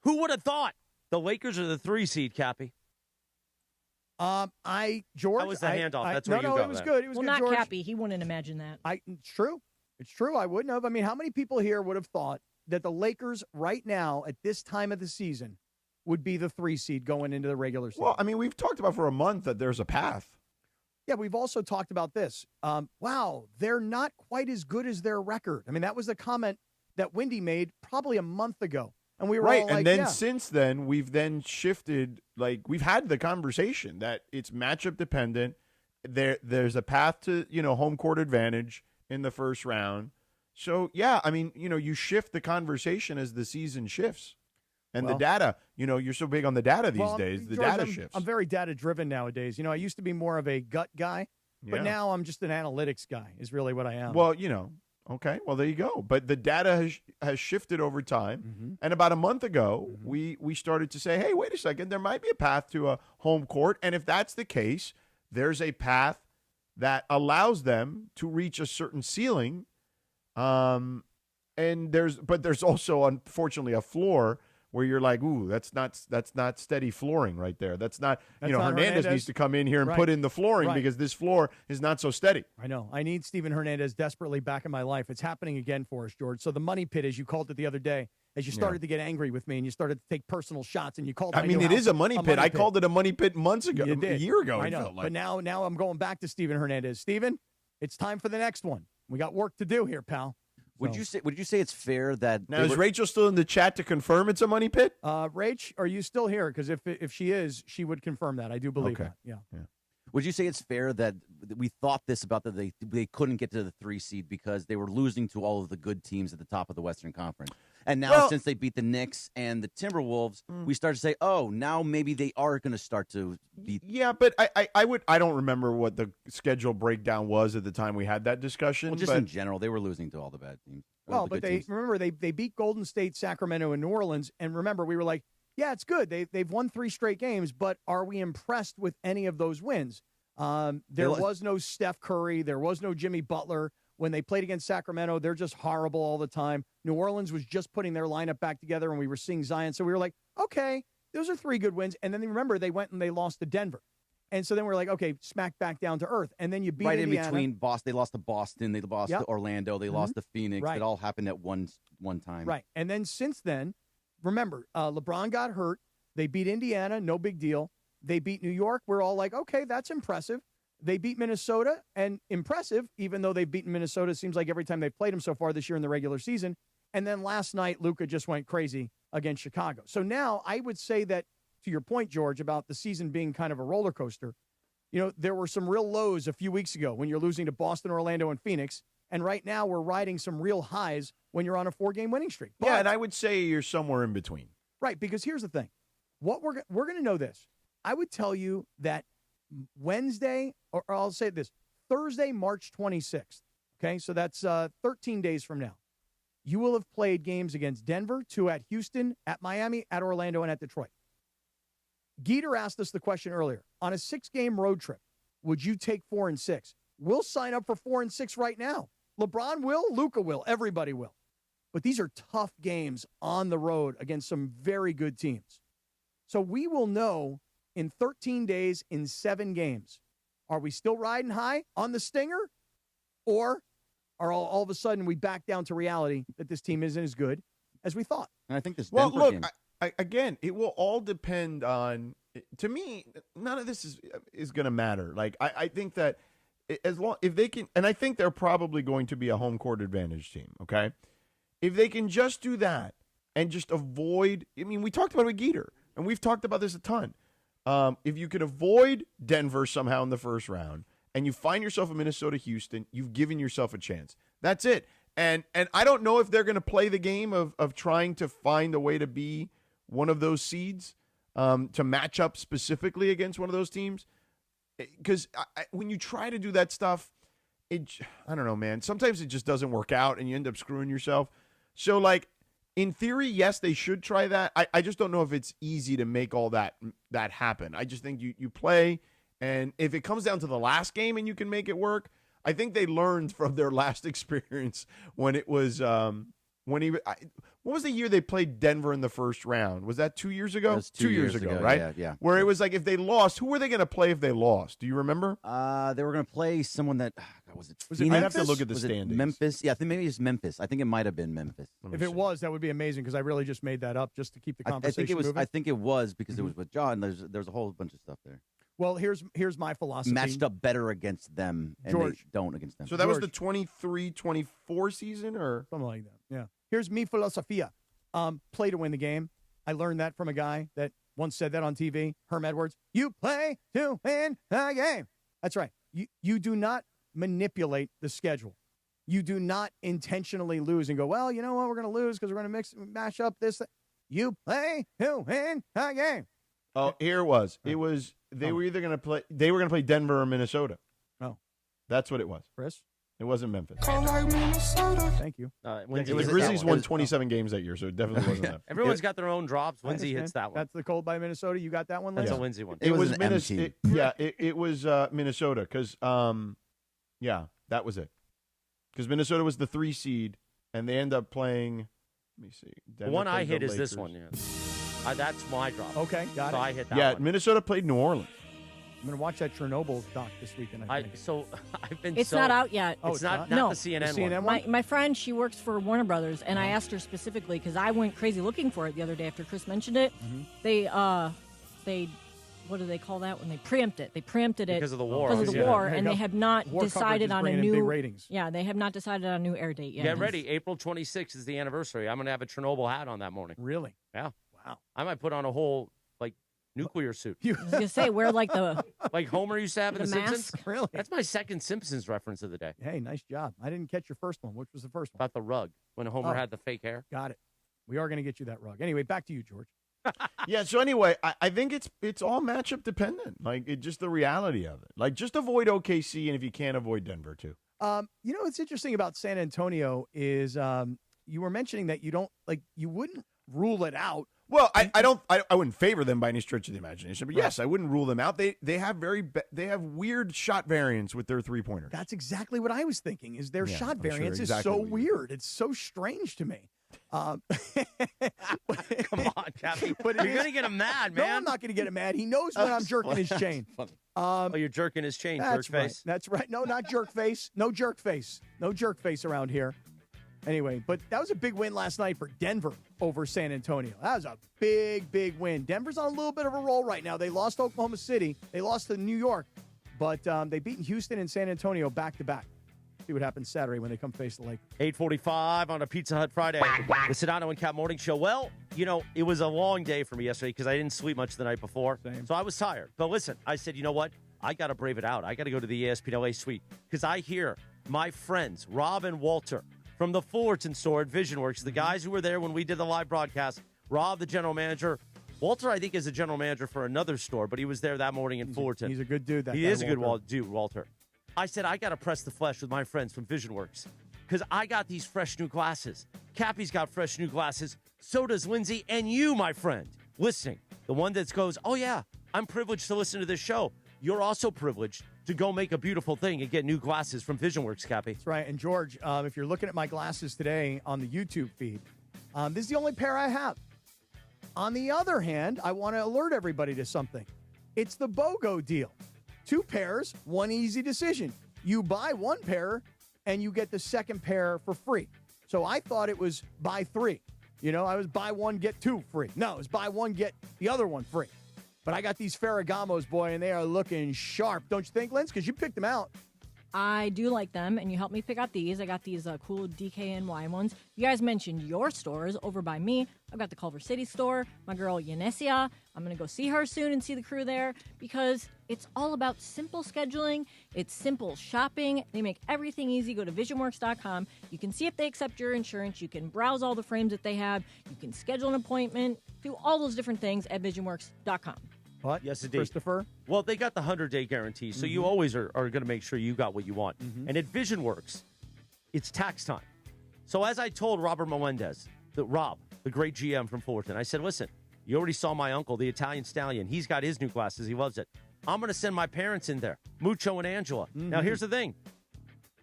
Who would have thought the Lakers are the 3 seed, Cappy? George. That was the handoff. That's where you no, go. it was good. It was Well, good, not George. Cappy. He wouldn't imagine that. It's true. It's true. I wouldn't have. I mean, how many people here would have thought that the Lakers right now at this time of the season would be the 3 seed going into the regular season? Well, I mean, we've talked about for a month that there's a path. Yeah, we've also talked about this. Wow, they're not quite as good as their record. I mean, that was the comment that Wendy made probably a month ago. And we were all like, and then yeah. since then, we've then shifted. Like, we've had the conversation that it's matchup dependent. There's a path to, home court advantage in the first round. So, yeah, I mean, you shift the conversation as the season shifts. And the data, you're so big on the data these days. The George, data shifts. I'm very data-driven nowadays. I used to be more of a gut guy, but Yeah. now I'm just an analytics guy is really what I am. Well, okay, well, there you go. But the data has shifted over time. And about a month ago, we started to say, hey, wait a second, there might be a path to a home court. And if that's the case, there's a path that allows them to reach a certain ceiling. And there's also, unfortunately, a floor where you're like, ooh, that's not steady flooring right there. That's not, That's not Hernandez needs to come in here and put in the flooring because this floor is not so steady. I know. I need Steven Hernandez desperately back in my life. It's happening again for us, George. So the money pit, as you called it the other day, as you started to get angry with me and you started to take personal shots and you called it is a money pit. I called it a money pit months ago, You did. a year ago. I know. Felt like. But now I'm going back to Steven Hernandez. Steven, it's time for the next one. We got work to do here, pal. Would you say it's fair that Now, is Rachel still in the chat to confirm it's a money pit? Rach, are you still here? Because if she is, she would confirm that. I do believe that. Yeah. Would you say it's fair that we thought this about that they couldn't get to the 3 seed because they were losing to all of the good teams at the top of the Western Conference? And now since they beat the Knicks and the Timberwolves, we start to say, oh, now maybe they are going to start to beat. Yeah, but I don't remember what the schedule breakdown was at the time we had that discussion. Well, just in general, they were losing to all the bad teams. Well, but they beat Golden State, Sacramento, and New Orleans. And remember, we were like, yeah, it's good. They've won 3 straight games, but are we impressed with any of those wins? There was no Steph Curry. There was no Jimmy Butler. When they played against Sacramento, they're just horrible all the time. New Orleans was just putting their lineup back together, and we were seeing Zion. So we were like, okay, those are 3 good wins. And then remember, they went and they lost to Denver. And so then we're like, okay, smack back down to earth. And then you beat Indiana. In between Boston. They lost to Boston. They lost to Orlando. They lost to Phoenix. Right. It all happened at one time. Right. And then since then, remember, LeBron got hurt. They beat Indiana. No big deal. They beat New York. We're all like, okay, that's impressive. They beat Minnesota, and impressive, even though they've beaten Minnesota, it seems like every time they've played them so far this year in the regular season. And then last night, Luka just went crazy against Chicago. So now I would say that, to your point, George, about the season being kind of a roller coaster, there were some real lows a few weeks ago when you're losing to Boston, Orlando, and Phoenix. And right now we're riding some real highs when you're on a 4-game winning streak. Yeah, and I would say you're somewhere in between. Right, because here's the thing. What we're going to know this. I would tell you that Wednesday, or I'll say this, Thursday, March 26th, okay? So that's 13 days from now. You will have played games against Denver, 2 at Houston, at Miami, at Orlando, and at Detroit. Geeter asked us the question earlier. On a 6-game road trip, would you take 4 and 6? We'll sign up for 4 and 6 right now. LeBron will, Luka will, everybody will. But these are tough games on the road against some very good teams. So we will know in 13 days, in 7 games, are we still riding high on the stinger? Or are all of a sudden we back down to reality that this team isn't as good as we thought? And I think this Well, Denver look, game. again, it will all depend on, to me, none of this is going to matter. Like, I think that if they can, and I think they're probably going to be a home court advantage team, okay? If they can just do that and just avoid, we talked about it with Geeter, and we've talked about this a ton. If you could avoid Denver somehow in the first round and you find yourself in Minnesota, Houston, you've given yourself a chance. That's it. And I don't know if they're going to play the game of trying to find a way to be one of those seeds to match up specifically against one of those teams. Because when you try to do that stuff, I don't know, man. Sometimes it just doesn't work out and you end up screwing yourself. So, like, in theory, yes, they should try that. I just don't know if it's easy to make all that happen. I just think you play, and if it comes down to the last game and you can make it work, I think they learned from their last experience when it was what was the year they played Denver in the first round? Was that 2 years ago? It was 2 years ago, ago, right? yeah. Where it was like if they lost, who were they going to play if they lost? Do you remember? They were going to play someone that was it? Was it I'd have to look at the was standings. It Memphis? Yeah, I think maybe it's Memphis. I think it might have been Memphis. If it was, that would be amazing because I really just made that up just to keep the conversation moving. I think it was because it was with John. There's a whole bunch of stuff there. Well, here's my philosophy. Matched up better against them, and George. they don't against them. So that was the 23-24 season, or something like that. Yeah. Here's mi filosofia. Play to win the game. I learned that from a guy that once said that on TV, Herm Edwards. You play to win the game. That's right. You do not manipulate the schedule. You do not intentionally lose and go, well, you know what, we're going to lose because we're going to mash up this. You play to win the game. Oh, here it was. It was they were either going to play. They were going to play Denver or Minnesota. Oh, that's what it was. Chris, it wasn't Memphis. Thank you. The Grizzlies won 27 games that year, so it definitely wasn't that. Everyone's got their own drops. Lindsay hits that one. That's the cold by Minnesota. You got that one, Lindsay? That's a Lindsay one. It was an Minnesota. It was Minnesota because that was it. Because Minnesota was the 3 seed, and they end up playing. Let me see. The one I hit is this one. Yeah. That's my drop. Okay, got it. I hit that one. Minnesota played New Orleans. I'm going to watch that Chernobyl doc this weekend. I think. I've been. It's not out yet. Oh, it's not no. the CNN, the CNN one. My friend, she works for Warner Brothers, and I asked her specifically because I went crazy looking for it the other day after Chris mentioned it. Mm-hmm. They what do they call that when they preempt it? They preempted it because of the war. Because of the war, and they have not war decided on a in big new ratings. Yeah, they have not decided on a new air date yet. Get ready. April 26th is the anniversary. I'm going to have a Chernobyl hat on that morning. Really? Yeah. Wow. I might put on a whole nuclear suit. I was going to say, wear like the like Homer used to have in The Simpsons. Really? That's my second Simpsons reference of the day. Hey, nice job. I didn't catch your first one. Which was the first one? About the rug when Homer had the fake hair. Got it. We are going to get you that rug. Anyway, back to you, George. Yeah. So anyway, I think it's all matchup dependent. Like just the reality of it. Like just avoid OKC, and if you can't, avoid Denver too. What's interesting about San Antonio is you were mentioning that you wouldn't rule it out. Well, I wouldn't favor them by any stretch of the imagination, but yes, I wouldn't rule them out. They have they have weird shot variants with their 3-pointers. That's exactly what I was thinking. Is their shot variance exactly is so weird. It's so strange to me. Come on, Cappy. You're going to get him mad, man. No, I'm not going to get him mad. He knows when I'm jerking his chain. You're jerking his chain, That's jerk right. face. That's right. No, not jerk face. No jerk face. No jerk face around here. Anyway, but that was a big win last night for Denver over San Antonio. That was a big, big win. Denver's on a little bit of a roll right now. They lost to Oklahoma City. They lost to New York. But they beat Houston and San Antonio back-to-back. See what happens Saturday when they come face the Lakers. 8:45 on a Pizza Hut Friday. The Sedano and Kap Morning Show. Well, it was a long day for me yesterday because I didn't sleep much the night before. Same. So I was tired. But listen, I said, you know what? I got to brave it out. I got to go to the ESPN LA suite because I hear my friends, Rob and Walter, from the Fullerton store at VisionWorks, the guys who were there when we did the live broadcast. Rob, the general manager. Walter, I think, is a general manager for another store, but he was there that morning in Fullerton. He's a good dude. He is a good dude, Walter. I said, I got to press the flesh with my friends from VisionWorks because I got these fresh new glasses. Cappy's got fresh new glasses. So does Lindsay and you, my friend, listening. The one that goes, oh, yeah, I'm privileged to listen to this show. You're also privileged to go make a beautiful thing and get new glasses from VisionWorks, Cappy. That's right. And, George, if you're looking at my glasses today on the YouTube feed, this is the only pair I have. On the other hand, I want to alert everybody to something. It's the BOGO deal. 2 pairs, 1 easy decision. You buy 1 pair, and you get the second pair for free. So I thought it was buy 3. I was buy 1, get 2 free. No, it was buy 1, get the other one free. But I got these Ferragamos, boy, and they are looking sharp. Don't you think, Linz? Because you picked them out. I do like them, and you helped me pick out these. I got these cool DKNY ones. You guys mentioned your stores over by me. I've got the Culver City store, my girl Yanesia. I'm going to go see her soon and see the crew there because it's all about simple scheduling. It's simple shopping. They make everything easy. Go to visionworks.com. You can see if they accept your insurance. You can browse all the frames that they have. You can schedule an appointment. Do all those different things at visionworks.com. What? Yes, indeed. Christopher? Well, they got the 100-day guarantee, so you always are going to make sure you got what you want. And at VisionWorks, it's tax time. So as I told Robert Melendez, Rob, the great GM from Fullerton. I said, listen, you already saw my uncle, the Italian Stallion. He's got his new glasses. He loves it. I'm going to send my parents in there, Mucho and Angela. Now, here's the thing.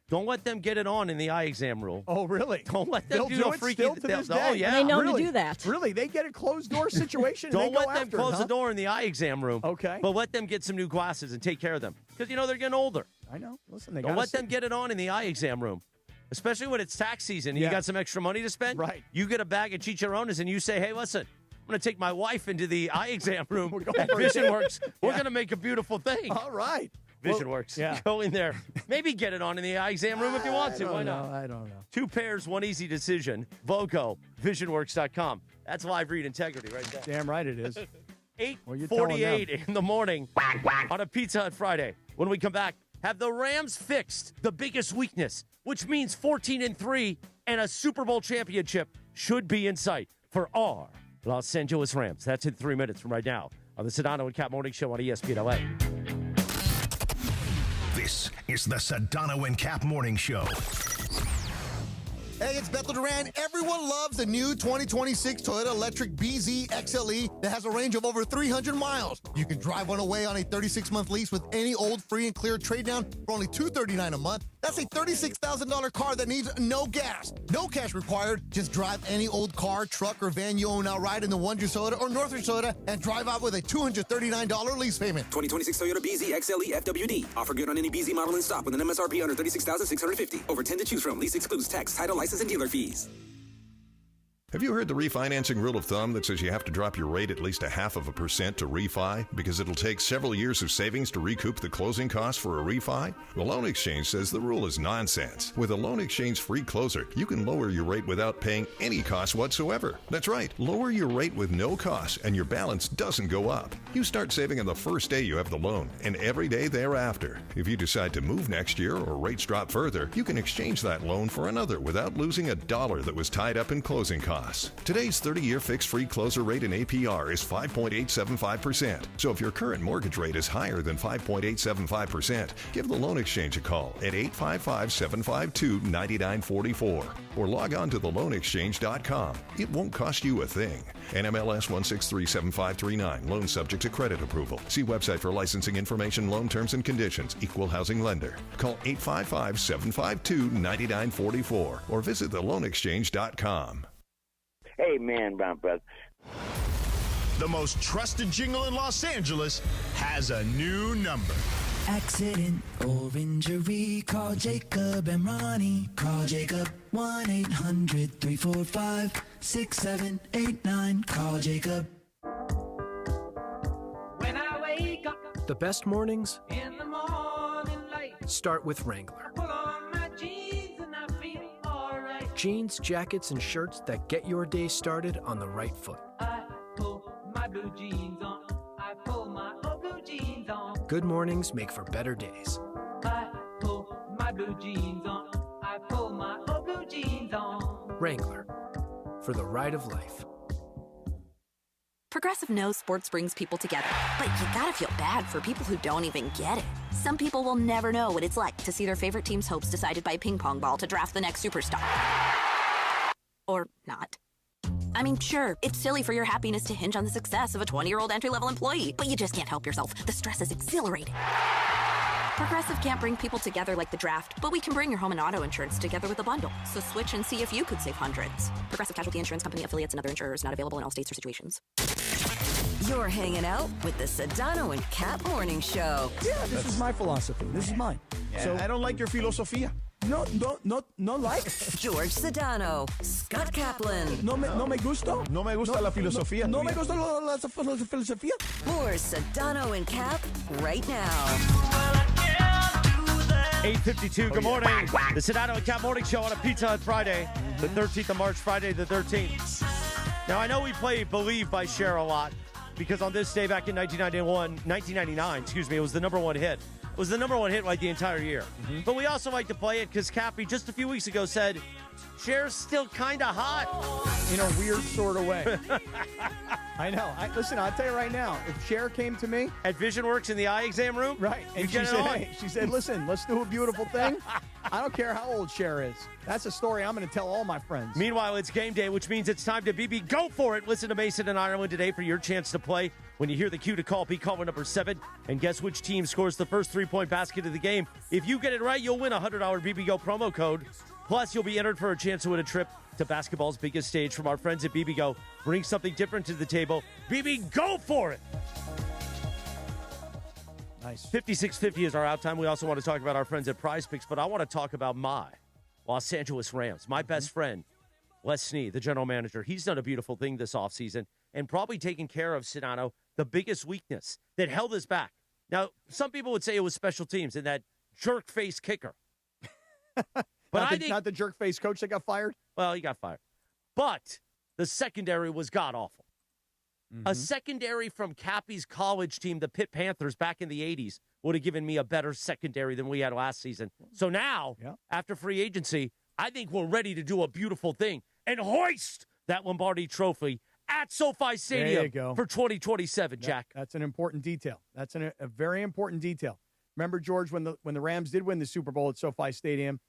Don't let them get it on in the eye exam rule. Oh, really? Don't let them They'll do do no it freaking. still to this day. Oh, yeah. They know really? to do that. Really? They get a closed door situation and Don't they go let them after close it, the door in the eye exam room. Okay. But let them get some new glasses and take care of them. Because, they're getting older. I know. Listen, they Don't let them get it on in the eye exam room. Especially when it's tax season and you got some extra money to spend. Right. You get a bag of chicharrones and you say, hey, listen, I'm going to take my wife into the eye exam room at VisionWorks. We're going to make a beautiful thing. All right. VisionWorks. Yeah. Go in there. Maybe get it on in the eye exam room if you want to. Why not? I don't know. 2 pairs, 1 easy decision. Voco, visionworks.com. That's live read integrity right there. Damn right it is. 8:48 in the morning on a Pizza Hut Friday. When we come back, have the Rams fixed the biggest weakness, which means 14-3 and a Super Bowl championship should be in sight for our Los Angeles Rams. That's in 3 minutes from right now on the Sedano and Kap Morning Show on ESPN LA. This is the Sedano and Kap Morning Show. Hey, it's Bethel Duran. Everyone loves the new 2026 Toyota Electric BZ XLE that has a range of over 300 miles. You can drive one away on a 36-month lease with any old free and clear trade-down for only $239 a month. That's a $36,000 car that needs no gas. No cash required. Just drive any old car, truck, or van you own outright in the Wonder Soda or Northridge Soda and drive out with a $239 lease payment. 2026 Toyota BZ XLE FWD. Offer good on any BZ model in stock with an MSRP under $36,650. Over 10 to choose from. Lease excludes tax, title, license, and dealer fees. Have you heard the refinancing rule of thumb that says you have to drop your rate at least 0.5% to refi because it'll take several years of savings to recoup the closing costs for a refi? The Loan Exchange says the rule is nonsense. With a Loan Exchange free closer, you can lower your rate without paying any cost whatsoever. That's right, lower your rate with no cost and your balance doesn't go up. You start saving on the first day you have the loan and every day thereafter. If you decide to move next year or rates drop further, you can exchange that loan for another without losing $1 that was tied up in closing costs. Today's 30-year fixed-free closer rate in APR is 5.875%. So if your current mortgage rate is higher than 5.875%, give the Loan Exchange a call at 855-752-9944 or log on to theloanexchange.com. It won't cost you a thing. NMLS 1637539. Loan subject to credit approval. See website for licensing information, loan terms and conditions. Equal housing lender. Call 855-752-9944 or visit theloanexchange.com. Hey, man, Brown Brothers. The most trusted jingle in Los Angeles has a new number. Accident or injury, call Jacob and Ronnie. Call Jacob 1-800-345-6789. Call Jacob. When I wake up, the best mornings in the morning light, start with Wrangler. pull on my jeans and I feel alright. Jeans, jackets, and shirts that get your day started on the right foot. I pull my blue jeans on. I pull my old blue jeans on. Good mornings make for better days. I pull my blue jeans on. I pull my old blue jeans on. Wrangler, for the ride of life. Progressive knows sports brings people together, but you gotta feel bad for people who don't even get it. Some people will never know what it's like to see their favorite team's hopes decided by a ping pong ball to draft the next superstar. Or not. I mean, sure, it's silly for your happiness to hinge on the success of a 20-year-old entry-level employee, but you just can't help yourself. The stress is exhilarating. Progressive can't bring people together like the draft, but we can bring your home and auto insurance together with a bundle. So switch and see if you could save hundreds. Progressive Casualty Insurance Company, affiliates, and other insurers not available in all states or situations. You're hanging out with the Sedano and Kap Morning Show. Yeah, this is my philosophy. This is mine. Yeah, so I don't like your filosofia. No like. George Sedano, Scott Kaplan. No me gusta. No me gusta la filosofía. No me gusta la filosofía. More Sedano and Kap right now. 8:52. Good morning. The Sedano and Kap Morning Show on a Pizza Hut Friday, the 13th of March, Friday the 13th. Now, I know we play Believe by Cher a lot because on this day back in 1999, it was the number one hit. It was the number one hit like the entire year. Mm-hmm. But we also like to play it because Cappy just a few weeks ago said, Cher's still kind of hot. In a weird sort of way. I know. Listen, I'll tell you right now, if Cher came to me. At VisionWorks in the eye exam room? Right. And she said, listen, let's do a beautiful thing. I don't care how old Cher is. That's a story I'm going to tell all my friends. Meanwhile, it's game day, which means it's time to BB go for it. Listen to Mason and Ireland today for your chance to play. When you hear the cue to call, be caller number 7. And guess which team scores the first 3-point basket of the game. If you get it right, you'll win a $100 BB Go promo code. Plus, you'll be entered for a chance to win a trip to basketball's biggest stage from our friends at BB Go. Bring something different to the table. BB, go for it! Nice. 56:50 is our out time. We also want to talk about our friends at Prize Picks, but I want to talk about my Los Angeles Rams. My best friend, Les Snead, the general manager. He's done a beautiful thing this offseason and probably taken care of, Sedano, the biggest weakness that held us back. Now, some people would say it was special teams and that jerk-face kicker. But not the jerk-face coach that got fired? Well, he got fired. But the secondary was god-awful. A secondary from Cappy's college team, the Pitt Panthers, back in the 80s, would have given me a better secondary than we had last season. So now, after free agency, I think we're ready to do a beautiful thing and hoist that Lombardi trophy at SoFi Stadium for 2027, Jack. That's an important detail. That's a very important detail. Remember, George, when the Rams did win the Super Bowl at SoFi Stadium,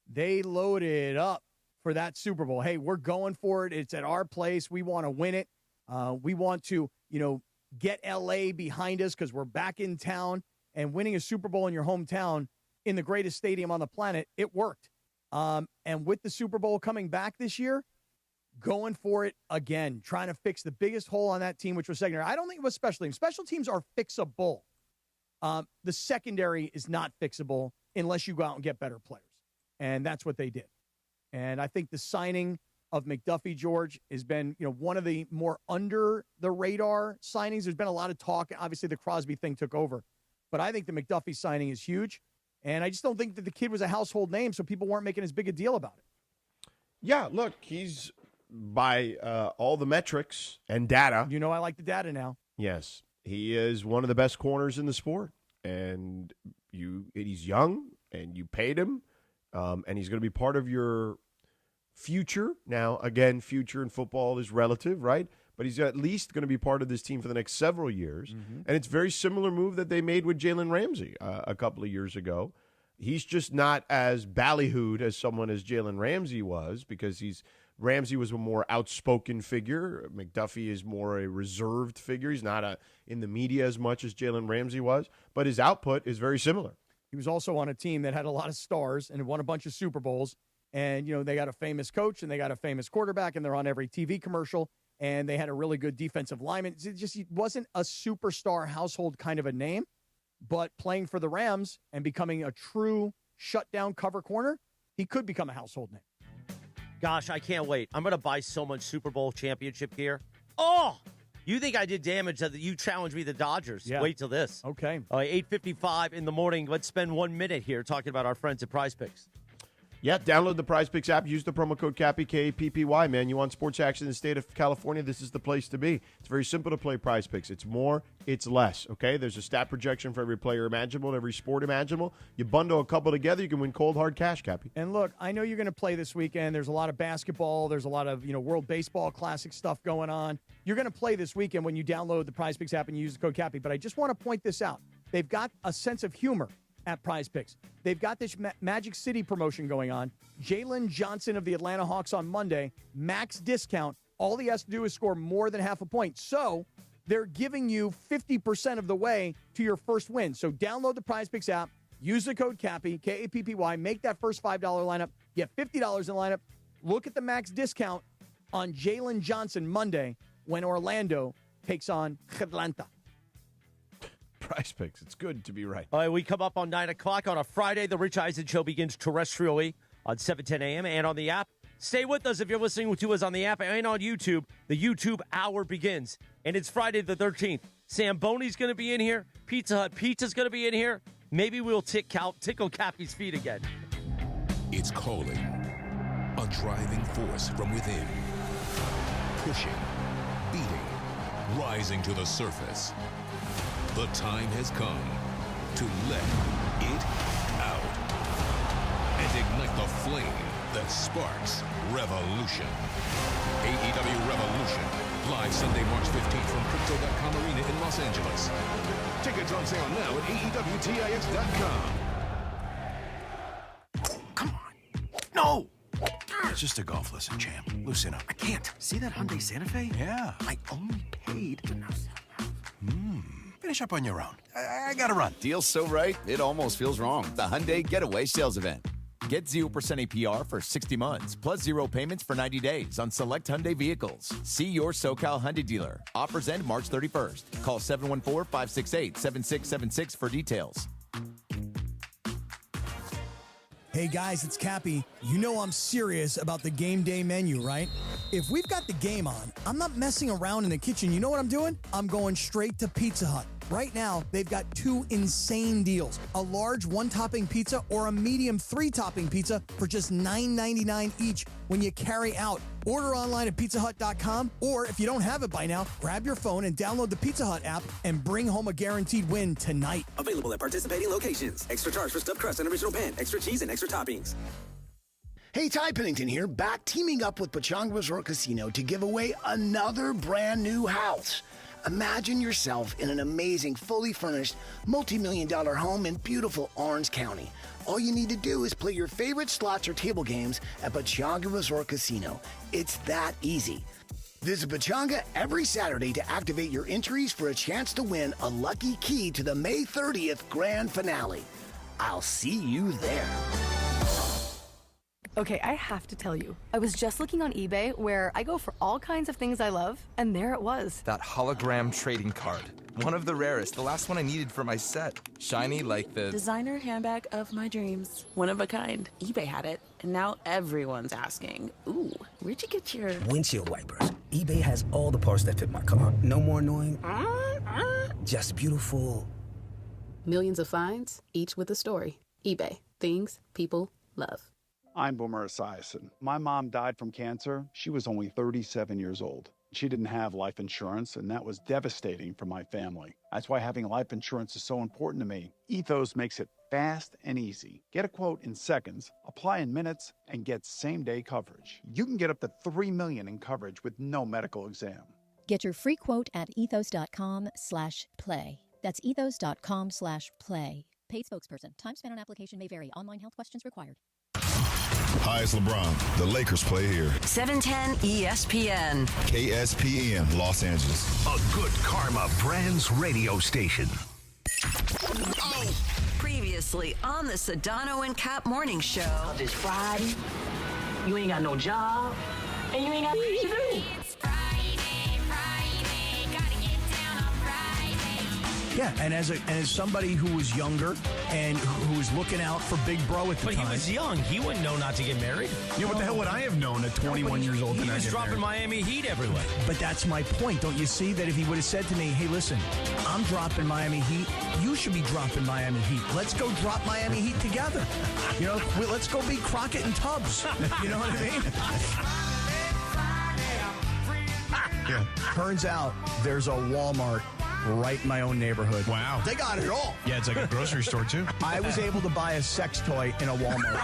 they loaded up for that Super Bowl. Hey, we're going for it. It's at our place. We want to win it. We want to, get L.A. behind us because we're back in town, and winning a Super Bowl in your hometown in the greatest stadium on the planet, it worked. And with the Super Bowl coming back this year, going for it again, trying to fix the biggest hole on that team, which was secondary. I don't think it was special teams. Special teams are fixable. The secondary is not fixable unless you go out and get better players. And that's what they did. And I think the signing of McDuffie, George, has been, one of the more under the radar signings. There's been a lot of talk. Obviously, the Crosby thing took over. But I think the McDuffie signing is huge. And I just don't think that the kid was a household name, so people weren't making as big a deal about it. Yeah, look, he's by all the metrics and data. I like the data now. Yes, he is one of the best corners in the sport. And he's young, and you paid him, and he's going to be part of your future. Now, again, future in football is relative, right? But he's at least going to be part of this team for the next several years. And it's a very similar move that they made with Jalen Ramsey a couple of years ago. He's just not as ballyhooed as someone as Jalen Ramsey was, because Ramsey was a more outspoken figure. McDuffie is more a reserved figure. He's not in the media as much as Jalen Ramsey was, but his output is very similar. He was also on a team that had a lot of stars and won a bunch of Super Bowls. And, they got a famous coach and they got a famous quarterback, and they're on every TV commercial, and they had a really good defensive lineman. He wasn't a superstar household kind of a name, but playing for the Rams and becoming a true shutdown cover corner, he could become a household name. Gosh, I can't wait. I'm going to buy so much Super Bowl championship gear. Oh, you think I did damage that you challenged me the Dodgers. Yeah. Wait till this. Okay. 8:55 in the morning. Let's spend 1 minute here talking about our friends at Prize Picks. Yeah, download the Prize Picks app. Use the promo code Cappy, K-A-P-P-Y, man. You want sports action in the state of California, this is the place to be. It's very simple to play Prize Picks. It's more, it's less, okay? There's a stat projection for every player imaginable and every sport imaginable. You bundle a couple together, you can win cold, hard cash, Cappy. And look, I know you're going to play this weekend. There's a lot of basketball. There's a lot of, World Baseball Classic stuff going on. You're going to play this weekend when you download the Prize Picks app and you use the code Cappy. But I just want to point this out. They've got a sense of humor at Prize Picks. They've got this Magic City promotion going on. Jalen Johnson of the Atlanta Hawks on Monday, max discount. All he has to do is score more than half a point. So they're giving you 50% of the way to your first win. So download the Prize Picks app, use the code Cappy, K-A-P-P-Y, make that first $5 lineup, get $50 in the lineup. Look at the max discount on Jalen Johnson Monday when Orlando takes on Atlanta. Prize Picks. It's good to be right. All right, we come up on 9 o'clock on a Friday. The Rich Eisen Show begins terrestrially on 7:10 a.m. and on the app. Stay with us if you're listening to us on the app and on YouTube. The YouTube hour begins, and it's Friday the 13th. Samboni's going to be in here. Pizza Hut Pizza's going to be in here. Maybe we'll tickle Cappy's feet again. It's calling. A driving force from within. Pushing, beating, rising to the surface. The time has come to let it out and ignite the flame that sparks revolution. AEW Revolution, live Sunday, March 15th from Crypto.com Arena in Los Angeles. Tickets on sale now at AEWTIX.com. just a golf lesson, champ. Loosen up. I can't. See that Hyundai Santa Fe? Yeah. I only paid. Finish up on your own. I gotta run. Deal's so right, it almost feels wrong. The Hyundai Getaway Sales Event. Get 0% APR for 60 months, plus 0 payments for 90 days on select Hyundai vehicles. See your SoCal Hyundai dealer. Offers end March 31st. Call 714-568-7676 for details. Hey guys, it's Cappy. You know I'm serious about the game day menu, right? If we've got the game on, I'm not messing around in the kitchen. You know what I'm doing? I'm going straight to Pizza Hut. Right now, they've got 2 insane deals. A large 1-topping pizza or a medium 3-topping pizza for just $9.99 each when you carry out. Order online at pizzahut.com, or if you don't have it by now, grab your phone and download the Pizza Hut app and bring home a guaranteed win tonight. Available at participating locations. Extra charge for stuffed crust and original pan, extra cheese, and extra toppings. Hey, Ty Pennington here, back teaming up with Pechanga Resort Casino to give away another brand new house. Imagine yourself in an amazing, fully furnished, multi-million-dollar home in beautiful Orange County. All you need to do is play your favorite slots or table games at Pechanga Resort Casino. It's that easy. Visit Pechanga every Saturday to activate your entries for a chance to win a lucky key to the May 30th grand finale. I'll see you there. Okay, I have to tell you, I was just looking on eBay where I go for all kinds of things I love, and there it was. That hologram trading card. One of the rarest, the last one I needed for my set. Shiny like the... designer handbag of my dreams. One of a kind. eBay had it, and now everyone's asking, ooh, where'd you get your... Windshield wipers. eBay has all the parts that fit my car. No more annoying. Just beautiful. Millions of finds, each with a story. eBay. Things people love. I'm Boomer Esiason. My mom died from cancer. She was only 37 years old. She didn't have life insurance, and that was devastating for my family. That's why having life insurance is so important to me. Ethos makes it fast and easy. Get a quote in seconds, apply in minutes, and get same-day coverage. You can get up to $3 million in coverage with no medical exam. Get your free quote at ethos.com/play. That's ethos.com/play. Paid spokesperson. Time spent on application may vary. Online health questions required. Hi, it's LeBron. The Lakers play here. 710 ESPN. KSPN, Los Angeles. A Good Karma Brands radio station. Previously on the Sedano and Kap Morning Show. It's Friday. You ain't got no job. And you ain't got nothing to do. Yeah, and as somebody who was younger and who was looking out for Big Bro at the time. But he was young. He wouldn't know not to get married. Yeah, what the hell would I have known at 21 years old? He was dropping Miami Heat everywhere. But that's my point. Don't you see that if he would have said to me, hey, listen, I'm dropping Miami Heat. You should be dropping Miami Heat. Let's go drop Miami Heat together. You know, let's go be Crockett and Tubbs. You know what I mean? Yeah. Turns out there's a Walmart right in my own neighborhood. Wow. They got it all. Yeah, it's like a grocery store, too. I was able to buy a sex toy in a Walmart.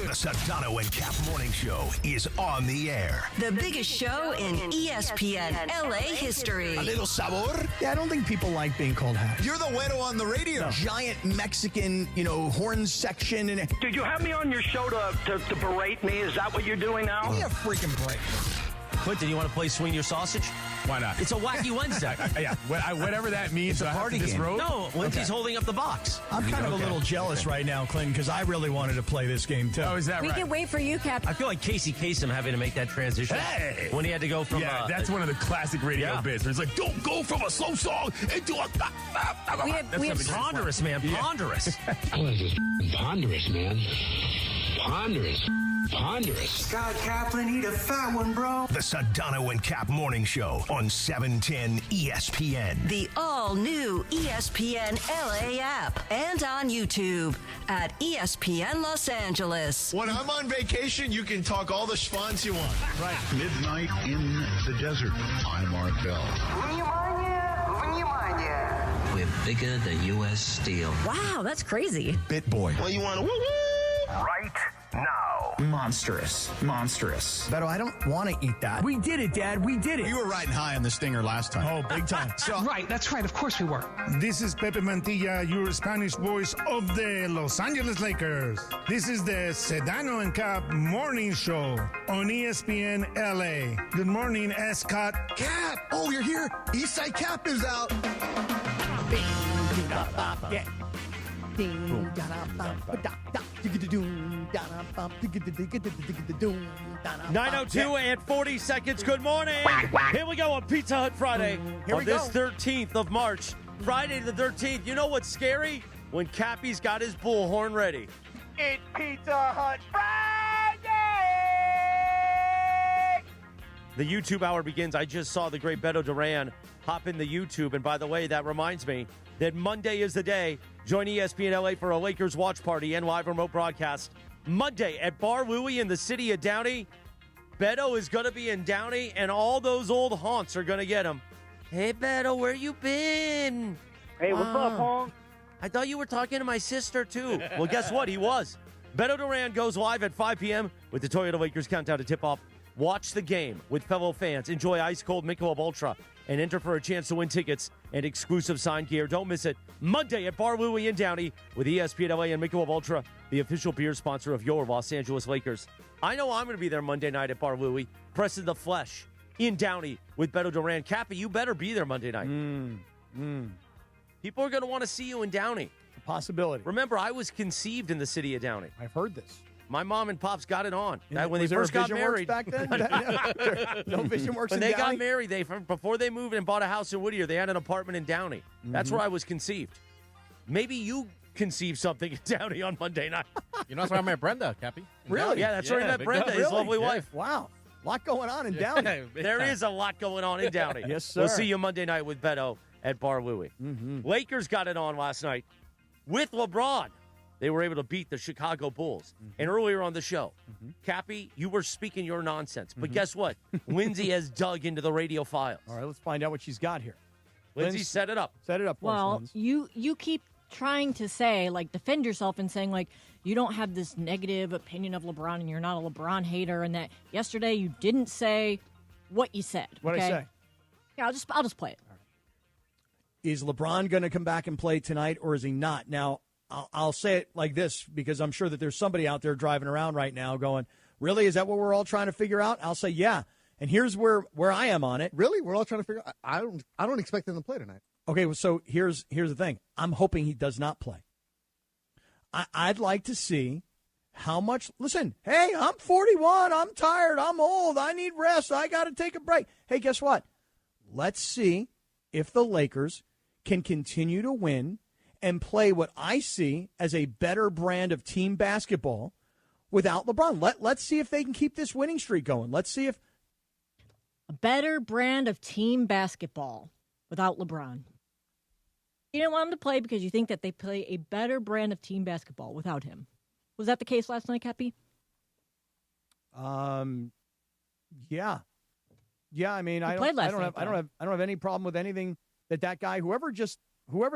The Sedano and Kap Morning Show is on the air. The biggest show in ESPN LA history. A little sabor? Yeah, I don't think people like being called hacks. You're the güero on the radio. Giant Mexican, horn section. And Did you have me on your show to berate me? Is that what you're doing now? Give me a freaking break. Clinton, you want to play Swing Your Sausage? Why not? It's a wacky Wednesday. Yeah, whatever that means. It's a party game. No, Lindsay's holding up the box. I'm kind of a little jealous right now, Clinton, because I really wanted to play this game, too. Oh, is that We right? can wait for you, Cap. I feel like Casey Kasem having to make that transition. Hey! When he had to go from... Yeah, that's one of the classic radio bits. Where it's like, don't go from a slow song into a... We have ponderous, man. Ponderous. What is this? Ponderous, man. Ponderous. Scott Kaplan, eat a fat one, bro. The Sedano and Kap Morning Show on 710 ESPN. The all-new ESPN LA app and on YouTube at ESPN Los Angeles. When I'm on vacation, you can talk all the schwanz you want. Right. Midnight in the desert. I'm Art Bell. We're bigger than U.S. Steel. Wow, that's crazy. Bit boy. Well, you want to woo-woo? Right now. Monstrous. Beto, I don't want to eat that. We did it, Dad. We did it. You were riding high on the stinger last time. Oh, big time. Right, that's right. Of course we were. This is Pepe Mantilla, your Spanish voice of the Los Angeles Lakers. This is the Sedano Kap morning show on ESPN LA. Good morning, Escott. Cap! Oh, you're here. Eastside Cap is out. Yeah. 9:02 and 40 seconds. Good morning. Here we go on Pizza Hut Friday on this 13th of March. Friday the 13th. You know what's scary? When Cappy's got his bullhorn ready. It's Pizza Hut Friday! The YouTube hour begins. I just saw the great Beto Duran hop in the YouTube. And by the way, that reminds me that Monday is the day. Join ESPN LA for a Lakers watch party and live remote broadcast. Monday at Bar Louie in the city of Downey. Beto is going to be in Downey, and all those old haunts are going to get him. Hey, Beto, where you been? Hey, what's up, Hong? I thought you were talking to my sister, too. Well, guess what? He was. Beto Duran goes live at 5 p.m. with the Toyota Lakers countdown to tip-off. Watch the game with fellow fans. Enjoy ice-cold Michelob Ultra and enter for a chance to win tickets and exclusive signed gear. Don't miss it. Monday at Bar Louie in Downey with ESPN LA and Michelob Ultra, the official beer sponsor of your Los Angeles Lakers. I know I'm going to be there Monday night at Bar Louie, pressing the flesh in Downey with Beto Duran. Cappy, you better be there Monday night. People are going to want to see you in Downey. A possibility. Remember, I was conceived in the city of Downey. I've heard this. My mom and pops got it on. When Was they there first a got Vision married. Works back then? No Vision Works When in they Downey? got married, before they moved and bought a house in Whittier, they had an apartment in Downey. That's where I was conceived. Maybe you conceived something in Downey on Monday night. You know, that's where I met Brenda, Cappy. Really? Yeah, that's where I met Brenda, his lovely wife. Wow. A lot going on in Downey. There is a lot going on in Downey. Yes, sir. We'll see you Monday night with Beto at Bar Louie. Lakers got it on last night with LeBron. They were able to beat the Chicago Bulls. And earlier on the show, Cappy, you were speaking your nonsense. But guess what? Lindsay has dug into the radio files. All right, let's find out what she's got here. Lindsay, set it up. Set it up for us, Well, Linz. you keep trying to say, like, defend yourself and saying, like, you don't have this negative opinion of LeBron and you're not a LeBron hater, and that yesterday you didn't say what you said. What'd I okay? say? Yeah, I'll just play it. Is LeBron going to come back and play tonight, or is he not? Now, I'll say it like this, because I'm sure that there's somebody out there driving around right now going, really, is that what we're all trying to figure out? I'll say, yeah. And here's where I am on it. Really? We're all trying to figure out. I don't expect him to play tonight. Okay, well, so here's the thing. I'm hoping he does not play. I'd like to see how much. Listen, hey, I'm 41. I'm tired. I'm old. I need rest. I got to take a break. Hey, guess what? Let's see if the Lakers can continue to win and play what I see as a better brand of team basketball without LeBron. Let's see if they can keep this winning streak going. Let's see if A better brand of team basketball without LeBron. You didn't want him to play because you think that they play a better brand of team basketball without him. Was that the case last night, Cappy? Yeah. I mean, I don't have any problem with anything that guy, whoever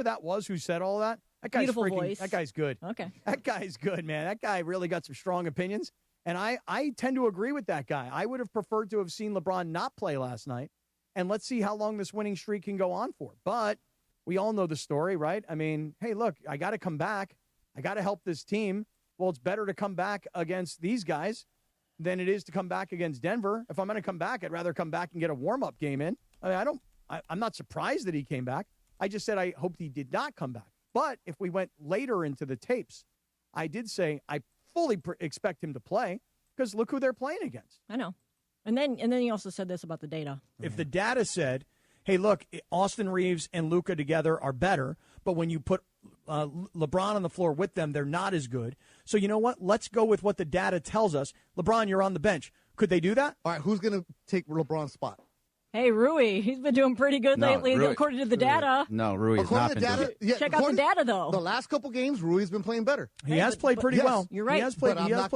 that was who said all that. That guy's Beautiful voice. That guy's good. Okay. That guy's good, man. That guy really got some strong opinions, and I tend to agree with that guy. I would have preferred to have seen LeBron not play last night, and let's see how long this winning streak can go on for. But we all know the story, right? I mean, hey, look, I got to come back. I got to help this team. Well, it's better to come back against these guys than it is to come back against Denver. If I'm going to come back, I'd rather come back and get a warm-up game in. I mean, I'm not surprised that he came back. I just said I hoped he did not come back. But if we went later into the tapes, I did say I fully expect him to play because look who they're playing against. I know. And then you also said this about the data. If the data said, hey, look, Austin Reeves and Luka together are better, but when you put LeBron on the floor with them, they're not as good. So you know what? Let's go with what the data tells us. LeBron, you're on the bench. Could they do that? All right, who's going to take LeBron's spot? Hey, Rui, he's been doing pretty good lately, according to the data. No, Rui has not been doing it. Check out the data, though. The last couple games, Rui's been playing better. He has played pretty well. You're right. He has played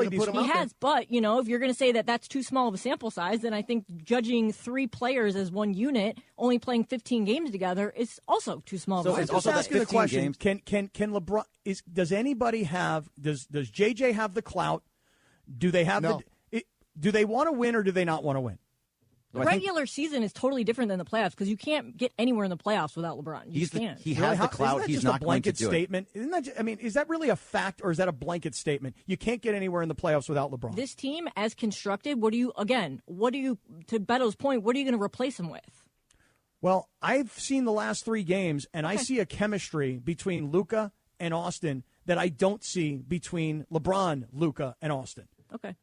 decent. He has, but, you know, if you're going to say that that's too small of a sample size, then I think judging three players as one unit, only playing 15 games together, is also too small of a So sample I'm just asking the question, games. can LeBron, does anybody have, does JJ have the clout Do they have No. do they want to win or do they not want to win? The regular season is totally different than the playoffs because you can't get anywhere in the playoffs without LeBron. You just can't. He has the clout. He's not going to do statement? Isn't that? Is that really a fact or is that a blanket statement? You can't get anywhere in the playoffs without LeBron. This team, as constructed, to Beto's point, what are you going to replace him with? Well, I've seen the last 3 games, and I see a chemistry between Luka and Austin that I don't see between LeBron, Luka, and Austin. Okay.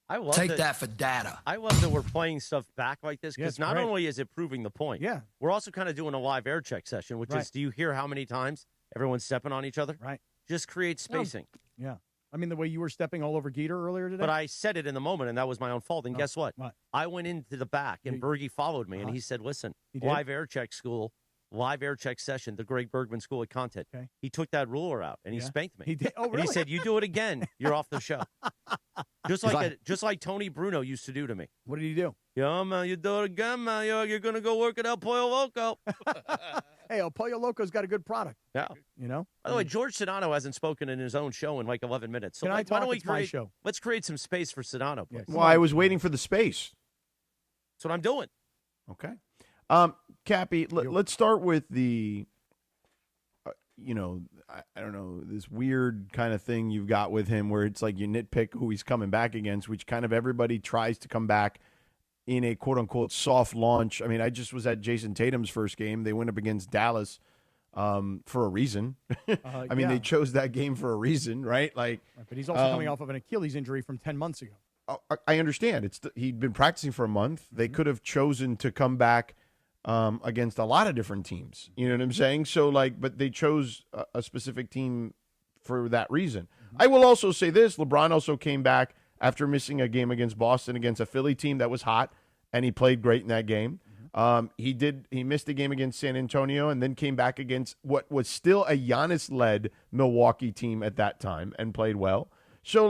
I love Take that for data. I love that we're playing stuff back like this because Yeah, not great. only is it proving the point, we're also kind of doing a live air check session, which is, do you hear how many times everyone's stepping on each other? Right. Just creates spacing. Yeah. I mean, the way you were stepping all over Geeter earlier today. But I said it in the moment, and that was my own fault. And guess what? I went into the back, and Bergie followed me, and he said, listen, He did? live air check school, live air check session, the Greg Bergman School of Content. Okay. He took that ruler out, and he Yeah. spanked me. He did? Oh, And really? he said, you do it again, you're off the show. Just like Tony Bruno used to do to me. What did he do? Yeah, man, you do it again, man. You're going to go work at El Pollo Loco. Hey, El Pollo Loco's got a good product. Yeah. You know? By the way, George Sedano hasn't spoken in his own show in like 11 minutes. So Can I why talk? don't we It's my create, show. Let's create some space for Sedano, please. Well, I was waiting for the space. That's what I'm doing. Okay. Cappy, let's start with the, I don't know, this weird kind of thing you've got with him where it's like you nitpick who he's coming back against, which kind of everybody tries to come back in a quote-unquote soft launch. I mean, I just was at Jason Tatum's first game. They went up against Dallas for a reason. I mean, they chose that game for a reason, right? Like, But he's also coming off of an Achilles injury from 10 months ago. I understand. He'd been practicing for a month. They could have chosen to come back against a lot of different teams. You know what I'm saying? So, but they chose a specific team for that reason. I will also say this. LeBron also came back after missing a game against Boston against a Philly team that was hot, and he played great in that game. He missed a game against San Antonio and then came back against what was still a Giannis-led Milwaukee team at that time and played well. So,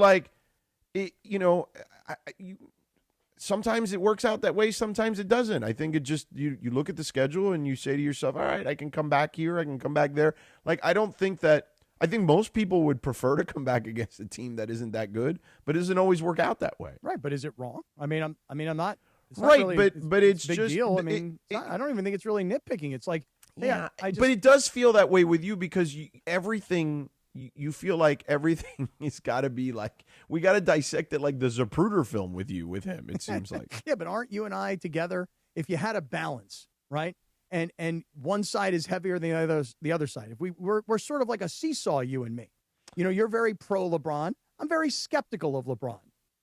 sometimes it works out that way. Sometimes it doesn't. I think it just, you look at the schedule and you say to yourself, all right, I can come back here. I can come back there. I think most people would prefer to come back against a team that isn't that good, but it doesn't always work out that way. Right. But is it wrong? I'm not. It's not Right, really, but it's a big just deal. I mean, I don't even think it's really nitpicking. It's like, but it does feel that way with you because you feel like everything has got to be like, we got to dissect it like the Zapruder film with him, it seems like. Yeah, but aren't you and I together? If you had a balance, right? And one side is heavier than the other side. If we're sort of like a seesaw, you and me. You know, you're very pro LeBron. I'm very skeptical of LeBron.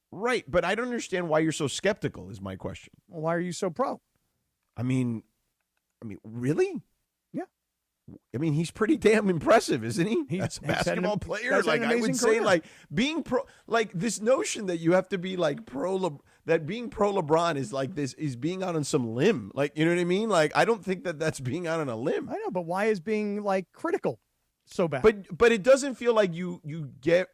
Right, but I don't understand why you're so skeptical is my question. Well, why are you so pro? I mean, really? Yeah. I mean, he's pretty damn impressive, isn't he? As a basketball player, like I would say, like being pro, like this notion that you have to be like that being pro LeBron is like this is being out on some limb. Like, you know what I mean? Like, I don't think that that's being out on a limb. I know, but why is being like critical so bad? But it doesn't feel like you get.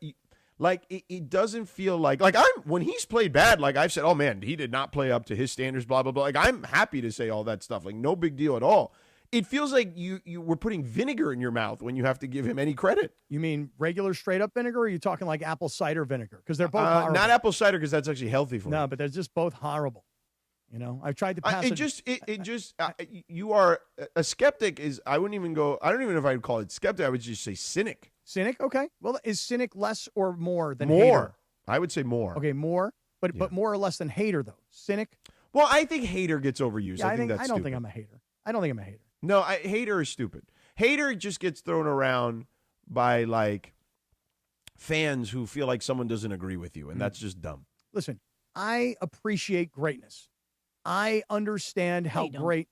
Like, it doesn't feel like when he's played bad, like I've said, oh man, he did not play up to his standards, blah, blah, blah. Like, I'm happy to say all that stuff. Like, no big deal at all. It feels like you were putting vinegar in your mouth when you have to give him any credit. You mean regular straight up vinegar, or are you talking like apple cider vinegar? Because they're both horrible. Not apple cider, because that's actually healthy for you. No, but they're just both horrible. You know, I've tried to pass you are a skeptic I don't even know if I'd call it skeptic. I would just say cynic. Cynic? Okay. Well, is cynic less or more than more? Hater? I would say more. Okay, more. But more or less than hater, though. Cynic? Well, I think hater gets overused. Yeah, I think that's I don't think I'm a hater. I don't think I'm a hater. No, hater is stupid. Hater just gets thrown around by, like, fans who feel like someone doesn't agree with you, and that's just dumb. Listen, I appreciate greatness. I understand how great...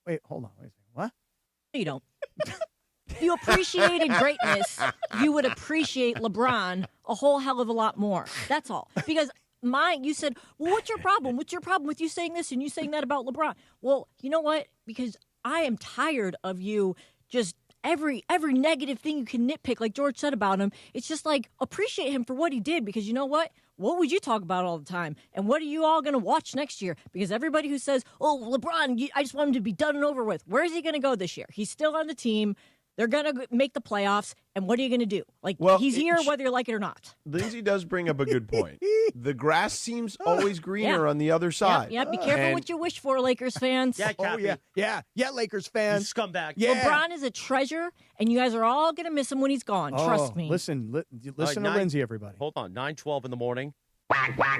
Wait, hold on. Wait a second. What? No, you don't. If you appreciated greatness, you would appreciate LeBron a whole hell of a lot more. That's all. Because you said, well, what's your problem? What's your problem with you saying this and you saying that about LeBron? Well, you know what? Because I am tired of you just every negative thing you can nitpick, like George said about him. It's just like, appreciate him for what he did, because you know what? What would you talk about all the time? And what are you all going to watch next year? Because everybody who says, oh, LeBron, I just want him to be done and over with. Where is he going to go this year? He's still on the team. They're going to make the playoffs, and what are you going to do? Like, he's here whether you like it or not. Lindsay does bring up a good point. The grass seems always greener on the other side. Yeah, be careful what you wish for, Lakers fans. Yeah, Cappy. Yeah, Lakers fans. You scumbag. Yeah. LeBron is a treasure, and you guys are all going to miss him when he's gone. Trust me. Listen to Lindsay, everybody. Hold on, 9:12 in the morning.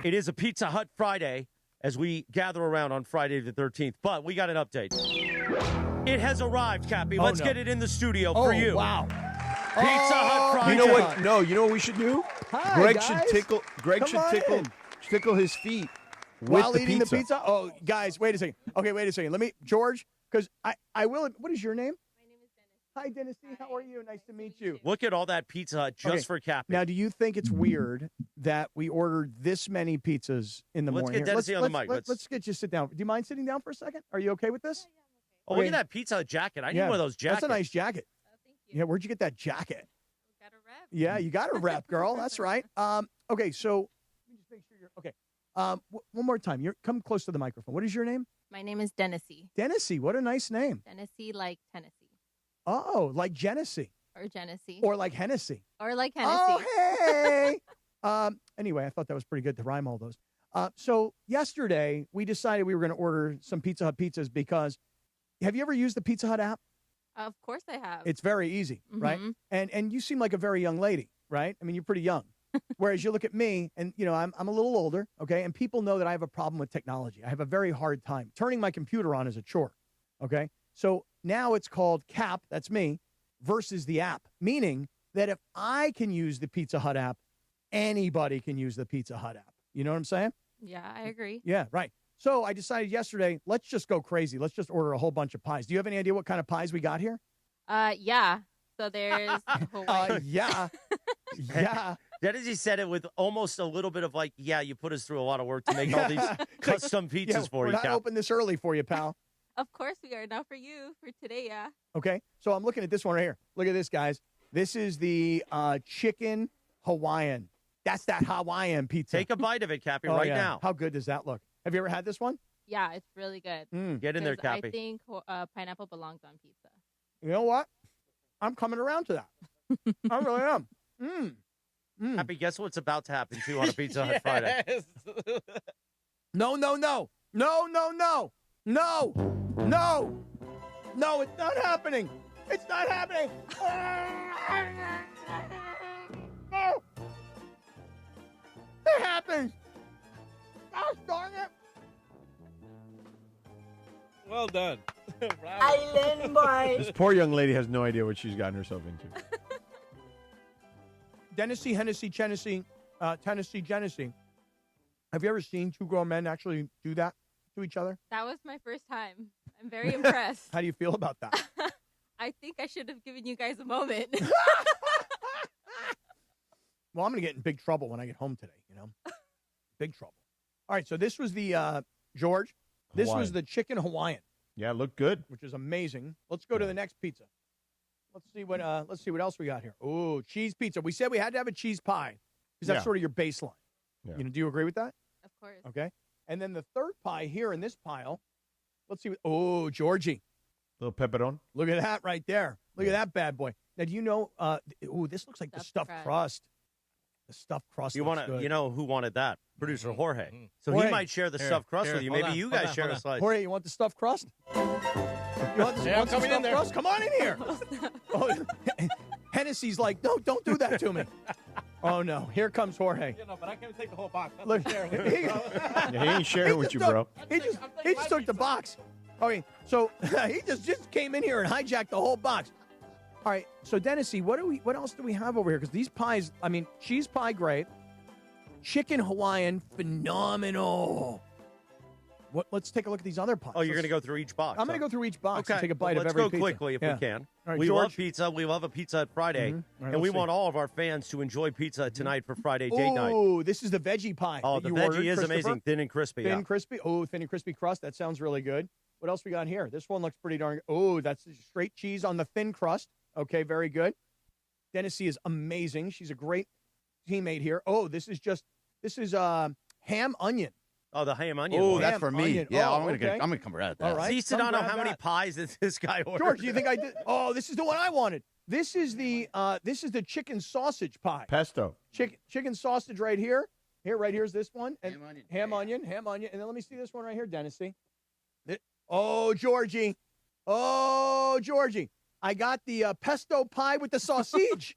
It is a Pizza Hut Friday as we gather around on Friday the 13th, but we got an update. It has arrived, Cappy. Let's get it in the studio for you. Wow. Pizza Hut Friday. You know what? No, you know what we should do? Hi, Greg guys. should tickle. Greg Come should on tickle his feet while with eating the pizza. Oh, guys, wait a second. Okay, wait a second. Let me, George, because I will. What is your name? My name is Dennis. Hi, Dennis. How are you? Nice to meet you. Look at all that Pizza Hut just for Cappy. Now, do you think it's weird that we ordered this many pizzas in the morning? Let's get Dennis on the mic. Let's get you sit down. Do you mind sitting down for a second? Are you okay with this? Oh, look at that Pizza Hut jacket. I need one of those jackets. That's a nice jacket. Oh, thank you. Yeah, where'd you get that jacket? Got a rep. Yeah, you got a rep, girl. That's right. Okay, so let me just make sure you're okay. One more time. Come close to the microphone. What is your name? My name is Dennisy. Dennisy. What a nice name. Dennisy like Tennessee. Oh, like Genesee. Or Genesee. Or like Hennessy. Or like Hennessy. Oh, hey. Anyway, I thought that was pretty good to rhyme all those. So yesterday, we decided we were going to order some Pizza Hut pizzas because have you ever used the Pizza Hut app? Of course I have. It's very easy, right? And you seem like a very young lady, right? I mean, you're pretty young. Whereas you look at me and, I'm a little older, okay? And people know that I have a problem with technology. I have a very hard time. Turning my computer on is a chore, okay? So now it's called Cap, that's me, versus the app, meaning that if I can use the Pizza Hut app, anybody can use the Pizza Hut app. You know what I'm saying? Yeah, I agree. Yeah, right. So I decided yesterday, let's just go crazy. Let's just order a whole bunch of pies. Do you have any idea what kind of pies we got here? Yeah. So there's yeah. Dennis, he said it with almost a little bit of like, you put us through a lot of work to make all these custom pizzas for we're you, not Cap. open this early for you, pal. Of course we are. Not for you. For today, yeah. Okay. So I'm looking at this one right here. Look at this, guys. This is the chicken Hawaiian. That's that Hawaiian pizza. Take a bite of it, Cappy, now. How good does that look? Have you ever had this one? Yeah, it's really good. Get in there, Cappy. I think pineapple belongs on pizza. You know what? I'm coming around to that. I really am. Cappy, guess what's about to happen, too, on a Pizza Hut Friday? No, it's not happening. It's not happening. No. It happens. Gosh darn it. Well done. Island boy. This poor young lady has no idea what she's gotten herself into. Tennessee, Genesee. Have you ever seen two grown men actually do that to each other? That was my first time. I'm very impressed. How do you feel about that? I think I should have given you guys a moment. Well, I'm going to get in big trouble when I get home today, Big trouble. All right, so this was the, George, this was the chicken Hawaiian. Yeah, it looked good. Which is amazing. Let's go to the next pizza. Let's see what else we got here. Oh, cheese pizza. We said we had to have a cheese pie because that's sort of your baseline. Yeah. Do you agree with that? Of course. Okay. And then the third pie here in this pile, let's see. Oh, Georgie. Little pepperoni. Look at that right there. Look at that bad boy. Now, do you know, this looks like the stuffed crust. The stuffed crust looks good. You know who wanted that? Producer Jorge. So Jorge. he might share the stuffed crust with you. Maybe you guys share a slice. Jorge, you want the stuffed crust? You want the stuffed crust? Come on in here. Hennessy's like, no, don't do that to me. Oh, no. Here comes Jorge. But I can't take the whole box. Look, He ain't sharing with you, bro. He just took the box. Okay, so he just came in here and hijacked the whole box. All right, so Dennisy, what else do we have over here? Because these pies, cheese pie, great. Chicken Hawaiian, phenomenal. Let's take a look at these other pies. Oh, you're going to go through each box. I'm going to go through each box and take a bite of let's every go pizza. quickly if we can. All right, we George. love pizza. We love a Pizza Hut Friday. Right, and we let's see. want all of our fans to enjoy pizza tonight for Friday date night. Oh, this is the veggie pie. Oh, that the you veggie ordered, is Christopher. amazing. Thin and crispy. Thin and crispy. Oh, thin and crispy crust. That sounds really good. What else we got here? This one looks pretty darn good. Oh, that's straight cheese on the thin crust. Okay, very good. Dennisy is amazing. She's a great teammate here. Oh, this is ham onion. Oh, the ham onion. Oh, one. that's for me. onion. Yeah, Oh, I'm okay. gonna come right at that. All right. See, Come Sedano, grab how many that. pies did this guy order? George, do you think I did? Oh, this is the one I wanted. This is the chicken sausage pie. Pesto. Chicken sausage right here. Right here's this one. And ham onion. And then let me see this one right here, Dennis. See? Oh, Georgie. I got the pesto pie with the sausage.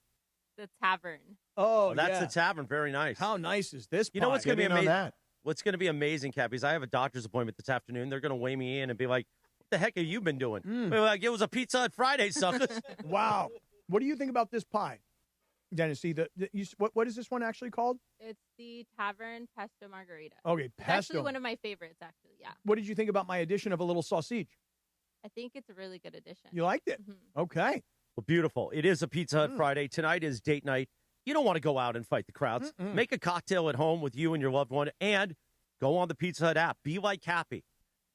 The tavern. Oh, that's yeah. the tavern. Very nice. How nice is this pie? You know what's going to be amazing? That. What's going to be amazing, Cappy, is I have a doctor's appointment this afternoon. They're going to weigh me in and be like, what the heck have you been doing? They're like, it was a Pizza Hut Friday, suckers. Wow. What do you think about this pie? Dennis, see, what is this one actually called? It's the Tavern Pesto Margarita. Okay, It's pesto. actually one of my favorites, actually, yeah. What did you think about my addition of a little sausage? I think it's a really good addition. You liked it? Mm-hmm. Okay. Well, beautiful. It is a Pizza Hut Friday. Tonight is date night. You don't want to go out and fight the crowds. Make a cocktail at home with you and your loved one, and go on the Pizza Hut app. Be like Cappy.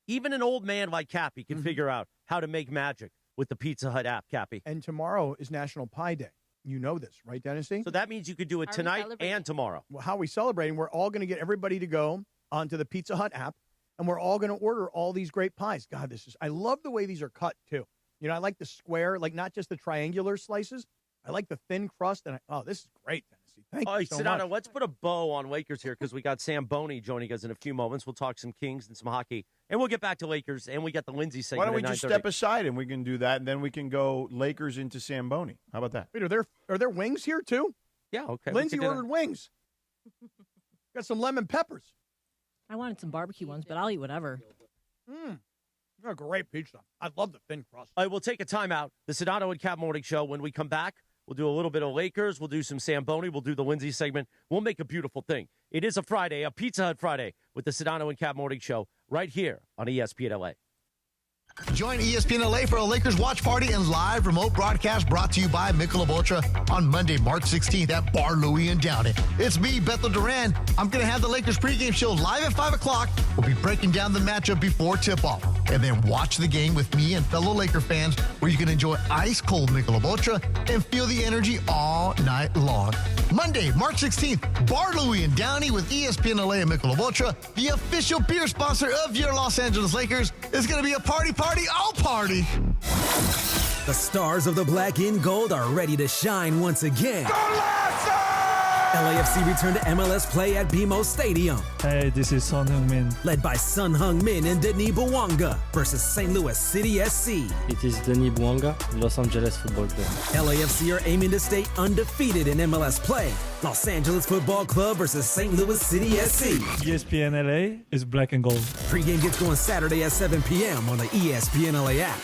Even an old man like Cappy can figure out how to make magic with the Pizza Hut app, Cappy. And tomorrow is National Pie Day. You know this, right, Dennis? So that means you could do it tonight and tomorrow. Well, how are we celebrating? We're all going to get everybody to go onto the Pizza Hut app, and we're all going to order all these great pies. God, I love the way these are cut, too. You know, I like the square, like not just the triangular slices. I like the thin crust, and this is great, Dennis. Thank you so Sedano, much. let's put a bow on Lakers here because we got Sam Boney joining us in a few moments. We'll talk some Kings and some hockey, and we'll get back to Lakers, and we got the Lindsay segment. Why don't we at just 9:30. step aside and we can do that, and then we can go Lakers into Samboni. How about that? Wait, are there wings here, too? Yeah, okay. Lindsay ordered wings. Got some lemon peppers. I wanted some barbecue ones, but I'll eat whatever. They're a great pizza. I love the thin crust. All right, we'll take a timeout. The Sedano and Cap Morning Show. When we come back, we'll do a little bit of Lakers. We'll do some Samboni. We'll do the Lindsay segment. We'll make a beautiful thing. It is a Friday, a Pizza Hut Friday with the Sedano and Cap Morning Show right here on ESPN LA. Join ESPN LA for a Lakers watch party and live remote broadcast brought to you by Michelob Ultra on Monday, March 16th at Bar Louie in Downey. It's me, Bethel Duran. I'm going to have the Lakers pregame show live at 5 o'clock. We'll be breaking down the matchup before tip-off. And then watch the game with me and fellow Laker fans where you can enjoy ice-cold Michelob Ultra and feel the energy all night long. Monday, March 16th, Bar Louie in Downey with ESPN LA and Michelob Ultra, the official beer sponsor of your Los Angeles Lakers. It's going to be a party, all party. The stars of the black and gold are ready to shine once again. LAFC returned to MLS play at BMO Stadium. Hey, this is Son Heung-min. Led by Son Heung-min and Denis Bouanga versus St. Louis City SC. It is Denis Bouanga, Los Angeles Football Club. LAFC are aiming to stay undefeated in MLS play. Los Angeles Football Club versus St. Louis City SC. ESPN LA is black and gold. Pre-game gets going Saturday at 7 p.m. on the ESPN LA app.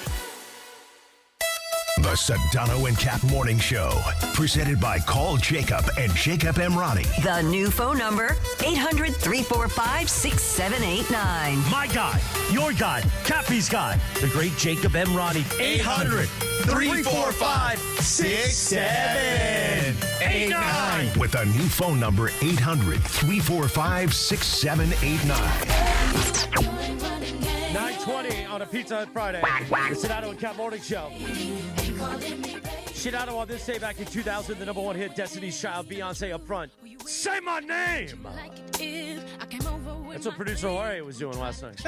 The Sedano and Cap Morning Show, presented by Call Jacob and Jacob Emrani. The new phone number, 800-345-6789. My guy, your guy, Cappy's guy, the great Jacob Emrani. 800-345-6789. With a new phone number, 800-345-6789. 9:20 on a Pizza Hut Friday. The Sedano and Cap Morning Show. Sedano on this day back in 2000, the number one hit, Destiny's Child, Beyonce up front. Say my name! That's what producer Jorge was doing last night.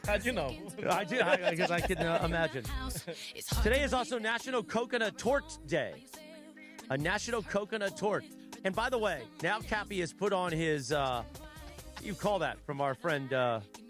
How'd you know? I did, because I can imagine. Today is also National Coconut Torte Day. A National Coconut Torte. And by the way, now Cappy has put on his... you call that from our friend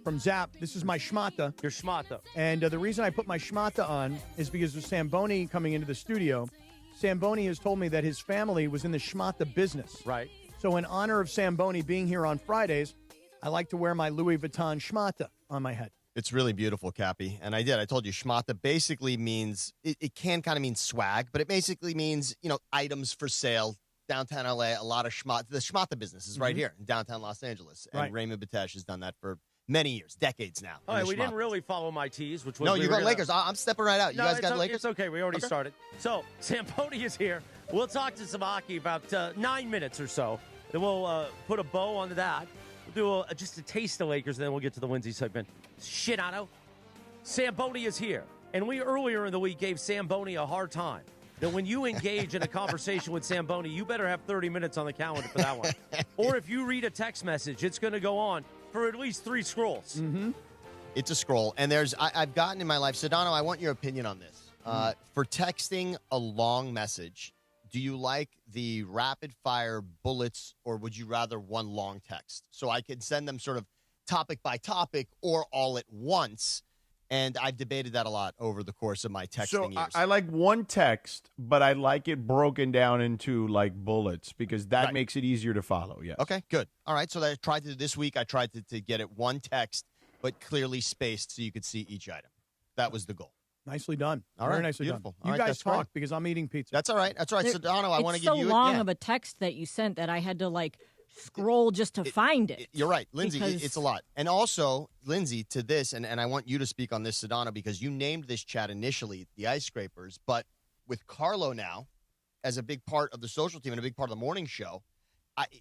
from Zap. This is my schmata. Your schmata. And the reason I put my schmata on is because of Samboni coming into the studio. Samboni has told me that his family was in the schmata business. Right. So in honor of Samboni being here on Fridays, I like to wear my Louis Vuitton schmata on my head. It's really beautiful, Cappy. And I told you, schmata basically means, it can kind of mean swag, but it basically means, items for sale. Downtown LA, a lot of schmata. The schmata business is right here in downtown Los Angeles. And Raymond Batesh has done that for many years, decades now. All right, we didn't really follow my teas, which was... No, you got Lakers. I'm stepping right out. You guys got Lakers? It's okay. We already started. So, Samboni is here. We'll talk to some hockey about 9 minutes or so. Then we'll put a bow onto that. We'll do just a taste of Lakers, and then we'll get to the Lindsay segment. Sedano, Samboni is here. And we earlier in the week gave Samboni a hard time. that when you engage in a conversation with Samboni, you better have 30 minutes on the calendar for that one. Or if you read a text message, it's going to go on for at least 3 scrolls. Mm-hmm. It's a scroll. And I've gotten in my life, Sedano, I want your opinion on this. For texting a long message, do you like the rapid-fire bullets, or would you rather one long text? So I could send them sort of topic by topic or all at once. And I've debated that a lot over the course of my texting years. I like one text, but I like it broken down into like bullets because that makes it easier to follow. Yes. Okay, good. All right, so I tried to this week. I tried to get it one text, but clearly spaced so you could see each item. That was the goal. Nicely done. All Very right, nicely beautiful. done. All You right, guys that's talk great. because I'm eating pizza. That's all right. That's all right. Sedano, I want to give you It's so long of a text that you sent that I had to like scroll just to find it. You're right, Lindsay. Because- It's a lot. And also, Lindsay, to this, and I want you to speak on this, Sedano, because you named this chat initially the Ice Scrapers, but with Carlo now as a big part of the social team and a big part of the morning show,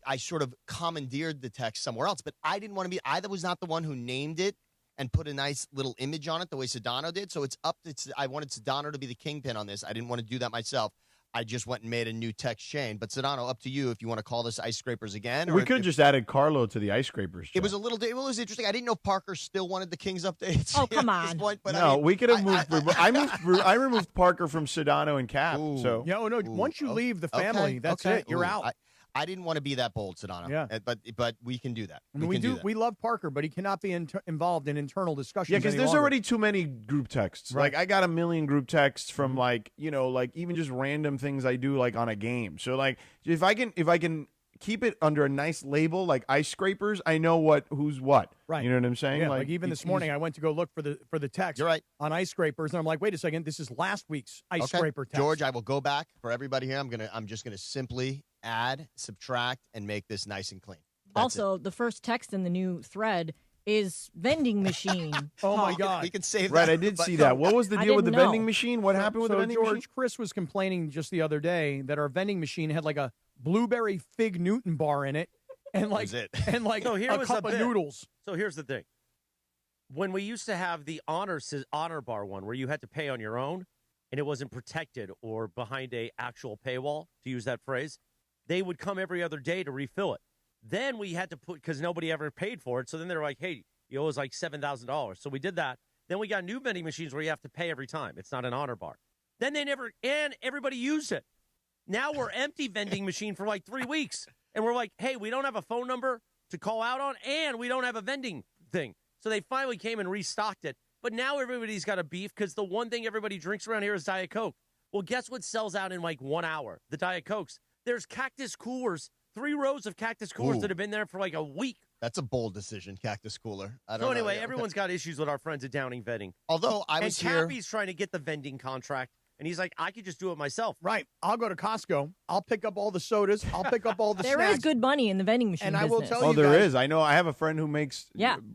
I sort of commandeered the text somewhere else. But I didn't want to be, I was not the one who named it and put a nice little image on it the way Sedano did. So it's up to, I wanted Sedano to be the kingpin on this. I didn't want to do that myself. I just went and made a new text chain. But Sedano, up to you if you want to call this Ice Scrapers again. Or We could have just added Carlo to the Ice Scrapers. It was a little. It was interesting. I didn't know Parker still wanted the Kings updates. Oh, come at this on. point, but No, I mean, we could have moved. I removed Parker from Sedano and Cap. So Yeah, no. Once you leave the family, that's it. You're out. I didn't want to be that bold, Sedano. Yeah. But we can do that. I mean, we can do. We love Parker, but he cannot be involved in internal discussions. yeah, because any there's longer. already too many group texts. Right. Like I got a million group texts from like even just random things I do like on a game. So like if I can keep it under a nice label like Ice Scrapers, I know who's what. Right. You know what I'm saying? Yeah, like even this morning, I went to go look for the text. You're right. On Ice Scrapers, and I'm like, wait a second, this is last week's Ice Scraper text. George, I will go back for everybody here. I'm just gonna simply add, subtract, and make this nice and clean. Also, the first text in the new thread is vending machine. Oh my God! We can save that. Right, I did see that. What was the I deal with the didn't know. vending machine? What happened with the vending George, machine? Chris was complaining just the other day that our vending machine had like a blueberry fig Newton bar in it, and like was it. and like So here a was cup the of bit. noodles. So here's the thing. When we used to have the honor bar one where you had to pay on your own and it wasn't protected or behind a actual paywall, to use that phrase, they would come every other day to refill it. Then we had to put, because nobody ever paid for it, so then they were like, hey, you owe us like $7,000. So we did that. Then we got new vending machines where you have to pay every time. It's not an honor bar. Then and everybody used it. Now we're empty vending machine for like 3 weeks. And we're like, hey, we don't have a phone number to call out on, and we don't have a vending thing. So they finally came and restocked it. But now everybody's got a beef because the one thing everybody drinks around here is Diet Coke. Well, guess what sells out in like 1 hour? The Diet Cokes. There's Cactus Coolers, 3 rows of Cactus Coolers that have been there for like a week. That's a bold decision, Cactus Cooler. I don't So know. anyway, Yeah, okay. everyone's got issues with our friends at Downing Vending. Although I was here. Cappy's trying to get the vending contract, and he's like, I could just do it myself. Right. I'll go to Costco. I'll pick up all the sodas. I'll pick up all the There snacks. is good money in the vending machine And I will business. tell Oh, you there guys, is. I know. I have a friend who makes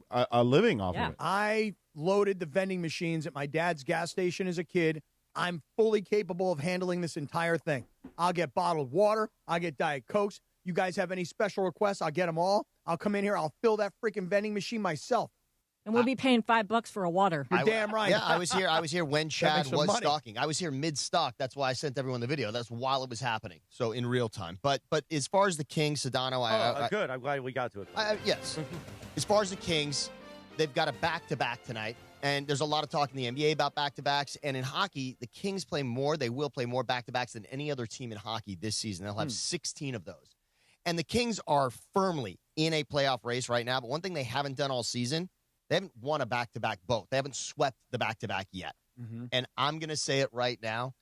a living off of it. I loaded the vending machines at my dad's gas station as a kid. I'm fully capable of handling this entire thing. I'll get bottled water. I'll get Diet Cokes. You guys have any special requests? I'll get them all. I'll come in here. I'll fill that freaking vending machine myself. And we'll be paying $5 for a water. You're damn right. Yeah, I was here when Chad makes some was money. stocking. I was here mid-stock. That's why I sent everyone the video. That's while it was happening, so in real time. But as far as the Kings, Sedano, Good. I'm glad we got to it. yes. As far as the Kings, they've got a back-to-back tonight, and there's a lot of talk in the NBA about back-to-backs. And in hockey, the Kings play more. They will play more back-to-backs than any other team in hockey this season. They'll have 16 of those. And the Kings are firmly in a playoff race right now. But one thing they haven't done all season, they haven't won a back-to-back both. They haven't swept the back-to-back yet. And I'm going to say it right now.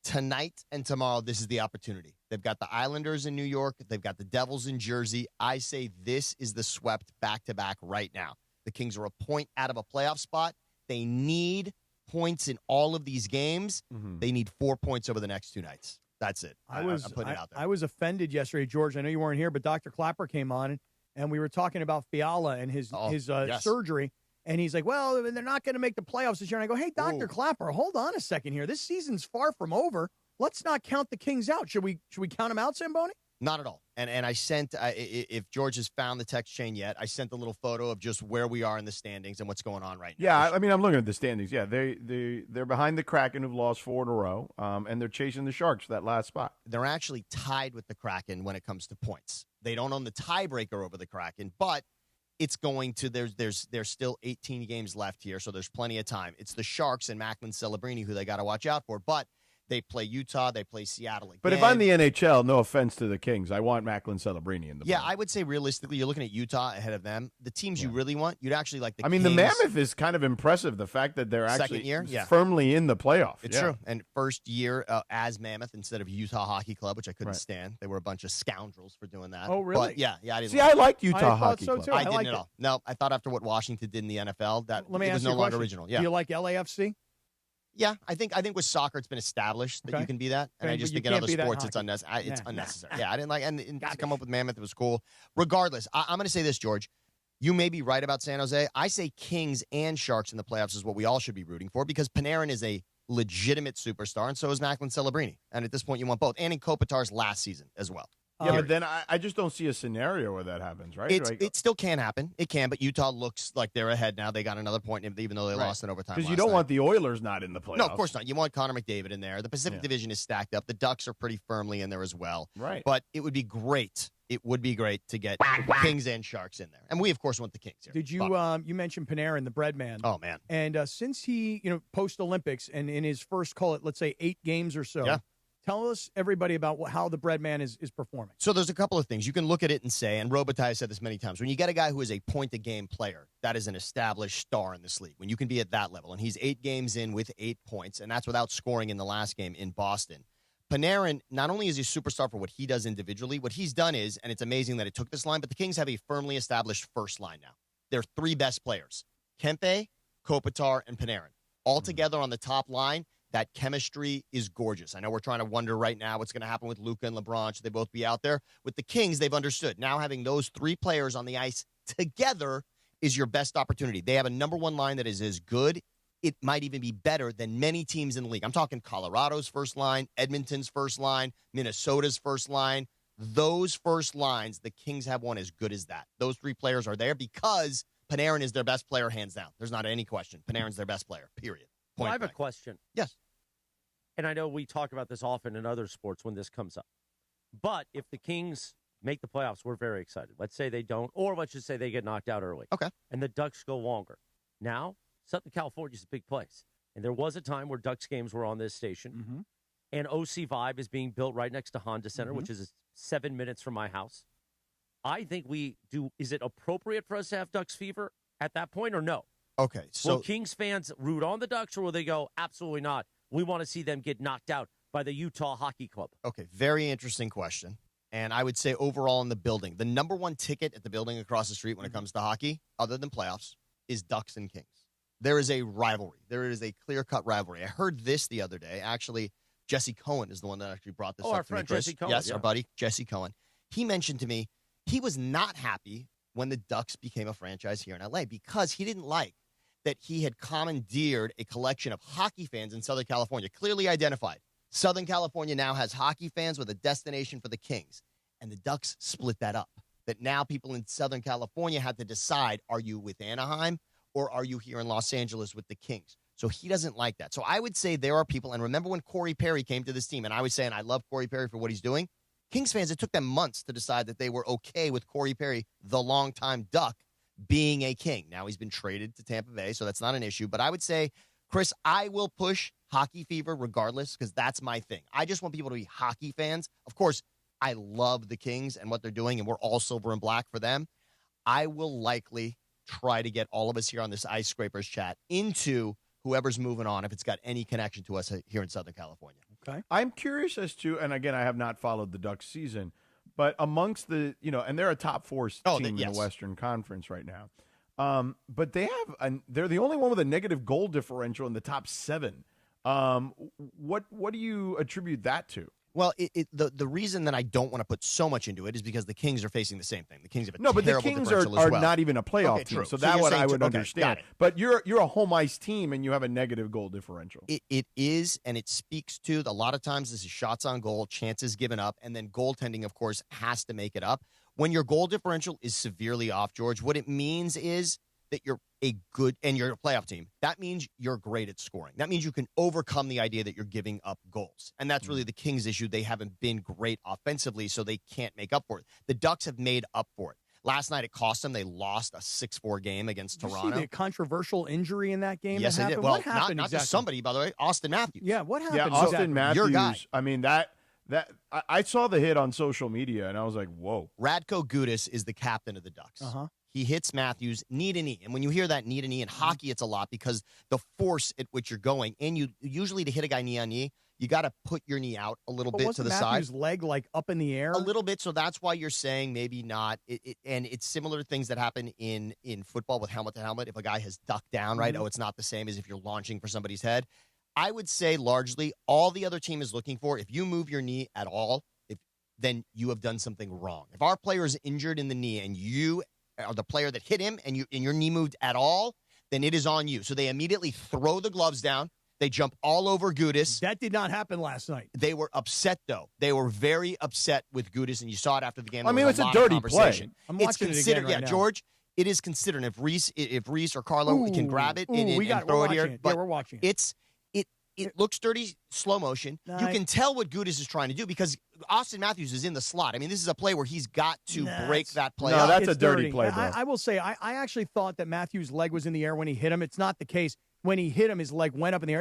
Tonight and tomorrow, this is the opportunity. They've got the Islanders in New York. They've got the Devils in Jersey. I say this is the swept back-to-back right now. The Kings are a point out of a playoff spot. They need points in all of these games. They need 4 points over the next 2 nights. That's it. I'm putting it out there. I was offended yesterday, George. I know you weren't here, but Dr. Clapper came on, and we were talking about Fiala and his yes. surgery. And he's like, well, they're not going to make the playoffs this year. And I go, hey, Dr. Clapper, hold on a second here. This season's far from over. Let's not count the Kings out. Should we count them out, Samboni? Not at all. And I sent, if George has found the text chain yet, I sent a little photo of just where we are in the standings and what's going on right now. Yeah, I mean, I'm looking at the standings. Yeah, they're behind the Kraken, who've lost 4 in a row, and they're chasing the Sharks for that last spot. They're actually tied with the Kraken when it comes to points. They don't own the tiebreaker over the Kraken, but it's going to, there's still 18 games left here, so there's plenty of time. It's the Sharks and Macklin Celebrini who they got to watch out for, but they play Utah, they play Seattle again. But if I'm the NHL, no offense to the Kings, I want Macklin Celebrini in the Yeah, I would say realistically, you're looking at Utah ahead of them. The teams you really want, you'd actually like the I mean, Kings. the Mammoth is kind of impressive, the fact that they're actually Second year? Yeah. firmly in the playoff. It's true. And first year as Mammoth instead of Utah Hockey Club, which I couldn't stand. They were a bunch of scoundrels for doing that. Oh, really? But yeah, I didn't. See, I liked Utah Hockey so Club. too. I didn't liked at all. No, I thought after what Washington did in the NFL, that Let me it ask was you no a longer question. original. Yeah. Do you like LAFC? Yeah, I think with soccer it's been established that Okay. you can be that, and Okay, I just but you think in can't other be that in sports it's hockey. unnecessary. It's Yeah. unnecessary. Yeah, I didn't like, and to come up with Mammoth, it was cool. Regardless, I'm going to say this, George. You may be right about San Jose. I say Kings and Sharks in the playoffs is what we all should be rooting for because Panarin is a legitimate superstar, and so is Macklin Celebrini. And at this point, you want both. And in Kopitar's last season as well. Yeah, but then I just don't see a scenario where that happens, right? It still can happen. It can, but Utah looks like they're ahead now. They got another point, even though they lost in overtime. Because you don't want the Oilers not in the playoffs. No, of course not. You want Connor McDavid in there. The Pacific Division is stacked up. The Ducks are pretty firmly in there as well. Right. But it would be great. It would be great to get Kings and Sharks in there. And we, of course, want the Kings here. Did you you mentioned Panarin, the bread man? Oh, man. And since he, post-Olympics and in his first, call it, let's say 8 games or so, tell us, everybody, about how the bread man is performing. So there's a couple of things. You can look at it and say, and Robitaille has said this many times, when you get a guy who is a point-a-game player, that is an established star in this league. When you can be at that level, and he's 8 games in with 8 points, and that's without scoring in the last game in Boston. Panarin, not only is he a superstar for what he does individually, what he's done is, and it's amazing that it took this line, but the Kings have a firmly established first line now. Their 3 best players, Kempe, Kopitar, and Panarin. All together on the top line, that chemistry is gorgeous. I know we're trying to wonder right now what's going to happen with Luka and LeBron. Should they both be out there? With the Kings, they've understood. Now having those 3 players on the ice together is your best opportunity. They have a number 1 line that is as good. It might even be better than many teams in the league. I'm talking Colorado's first line, Edmonton's first line, Minnesota's first line. Those first lines, the Kings have one as good as that. Those 3 players are there because Panarin is their best player, hands down. There's not any question. Panarin's their best player, period. Well, I have a question. Yes. And I know we talk about this often in other sports when this comes up. But if the Kings make the playoffs, we're very excited. Let's say they don't, or let's just say they get knocked out early. Okay. And the Ducks go longer. Now, Southern California is a big place. And there was a time where Ducks games were on this station. And OC Vibe is being built right next to Honda Center, which is 7 minutes from my house. I think is it appropriate for us to have Ducks fever at that point or no? Okay. So will Kings fans root on the Ducks or will they go, absolutely not? We want to see them get knocked out by the Utah Hockey Club. Okay, very interesting question. And I would say overall in the building, the number 1 ticket at the building across the street when it comes to hockey, other than playoffs, is Ducks and Kings. There is a rivalry. There is a clear-cut rivalry. I heard this the other day. Actually, Jesse Cohen is the one that actually brought this up our to me, friend Chris. Jesse Cohen. Yes, our buddy, Jesse Cohen. He mentioned to me he was not happy when the Ducks became a franchise here in L.A. because he didn't like that he had commandeered a collection of hockey fans in Southern California, clearly identified. Southern California now has hockey fans with a destination for the Kings, and the Ducks split that up. That now people in Southern California had to decide, are you with Anaheim or are you here in Los Angeles with the Kings? So he doesn't like that. So I would say there are people, and remember when Corey Perry came to this team, and I was saying I love Corey Perry for what he's doing. Kings fans, it took them months to decide that they were okay with Corey Perry, the longtime Duck, being a King. Now he's been traded to Tampa Bay, so that's not an issue. But I would say, Chris, I will push hockey fever regardless because that's my thing. I just want people to be hockey fans. Of course, I love the Kings and what they're doing, and we're all silver and black for them. I will likely try to get all of us here on this Ice Scrapers chat into whoever's moving on if it's got any connection to us here in Southern California. Okay. I'm curious as to, and again, I have not followed the Ducks season, but amongst the, and they're a top 4 team in the Western Conference right now. But they're the only one with a negative goal differential in the top 7. What do you attribute that to? Well, the reason that I don't want to put so much into it is because the Kings are facing the same thing. The Kings have a No, but the terrible Kings differential are as well. not even a playoff team, true. so you're that's what saying I would okay, got understand. it. But you're a home ice team, and you have a negative goal differential. It is, and it speaks to a lot of times this is shots on goal, chances given up, and then goaltending, of course, has to make it up. When your goal differential is severely off, George, what it means is that you're you're a playoff team. That means you're great at scoring. That means you can overcome the idea that you're giving up goals. And that's really the Kings' issue. They haven't been great offensively, so they can't make up for it. The Ducks have made up for it. Last night it cost them. They lost a 6-4 game against Did you Toronto. see the controversial injury in that game? Yes, that I did. happened? Well, what happened not exactly? just somebody, by the way, Austin Matthews. Yeah, what happened? Yeah, Austin exactly? Matthews. Your guy. I mean, that I saw the hit on social media, and I was like, whoa. Radko Gudas is the captain of the Ducks. Uh-huh. He hits Matthews knee to knee. And when you hear that knee to knee in hockey, it's a lot because the force at which you're going, and you usually to hit a guy knee on knee, you got to put your knee out a little bit to the Matthews' side. leg like up in the air? A little bit. So that's why you're saying maybe not. And it's similar to things that happen in football with helmet to helmet. If a guy has ducked down, right? Mm-hmm. Oh, it's not the same as if you're launching for somebody's head. I would say largely all the other team is looking for, if you move your knee at all, then you have done something wrong. If our player is injured in the knee and you are the player that hit him and your knee moved at all, then it is on you. So they immediately throw the gloves down. They jump all over Gudas. That did not happen last night. They were upset, though. They were very upset with Gudas, and you saw it after the game. I mean, There it's was a lot of dirty conversation. play. I'm It's watching it considered, again right now. George, it is considered. If Reese or Carlo can grab it and throw it here. Yeah, we're watching it. It looks dirty, slow motion. You can tell what Gudas is trying to do because Austin Matthews is in the slot. I mean, this is a play where he's got to break that play up. That's It's a dirty play, bro. I will say, I actually thought that Matthews' leg was in the air when he hit him. It's not the case. When he hit him, his leg went up in the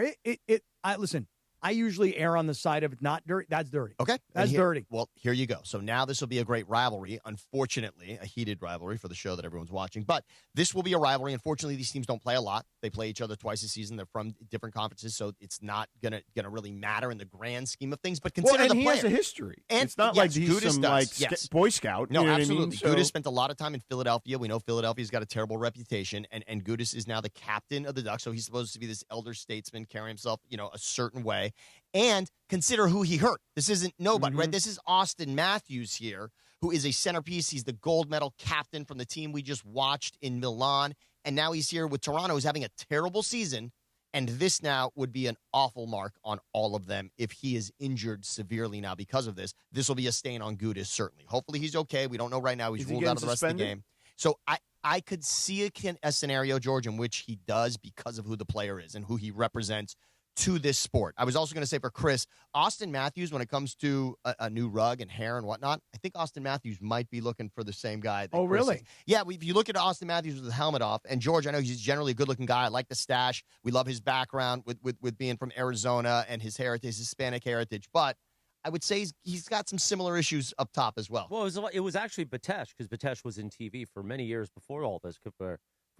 air. Listen, I usually err on the side of not dirty. That's dirty. Okay. That's dirty. Well, here you go. So now this will be a great rivalry. Unfortunately, a heated rivalry for the show that everyone's watching. But this will be a rivalry. Unfortunately, these teams don't play a lot. They play each other twice a season. They're from different conferences, so it's not gonna really matter in the grand scheme of things. But consider and the he player. has a history. And it's not yes, like he's Gudas some does. Boy Scout. No, you know absolutely. What I mean? Gudas spent a lot of time in Philadelphia. We know Philadelphia's got a terrible reputation, and Gudas is now the captain of the Ducks. So he's supposed to be this elder statesman, carry himself, a certain way. And consider who he hurt. This isn't nobody, right? This is Austin Matthews here, who is a centerpiece. He's the gold medal captain from the team we just watched in Milan. And now he's here with Toronto, who's having a terrible season. And this now would be an awful mark on all of them if he is injured severely now because of this. This will be a stain on Gudas, certainly. Hopefully he's okay. We don't know right now. He's ruled out of the rest of the game. So I could see a scenario, George, in which he does because of who the player is and who he represents to this sport. I was also going to say for Chris, Austin Matthews, when it comes to a new rug and hair and whatnot, I think Austin Matthews might be looking for the same guy. That Chris really? is. Yeah, if you look at Austin Matthews with the helmet off, and George, I know he's generally a good-looking guy. I like the stash. We love his background with being from Arizona and his heritage, his Hispanic heritage. But I would say he's got some similar issues up top as well. Well, it was actually Batesh, because Batesh was in TV for many years before all this, before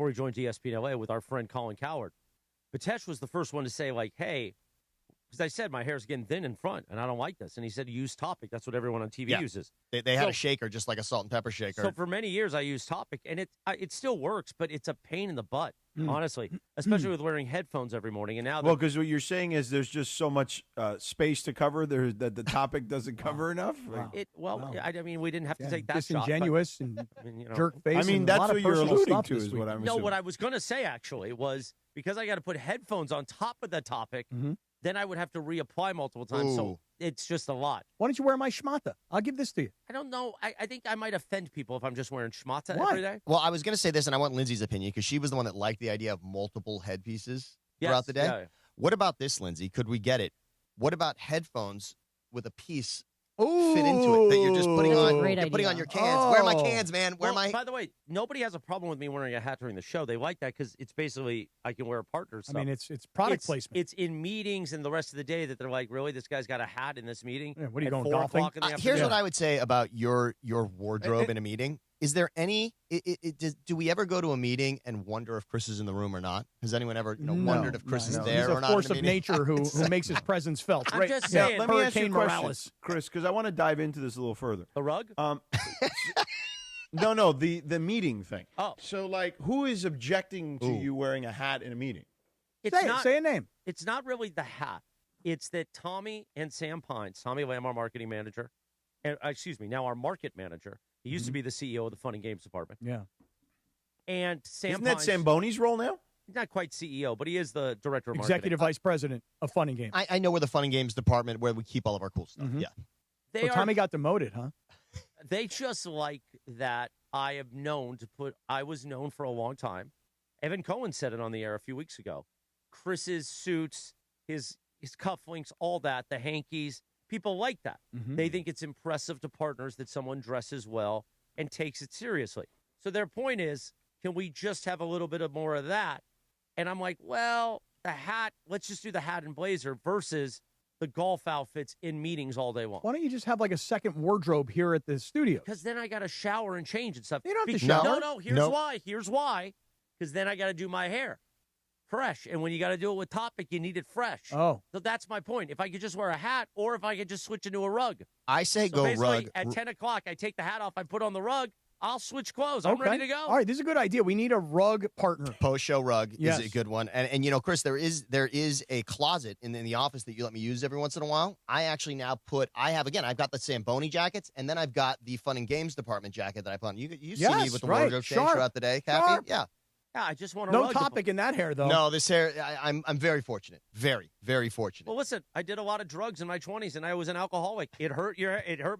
he joined ESPN LA with our friend Colin Coward. Batesh was the first one to say, like, hey, because I said my hair's getting thin in front, and I don't like this. And he said, use Topic. That's what everyone on TV uses. They had a shaker, just like a salt and pepper shaker. So for many years, I used Topic, and it still works, but it's a pain in the butt, honestly, especially with wearing headphones every morning. And now, well, because what you're saying is there's just so much space to cover that the topic doesn't cover enough. I mean, we didn't have to take that disingenuous shot, and jerk face. I mean, and that's a lot what of you're personal alluding stuff to this is week. what I'm No, assuming. what I was going to say, actually, was because I got to put headphones on top of the Topic, then I would have to reapply multiple times. Ooh. So it's just a lot. Why don't you wear my schmata? I'll give this to you. I don't know. I think I might offend people if I'm just wearing schmata Why? every day. Well, I was going to say this, and I want Lindsay's opinion, because she was the one that liked the idea of multiple headpieces throughout the day. Yeah. What about this, Lindsay? Could we get it? What about headphones with a piece Ooh. fit into it that you're just putting on? Great You're putting idea. on your cans. Where are my cans, man? Where Well, am I? By the way, nobody has a problem with me wearing a hat during the show. They like that because it's basically I can wear a partner. I mean, it's product placement. It's in meetings and the rest of the day that they're like, really, this guy's got a hat in this meeting. Yeah, what are you at going, 4 golfing? o'clock in the Here's afternoon? what I would say about your wardrobe in a meeting. Is there any? Do we ever go to a meeting and wonder if Chris is in the room or not? Has anyone ever wondered if Chris is there He's or a not? force in a of meeting? nature who makes his presence felt. I'm Right. just Yeah, saying. Let me ask you a Hurricane question, Morales. Chris, because I want to dive into this a little further. The rug? No, the meeting thing. Oh. So, like, who is objecting to you wearing a hat in a meeting? It's Say it. not, Say a name. It's not really the hat. It's that Tommy and Sam Pines, Tommy Lamb, our marketing manager, and now our market manager. He used to be the CEO of the Fun and Games department. Yeah. And Sam Isn't that Pines, Samboni's role now? He's not quite CEO, but he is the director of Executive marketing. Vice President of Fun and Games. I know we're the Fun and Games department where we keep all of our cool stuff. Mhm. Yeah. So Tommy got demoted, huh? They just like that I was known for a long time. Evan Cohen said it on the air a few weeks ago. Chris's suits, his cufflinks, all that, the hankies, people like that. Mhm. They think it's impressive to partners that someone dresses well and takes it seriously. So their point is, can we just have a little bit of more of that? And I'm like, well, the hat, let's just do the hat and blazer versus the golf outfits in meetings all day long. Why don't you just have like a second wardrobe here at the studio? Because then I got to shower and change and stuff. You don't have to No, shower. No, here's No. why. Here's why. Because then I got to do my hair fresh. And when you got to do it with Topic, you need it fresh. Oh. So that's my point. If I could just wear a hat or if I could just switch into a rug. I say So go basically, rug. At 10 o'clock, I take the hat off, I put on the rug, I'll switch clothes. I'm ready to go. All right, this is a good idea. We need a rug partner. Post-show rug Yes. is a good one. And you know, Chris, there is a closet in the office that you let me use every once in a while. I actually now I've got the Samboni jackets, and then I've got the Fun and Games department jacket that I put on. You see me with the wardrobe change throughout the day, Cappy? Sharp. Yeah. Yeah, I just want a No rug. Topic in that hair, though. No, this hair, I'm very fortunate. Very, very fortunate. Well, listen, I did a lot of drugs in my 20s, and I was an alcoholic. It hurt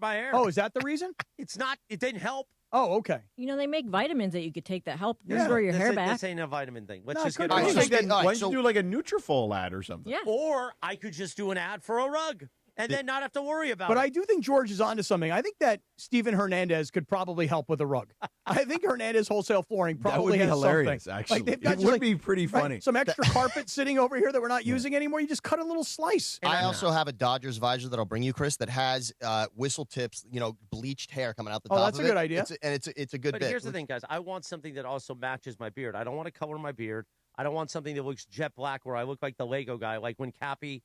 my hair. Oh, is that the reason? It's not. It didn't help. Oh, okay. You know, they make vitamins that you could take that help restore your hair back. This ain't a vitamin thing. Let's No, just it get could a be. rug. Why don't you do like a Nutrafol ad or something? Yeah. Or I could just do an ad for a rug and then not have to worry about But it. I do think George is onto something. I think that Steven Hernandez could probably help with a rug. I think Hernandez Wholesale Flooring That would probably be has hilarious, something. actually. Like, they've got It just would like- be pretty right, funny. some extra carpet sitting over here that we're not using anymore. You just cut a little slice. I also have a Dodgers visor that I'll bring you, Chris, that has whistle tips, bleached hair coming out the top. that's a of good it. idea. It's a good But bit. here's the thing, guys. I want something that also matches my beard. I don't want to color my beard. I don't want something that looks jet black where I look like the Lego guy, like when Cappy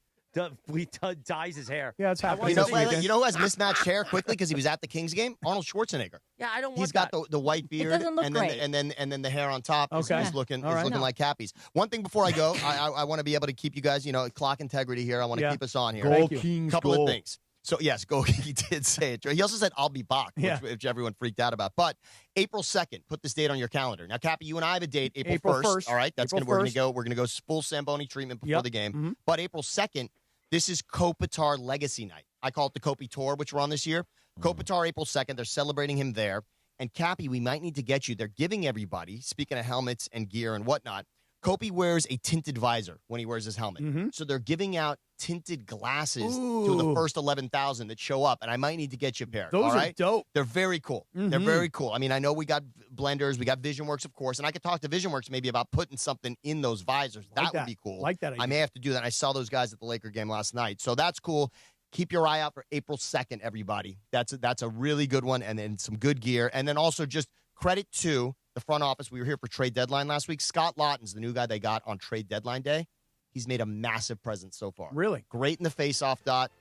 dyes his hair. Yeah, it's happening. You know who has mismatched hair quickly because he was at the Kings game? Arnold Schwarzenegger. Yeah, I don't want He's got the white beard doesn't look and great. then the hair on top is Okay. looking All right. like Cappy's. One thing before I go, I want to be able to keep you guys, clock integrity here. I want to Yeah. keep us on here. Goal Kings Couple goal. of things. So, yes, go. He did say it. He also said, I'll be back, which everyone freaked out about. But April 2nd, put this date on your calendar. Now, Cappy, you and I have a date, April 1st. All right, that's April we're 1st. going to go full Samboni treatment before the game. Mhm. But April 2nd, this is Kopitar Legacy Night. I call it the Kopi Tour, which we're on this year. Kopitar, April 2nd. They're celebrating him there. And, Cappy, we might need to get you. They're giving everybody, speaking of helmets and gear and whatnot, Kopi wears a tinted visor when he wears his helmet. Mm-hmm. So they're giving out tinted glasses to the first 11,000 that show up, and I might need to get you a pair. Those all are right? dope. They're very cool. They're Mhm. very cool. I mean, I know we got blenders, we got VisionWorks, of course, and I could talk to VisionWorks maybe about putting something in those visors. That would be cool. Like that I idea. may have to do that. I saw those guys at the Laker game last night, so that's cool. Keep your eye out for April 2nd, everybody. That's a really good one, and then some good gear. And then also just credit to the front office. We were here for trade deadline last week. Scott Lawton's the new guy they got on trade deadline day. He's made a massive presence so far. Really? Great in the face-off dot.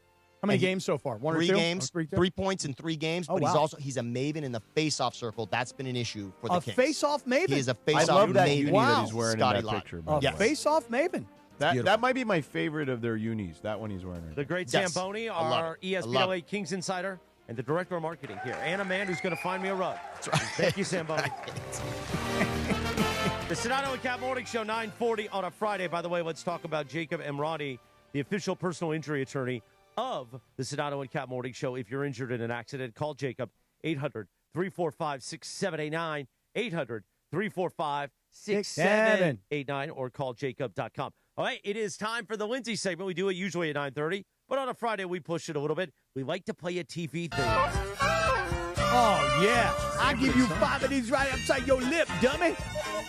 How many And games so far? One or three two? games, Oh, 3 points in 3 games. Oh, But wow. he's a maven in the face-off circle. That's been an issue for the A Kings. face-off maven? He is a I face-off love that maven. uni that he's wearing Scotty in that Lawton. picture. A by the way. face-off maven. That might be my favorite of their unis. That one he's wearing. Right The great Yes. Zamboni, I love our it. I love ESPN Kings insider, and the director of marketing here, and a man who's going to find me a rug. Thank you, Zamboni. The Sedano and Kap Morning Show, 9:40 on a Friday. By the way, let's talk about Jacob Emrati, the official personal injury attorney of the Sedano and Kap Morning Show. If you're injured in an accident, call Jacob, 800-345-6789, 800-345-6789, or call jacob.com. All right, it is time for the Lindsay segment. We do it usually at 9:30, but on a Friday, we push it a little bit. We like to play a TV thing. Oh, yeah. I give you 5 of these right upside your lip, dummy.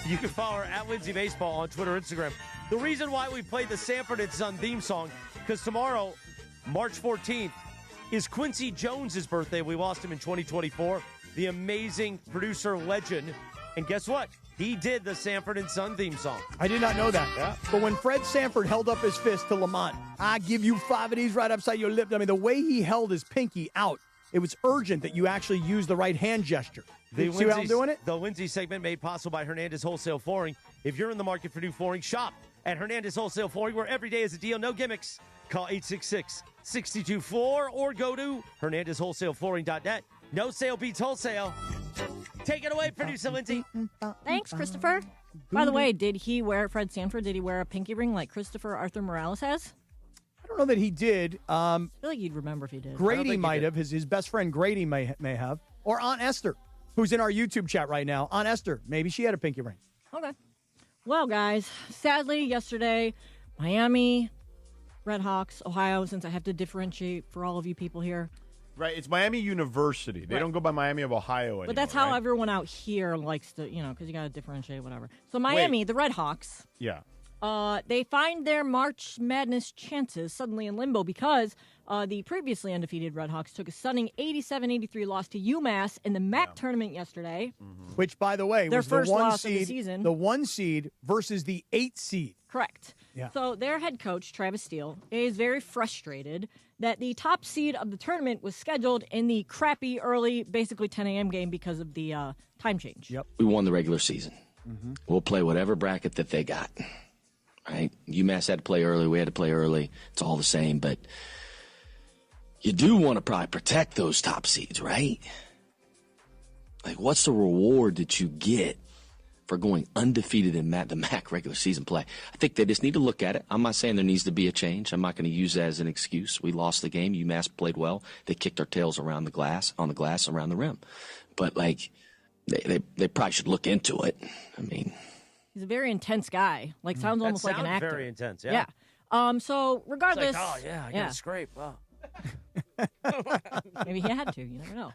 You can follow her at Lindsay Baseball on Twitter, Instagram. The reason why we played the Sanford & Son theme song, because tomorrow, March 14th, is Quincy Jones' birthday. We lost him in 2024. The amazing producer legend. And guess what? He did the Sanford & Son theme song. I did not know that. Yeah. But when Fred Sanford held up his fist to Lamont, I give you 5 of these right upside your lip. I mean, the way he held his pinky out, it was urgent that you actually use the right hand gesture. See how I'm doing it? The Lindsay segment made possible by Hernandez Wholesale Flooring. If you're in the market for new flooring, shop at Hernandez Wholesale Flooring, where every day is a deal, no gimmicks. Call 866-624 or go to HernandezWholesaleFlooring.net. No sale beats wholesale. Take it away, producer Lindsay. Thanks, Christopher. By the way, did Fred Sanford, did he wear a pinky ring like Christopher Arthur Morales has? I don't know that he did. I feel like you'd remember if he did. Grady might have. His best friend Grady may have. Or Aunt Esther, who's in our YouTube chat right now. Aunt Esther, maybe she had a pinky ring. Okay. Well, guys, sadly, yesterday, Miami, Redhawks, Ohio, since I have to differentiate for all of you people here. Right, it's Miami University. They don't go by Miami of Ohio anymore. But that's how right? everyone out here likes to, because you got to differentiate, whatever. So Miami, the Redhawks. Yeah. They find their March Madness chances suddenly in limbo because the previously undefeated Redhawks took a stunning 87-83 loss to UMass in the MAC tournament yesterday. Mm-hmm. Which, by the way, their was first the one loss seed, of the season. The 1 seed versus the 8 seed. Correct. Yeah. So their head coach, Travis Steele, is very frustrated that the top seed of the tournament was scheduled in the crappy early, basically 10 a.m. game because of the time change. Yep. We won the regular season. Mm-hmm. We'll play whatever bracket that they got. Right? UMass had to play early. We had to play early. It's all the same, but you do want to probably protect those top seeds, right? Like, what's the reward that you get for going undefeated in the MAC regular season play? I think they just need to look at it. I'm not saying there needs to be a change. I'm not going to use that as an excuse. We lost the game. UMass played well. They kicked our tails around the glass, around the rim. But, like, they probably should look into it. I mean, he's a very intense guy. Like, sounds almost like an actor. Very intense, yeah. So, regardless. It's like, I got a scrape. Oh. Maybe he had to. You never know.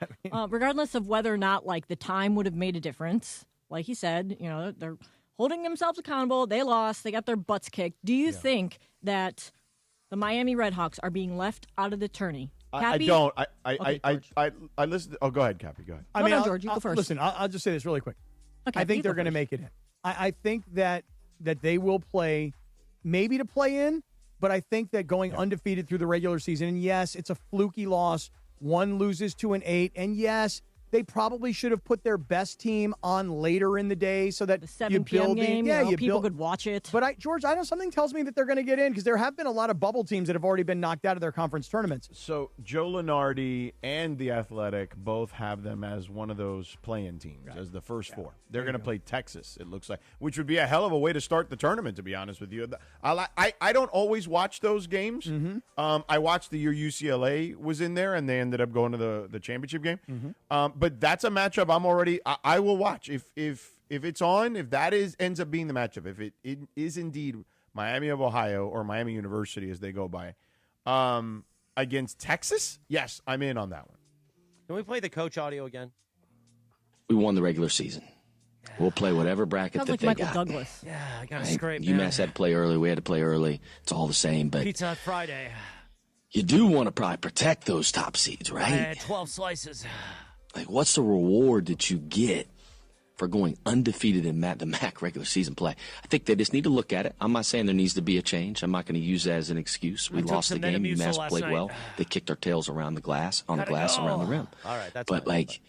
Regardless of whether or not, like, the time would have made a difference, like he said, they're holding themselves accountable. They lost. They got their butts kicked. Do you think that the Miami Redhawks are being left out of the tourney? I don't. I listen. Oh, go ahead, Cappy. Go ahead. George, you go first. Listen, I'll just say this really quick. Okay, I think they're going to make it in. I think that they will play, maybe to play in, but I think that going undefeated through the regular season, and yes, it's a fluky loss. One loses to an 8, and yes, they probably should have put their best team on later in the day so that the 7 p.m. game, people could watch it. But George, I know something tells me that they're going to get in because there have been a lot of bubble teams that have already been knocked out of their conference tournaments. So Joe Lunardi and The Athletic both have them as one of those play-in teams, as the first 4. They're going to play Texas, it looks like, which would be a hell of a way to start the tournament, to be honest with you. I don't always watch those games. Mm-hmm. I watched the year UCLA was in there, and they ended up going to the championship game. Mm-hmm. But that's a matchup I will watch if it's on. If that ends up being the matchup, if it is indeed Miami of Ohio or Miami University as they go by, against Texas, yes, I'm in on that one. Can we play the coach audio again? We won the regular season. We'll play whatever bracket Sounds that like they Michael got. Douglas. Yeah, I got a Right? scrape. UMass had to play early. We had to play early. It's all the same, but Pizza Hut Friday. you do want to probably protect those top seeds, I right? had 12 slices. Like, what's the reward that you get for going undefeated in the MAC regular season play? I think they just need to look at it. I'm not saying there needs to be a change. I'm not going to use that as an excuse. We lost the game. UMass played well. They kicked our tails around the glass, around the rim. All right, that's but fine. like,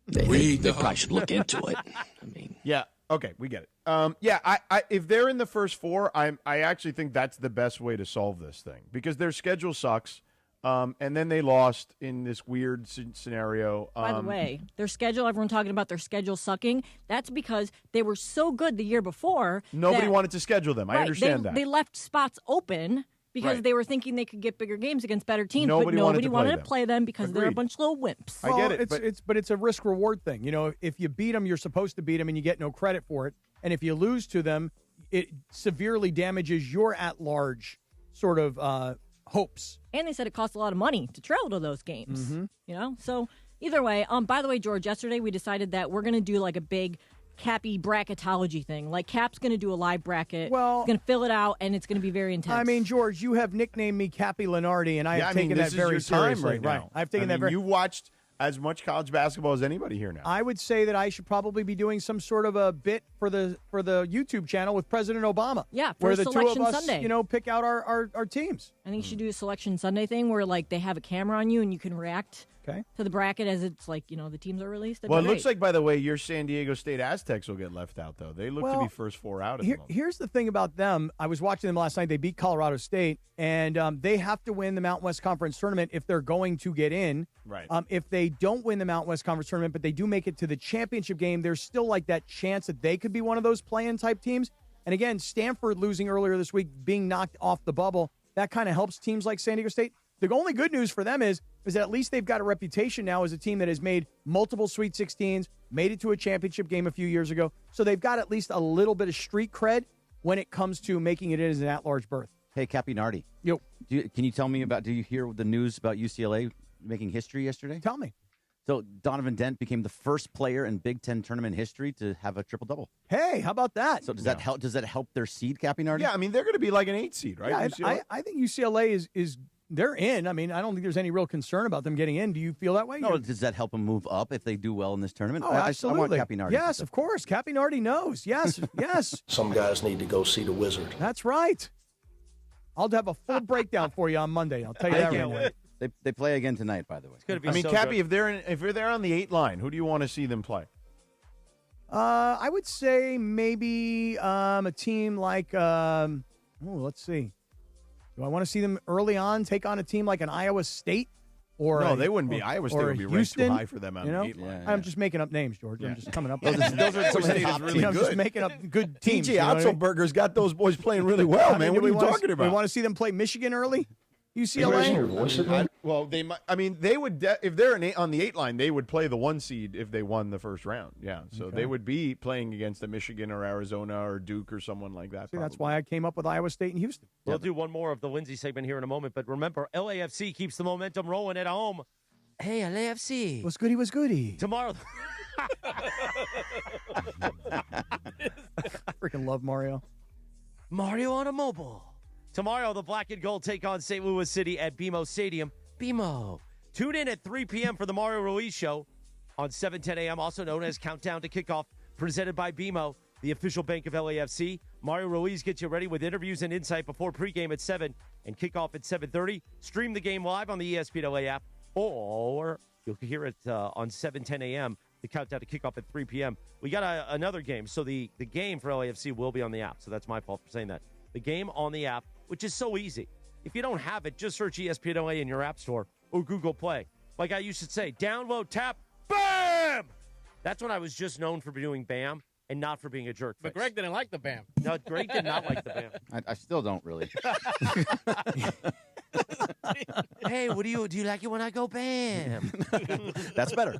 they probably should look into it. I mean, yeah, okay, we get it. I if they're in the first 4, I actually think that's the best way to solve this thing because their schedule sucks. And then they lost in this weird scenario. By the way, their schedule, everyone talking about their schedule sucking, that's because they were so good the year before. Nobody wanted to schedule them. I understand that. They left spots open because they were thinking they could get bigger games against better teams, Nobody but nobody wanted wanted to play them because they're a Agreed. bunch of little wimps. I get it. But it's a risk reward thing. If you beat them, you're supposed to beat them, and you get no credit for it. And if you lose to them, it severely damages your at-large sort of hopes. And they said it costs a lot of money to travel to those games. Mm-hmm. So either way, by the way, George, yesterday we decided that we're going to do like a big Cappy bracketology thing. Like Cap's going to do a live bracket. Well, he's going to fill it out, and it's going to be very intense. I mean, George, you have nicknamed me Cappy Lenardi, and I have taken that very seriously. Right now. I've taken that very. You watched as much college basketball as anybody here now. I would say that I should probably be doing some sort of a bit for the YouTube channel with President Obama. Yeah, for where the Selection two of us, Sunday. Pick out our teams. I think you should do a Selection Sunday thing where like they have a camera on you and you can react Okay. to the bracket as it's like, the teams are released. Well, it looks like, by the way, your San Diego State Aztecs will get left out, though. They look to be first four out at the moment. Here's the thing about them. I was watching them last night. They beat Colorado State, and they have to win the Mountain West Conference tournament if they're going to get in. Right. If they don't win the Mountain West Conference tournament, but they do make it to the championship game, there's still like that chance that they could be one of those play-in type teams. And again, Stanford losing earlier this week, being knocked off the bubble, that kind of helps teams like San Diego State. The only good news for them is that at least they've got a reputation now as a team that has made multiple Sweet 16s, made it to a championship game a few years ago. So they've got at least a little bit of street cred when it comes to making it in as an at-large berth. Hey, Cappy Nardi. Yo. Can you tell me do you hear the news about UCLA making history yesterday? Tell me. So Donovan Dent became the first player in Big Ten tournament history to have a triple-double. Hey, how about that? So does that help? Does that help their seed, Cappy Nardi? Yeah, I mean, they're going to be like an 8 seed, right? Yeah, I think UCLA is they're in. I mean, I don't think there's any real concern about them getting in. Do you feel that way? No, does that help them move up if they do well in this tournament? Oh, absolutely. I want Cappy Nardi. Yes, of course. Cappy Nardi knows. Yes, yes. Some guys need to go see the wizard. That's right. I'll have a full breakdown for you on Monday. I'll tell you that right now. They play again tonight, by the way. I mean, Cappy, if you're there on the 8 line, who do you want to see them play? I would say maybe a team like let's see. Do I want to see them early on take on a team like an Iowa State? No, they wouldn't be. Iowa State would be ranked too high for them on the 8 line. I'm just making up names, George. I'm just coming up. Those are some top really I'm good. just making up good teams. TJ Otzelberger's got those boys playing really well, man. What are you talking about? We want to see them play Michigan early? UCLA? Well, they might. I mean, they would if they're on the 8 line, they would play the 1 seed if they won the first round. Yeah, so they would be playing against a Michigan or Arizona or Duke or someone like that. See, that's why I came up with Iowa State and Houston. We'll do one more of the Lindsay segment here in a moment, but remember, LAFC keeps the momentum rolling at home. Hey, LAFC. What's goody? What's goody? Tomorrow. Freaking love Mario. Mario on a mobile. Tomorrow, the Black and Gold take on St. Louis City at BMO Stadium. BMO. Tune in at 3 p.m. for the Mario Ruiz Show on 7:10 a.m., also known as Countdown to Kickoff, presented by BMO, the official bank of LAFC. Mario Ruiz gets you ready with interviews and insight before pregame at 7 and kickoff at 7:30. Stream the game live on the ESPN LA app, or you'll hear it on 7:10 a.m., the Countdown to Kickoff at 3 p.m. We got another game, so the game for LAFC will be on the app, so that's my fault for saying that. The game on the app, which is so easy. If you don't have it, just search ESPN LA in your app store or Google Play. Like I used to say, download, tap, bam! That's when I was just known for doing bam and not for being a jerk. But Greg didn't like the bam. No, Greg did not like the bam. I still don't really. Hey, do you like it when I go bam? That's better.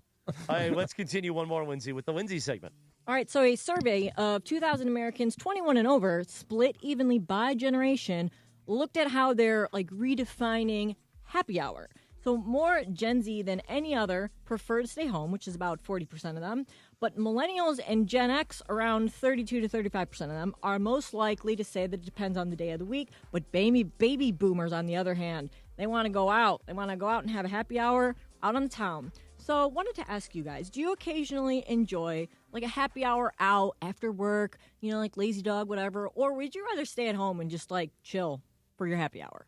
All right, let's continue one more, Lindsay, with the Lindsay segment. All right, so a survey of 2,000 Americans 21 and over, split evenly by generation, looked at how they're redefining happy hour. So more Gen Z than any other prefer to stay home, which is about 40% of them. But millennials and Gen X, around 32 to 35% of them, are most likely to say that it depends on the day of the week. But baby boomers, on the other hand, they want to go out. They want to go out and have a happy hour out on the town. So I wanted to ask you guys, do you occasionally enjoy a happy hour out after work, like lazy dog, whatever, or would you rather stay at home and just chill for your happy hour?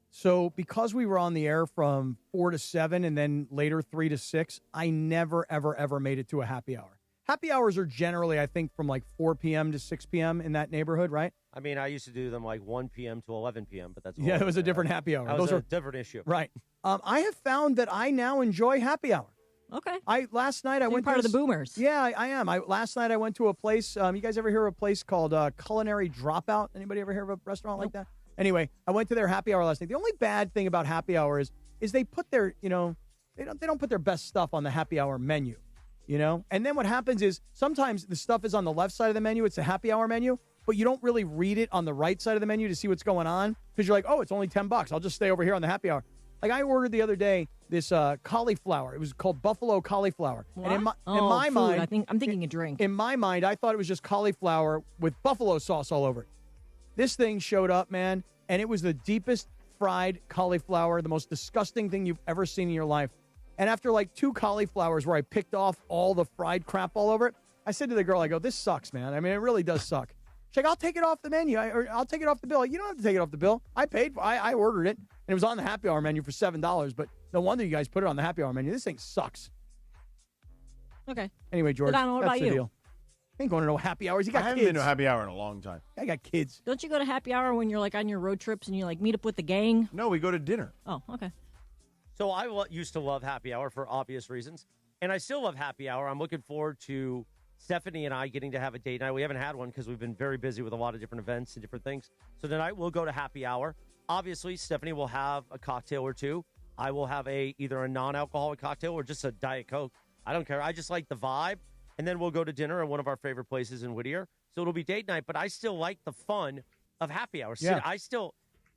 So because we were on the air from 4 to 7 and then later 3 to 6, I never, ever, ever made it to a happy hour. Happy hours are generally, I think, from 4 p.m. to 6 p.m. in that neighborhood, right? I mean, I used to do them 1 p.m. to 11 p.m., but that's it was a different happy hour. Those are a different issue. Right. I have found that I now enjoy happy hour. Okay. Last night I went part of the boomers. Yeah, I am. Last night I went to a place. You guys ever hear of a place called Culinary Dropout? Anybody ever hear of a restaurant like that? Anyway, I went to their happy hour last night. The only bad thing about happy hour is they put their they don't put their best stuff on the happy hour menu, And then what happens is sometimes the stuff is on the left side of the menu. It's a happy hour menu, but you don't really read it on the right side of the menu to see what's going on because you're like, oh, it's only $10. I'll just stay over here on the happy hour. Like I ordered the other day this cauliflower. It was called buffalo cauliflower. What? And in my food. mind, I'm thinking a drink. In my mind, I thought it was just cauliflower with buffalo sauce all over it. This thing showed up, man, and it was the deepest fried cauliflower, the most disgusting thing you've ever seen in your life. And after 2 cauliflowers where I picked off all the fried crap all over it, I said to the girl, I go, this sucks, man. I mean, it really does suck. She's like, I'll take it off the menu. Or I'll take it off the bill. You don't have to take it off the bill. I paid. I ordered it, and it was on the happy hour menu for $7. But No wonder you guys put it on the happy hour menu. This thing sucks. Okay. Anyway, George, Sedano, what that's about the you? deal. I ain't going to no happy hours. You got I haven't kids. been to a happy hour in a long time. I got kids. Don't you go to happy hour when you're like on your road trips and you like meet up with the gang? No, we go to dinner. Oh, okay. So I used to love happy hour for obvious reasons, and I still love happy hour. I'm looking forward to Stephanie and I getting to have a date night. We haven't had one because we've been very busy with a lot of different events and different things. So tonight we'll go to happy hour. Obviously, Stephanie will have a cocktail or two. I will have either a non-alcoholic cocktail or just a Diet Coke. I don't care. I just like the vibe. And then we'll go to dinner at one of our favorite places in Whittier. So it'll be date night, but I still like the fun of happy hour. Yeah.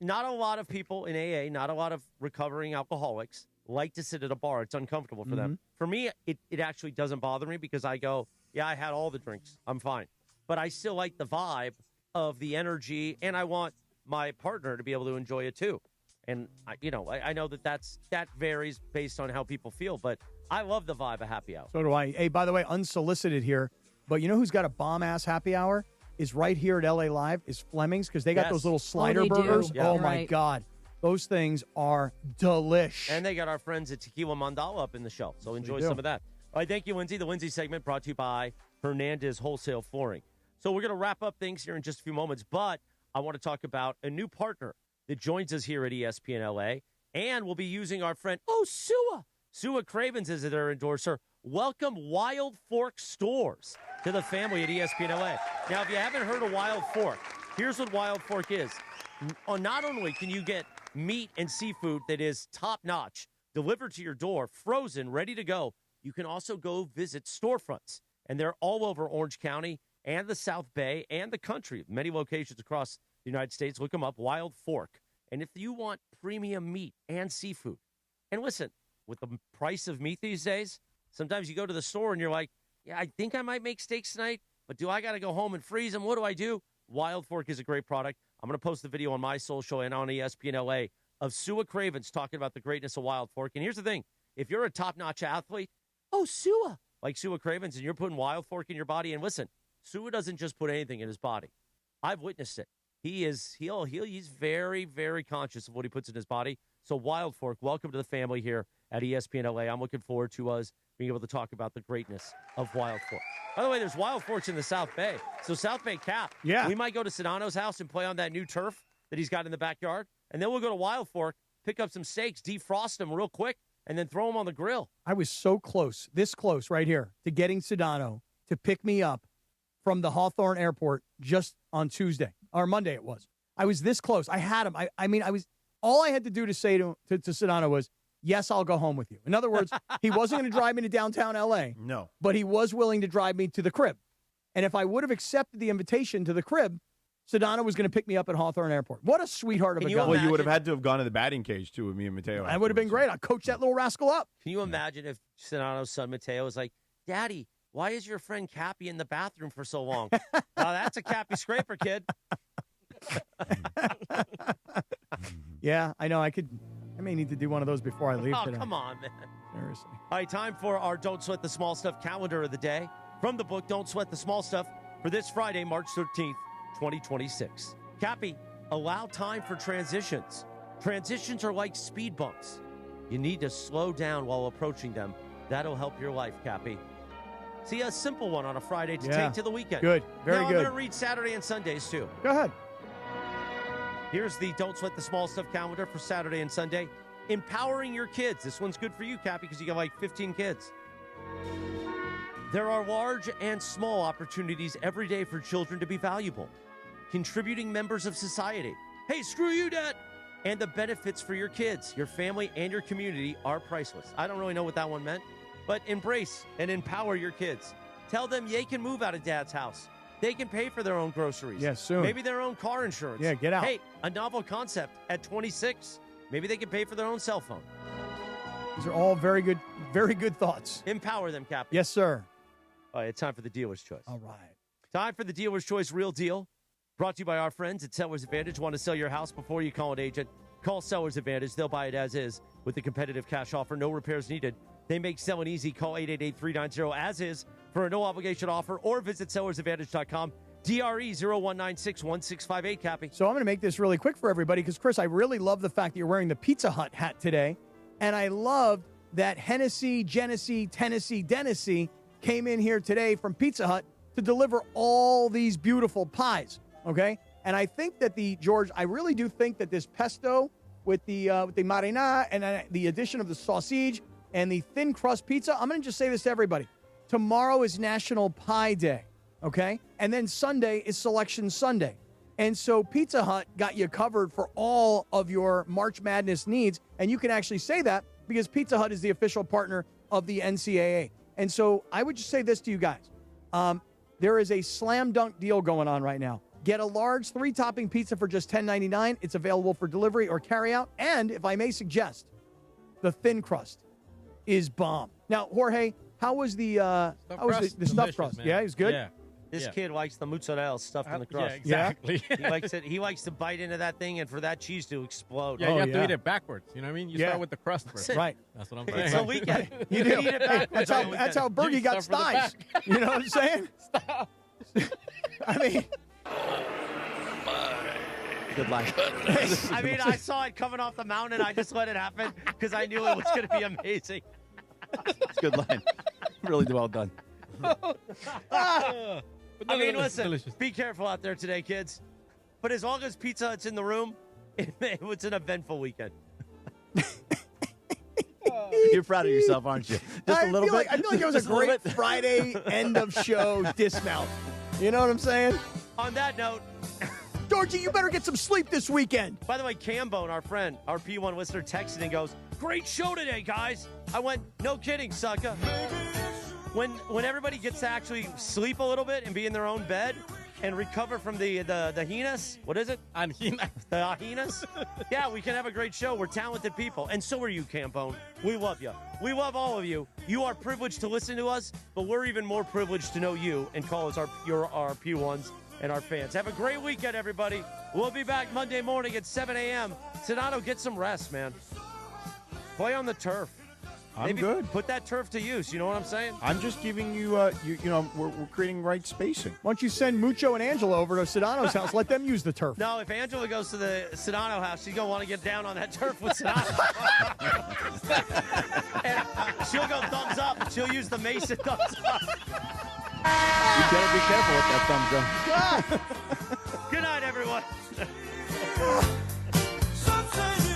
Not a lot of people in AA, not a lot of recovering alcoholics like to sit at a bar. It's uncomfortable for them. For me, it actually doesn't bother me because I go, yeah, I had all the drinks. I'm fine. But I still like the vibe of the energy, and I want my partner to be able to enjoy it too. And, I know that varies based on how people feel, but I love the vibe of happy hour. So do I. Hey, by the way, unsolicited here, but you know who's got a bomb-ass happy hour? Is right here at LA Live, is Fleming's, because they got those little slider they do. burgers. Yeah. Oh, my Right. God. Those things are delish. And they got our friends at Tequila Mandala up in the show, so enjoy do. some of that. All right, thank you, Lindsay. The Lindsay segment brought to you by Hernandez Wholesale Flooring. So we're going to wrap up things here in just a few moments, but I want to talk about a new partner that joins us here at ESPN LA, and we'll be using our friend, Sua Cravens is their endorser. Welcome Wild Fork Stores to the family at ESPN LA. Now, if you haven't heard of Wild Fork, here's what Wild Fork is. Not only can you get meat and seafood that is top-notch, delivered to your door, frozen, ready to go, you can also go visit storefronts. And they're all over Orange County and the South Bay and the country. Many locations across the United States. Look them up, Wild Fork. And if you want premium meat and seafood, and listen, with the price of meat these days, sometimes you go to the store and you're like, yeah, I think I might make steaks tonight, but do I got to go home and freeze them? What do I do? Wild Fork is a great product. I'm going to post the video on my social and on ESPN LA of Sua Cravens talking about the greatness of Wild Fork. And here's the thing. If you're a top-notch athlete, Sua, like Sua Cravens, and you're putting Wild Fork in your body, and listen, Sua doesn't just put anything in his body. I've witnessed it. He's very, very conscious of what he puts in his body. So Wild Fork, welcome to the family here at ESPN LA. I'm looking forward to us being able to talk about the greatness of Wild Fork. By the way, there's Wild Forks in the South Bay. So South Bay Cap, we might go to Sedano's house and play on that new turf that he's got in the backyard. And then we'll go to Wild Fork, pick up some steaks, defrost them real quick, and then throw them on the grill. I was so close, this close right here, to getting Sedano to pick me up from the Hawthorne Airport just on Tuesday, or Monday it was. I was this close. I had him. All I had to do to say to Sedano was, yes, I'll go home with you. In other words, he wasn't going to drive me to downtown L.A. No. But he was willing to drive me to the crib. And if I would have accepted the invitation to the crib, Sedano was going to pick me up at Hawthorne Airport. What a sweetheart of a guy. Well, you would have had to have gone to the batting cage, too, with me and Mateo. That would have been great. I'd coach that little rascal up. Can you imagine if Sedano's son, Mateo, was like, Daddy, why is your friend Cappy in the bathroom for so long? That's a Cappy scraper, kid. Yeah, I know. I may need to do one of those before I leave today. Come on, man. Seriously. All right, time for our Don't Sweat the Small Stuff calendar of the day. From the book, Don't Sweat the Small Stuff, for this Friday, March 13th, 2026. Cappy, allow time for transitions. Transitions are like speed bumps. You need to slow down while approaching them. That'll help your life, Cappy. See, a simple one on a Friday to take to the weekend. Good. Very now good. I'm going to read Saturday and Sundays, too. Go ahead. Here's the Don't Sweat the Small Stuff calendar for Saturday and Sunday. Empowering your kids. This one's good for you, Cappy, because you got like 15 kids. There are large and small opportunities every day for children to be valuable. Contributing members of society. Hey, screw you, Dad! And the benefits for your kids, your family, and your community are priceless. I don't really know what that one meant, but embrace and empower your kids. Tell them they can move out of Dad's house. They can pay for their own groceries. Yeah, soon. Maybe their own car insurance. Yeah, get out. Hey, a novel concept at 26. Maybe they can pay for their own cell phone. These are all very good thoughts. Empower them, Cappy. Yes, sir. All right, it's time for the dealer's choice. All right. Time for the dealer's choice real deal. Brought to you by our friends at Sellers Advantage. Want to sell your house before you call an agent? Call Sellers Advantage. They'll buy it as is with a competitive cash offer. No repairs needed. They make selling easy. Call 888-390-AS-IS for a no-obligation offer or visit sellersadvantage.com. DRE 01961658, Cappy. So I'm going to make this really quick for everybody because, Chris, I really love the fact that you're wearing the Pizza Hut hat today. And I loved that Hennessy, Genesee, Tennessee, Dennisee came in here today from Pizza Hut to deliver all these beautiful pies, okay? And I think that George, I really do think that this pesto with the marinara and the addition of the sausage and the thin crust pizza, I'm going to just say this to everybody. Tomorrow is National Pie Day, okay? And then Sunday is Selection Sunday. And so Pizza Hut got you covered for all of your March Madness needs. And you can actually say that because Pizza Hut is the official partner of the NCAA. And so I would just say this to you guys. There is a slam dunk deal going on right now. Get a large 3-topping pizza for just $10.99. It's available for delivery or carryout. And if I may suggest, the thin crust is bomb. Now, Jorge, how was the stuffed crust? Man. Yeah, it was good? Yeah. This kid likes the mozzarella stuffed in the crust. Yeah, exactly. He likes it. He likes to bite into that thing and for that cheese to explode. Yeah, you have to eat it backwards. You know what I mean? You start with the crust first. Right. That's what I'm saying. It's a weekend. You You do. eat it backwards. That's how Bergie got thighs. You know what I'm saying? Stop. I mean, Good line. I mean, I saw it coming off the mountain. I just let it happen because I knew it was going to be amazing. It's a good line. Really well done. I mean, listen, delicious. be careful out there today, kids. But as long as Pizza Hut's in the room, it's an eventful weekend. You're proud of yourself, aren't you? Just a little bit. I feel like it was a Just little great bit. Friday end of show dismount. You know what I'm saying? On that note, Georgie, you better get some sleep this weekend. by the way, Cambone, our friend, our P1 listener, texted and goes, "Great show today, guys." I went, "No kidding, sucker." When everybody gets to actually sleep a little bit and be in their own bed and recover from the heinous, what is it? Angina. The ahinas? Yeah, we can have a great show. We're talented people. And so are you, Cambone. We love you. We love all of you. You are privileged to listen to us, but we're even more privileged to know you and call us our P1s and our fans. Have a great weekend, everybody. We'll be back Monday morning at 7 a.m. Sedano, get some rest, man. Play on the turf. I'm Maybe good. Put that turf to use. You know what I'm saying? I'm just giving you, we're creating right spacing. Why don't you send Mucho and Angela over to Sedano's house? Let them use the turf. No, if Angela goes to the Sedano house, she's going to want to get down on that turf with Sedano. And she'll go thumbs up. She'll use the Mason thumbs up. You better be careful with that thumbs up. Good night, everyone. Some say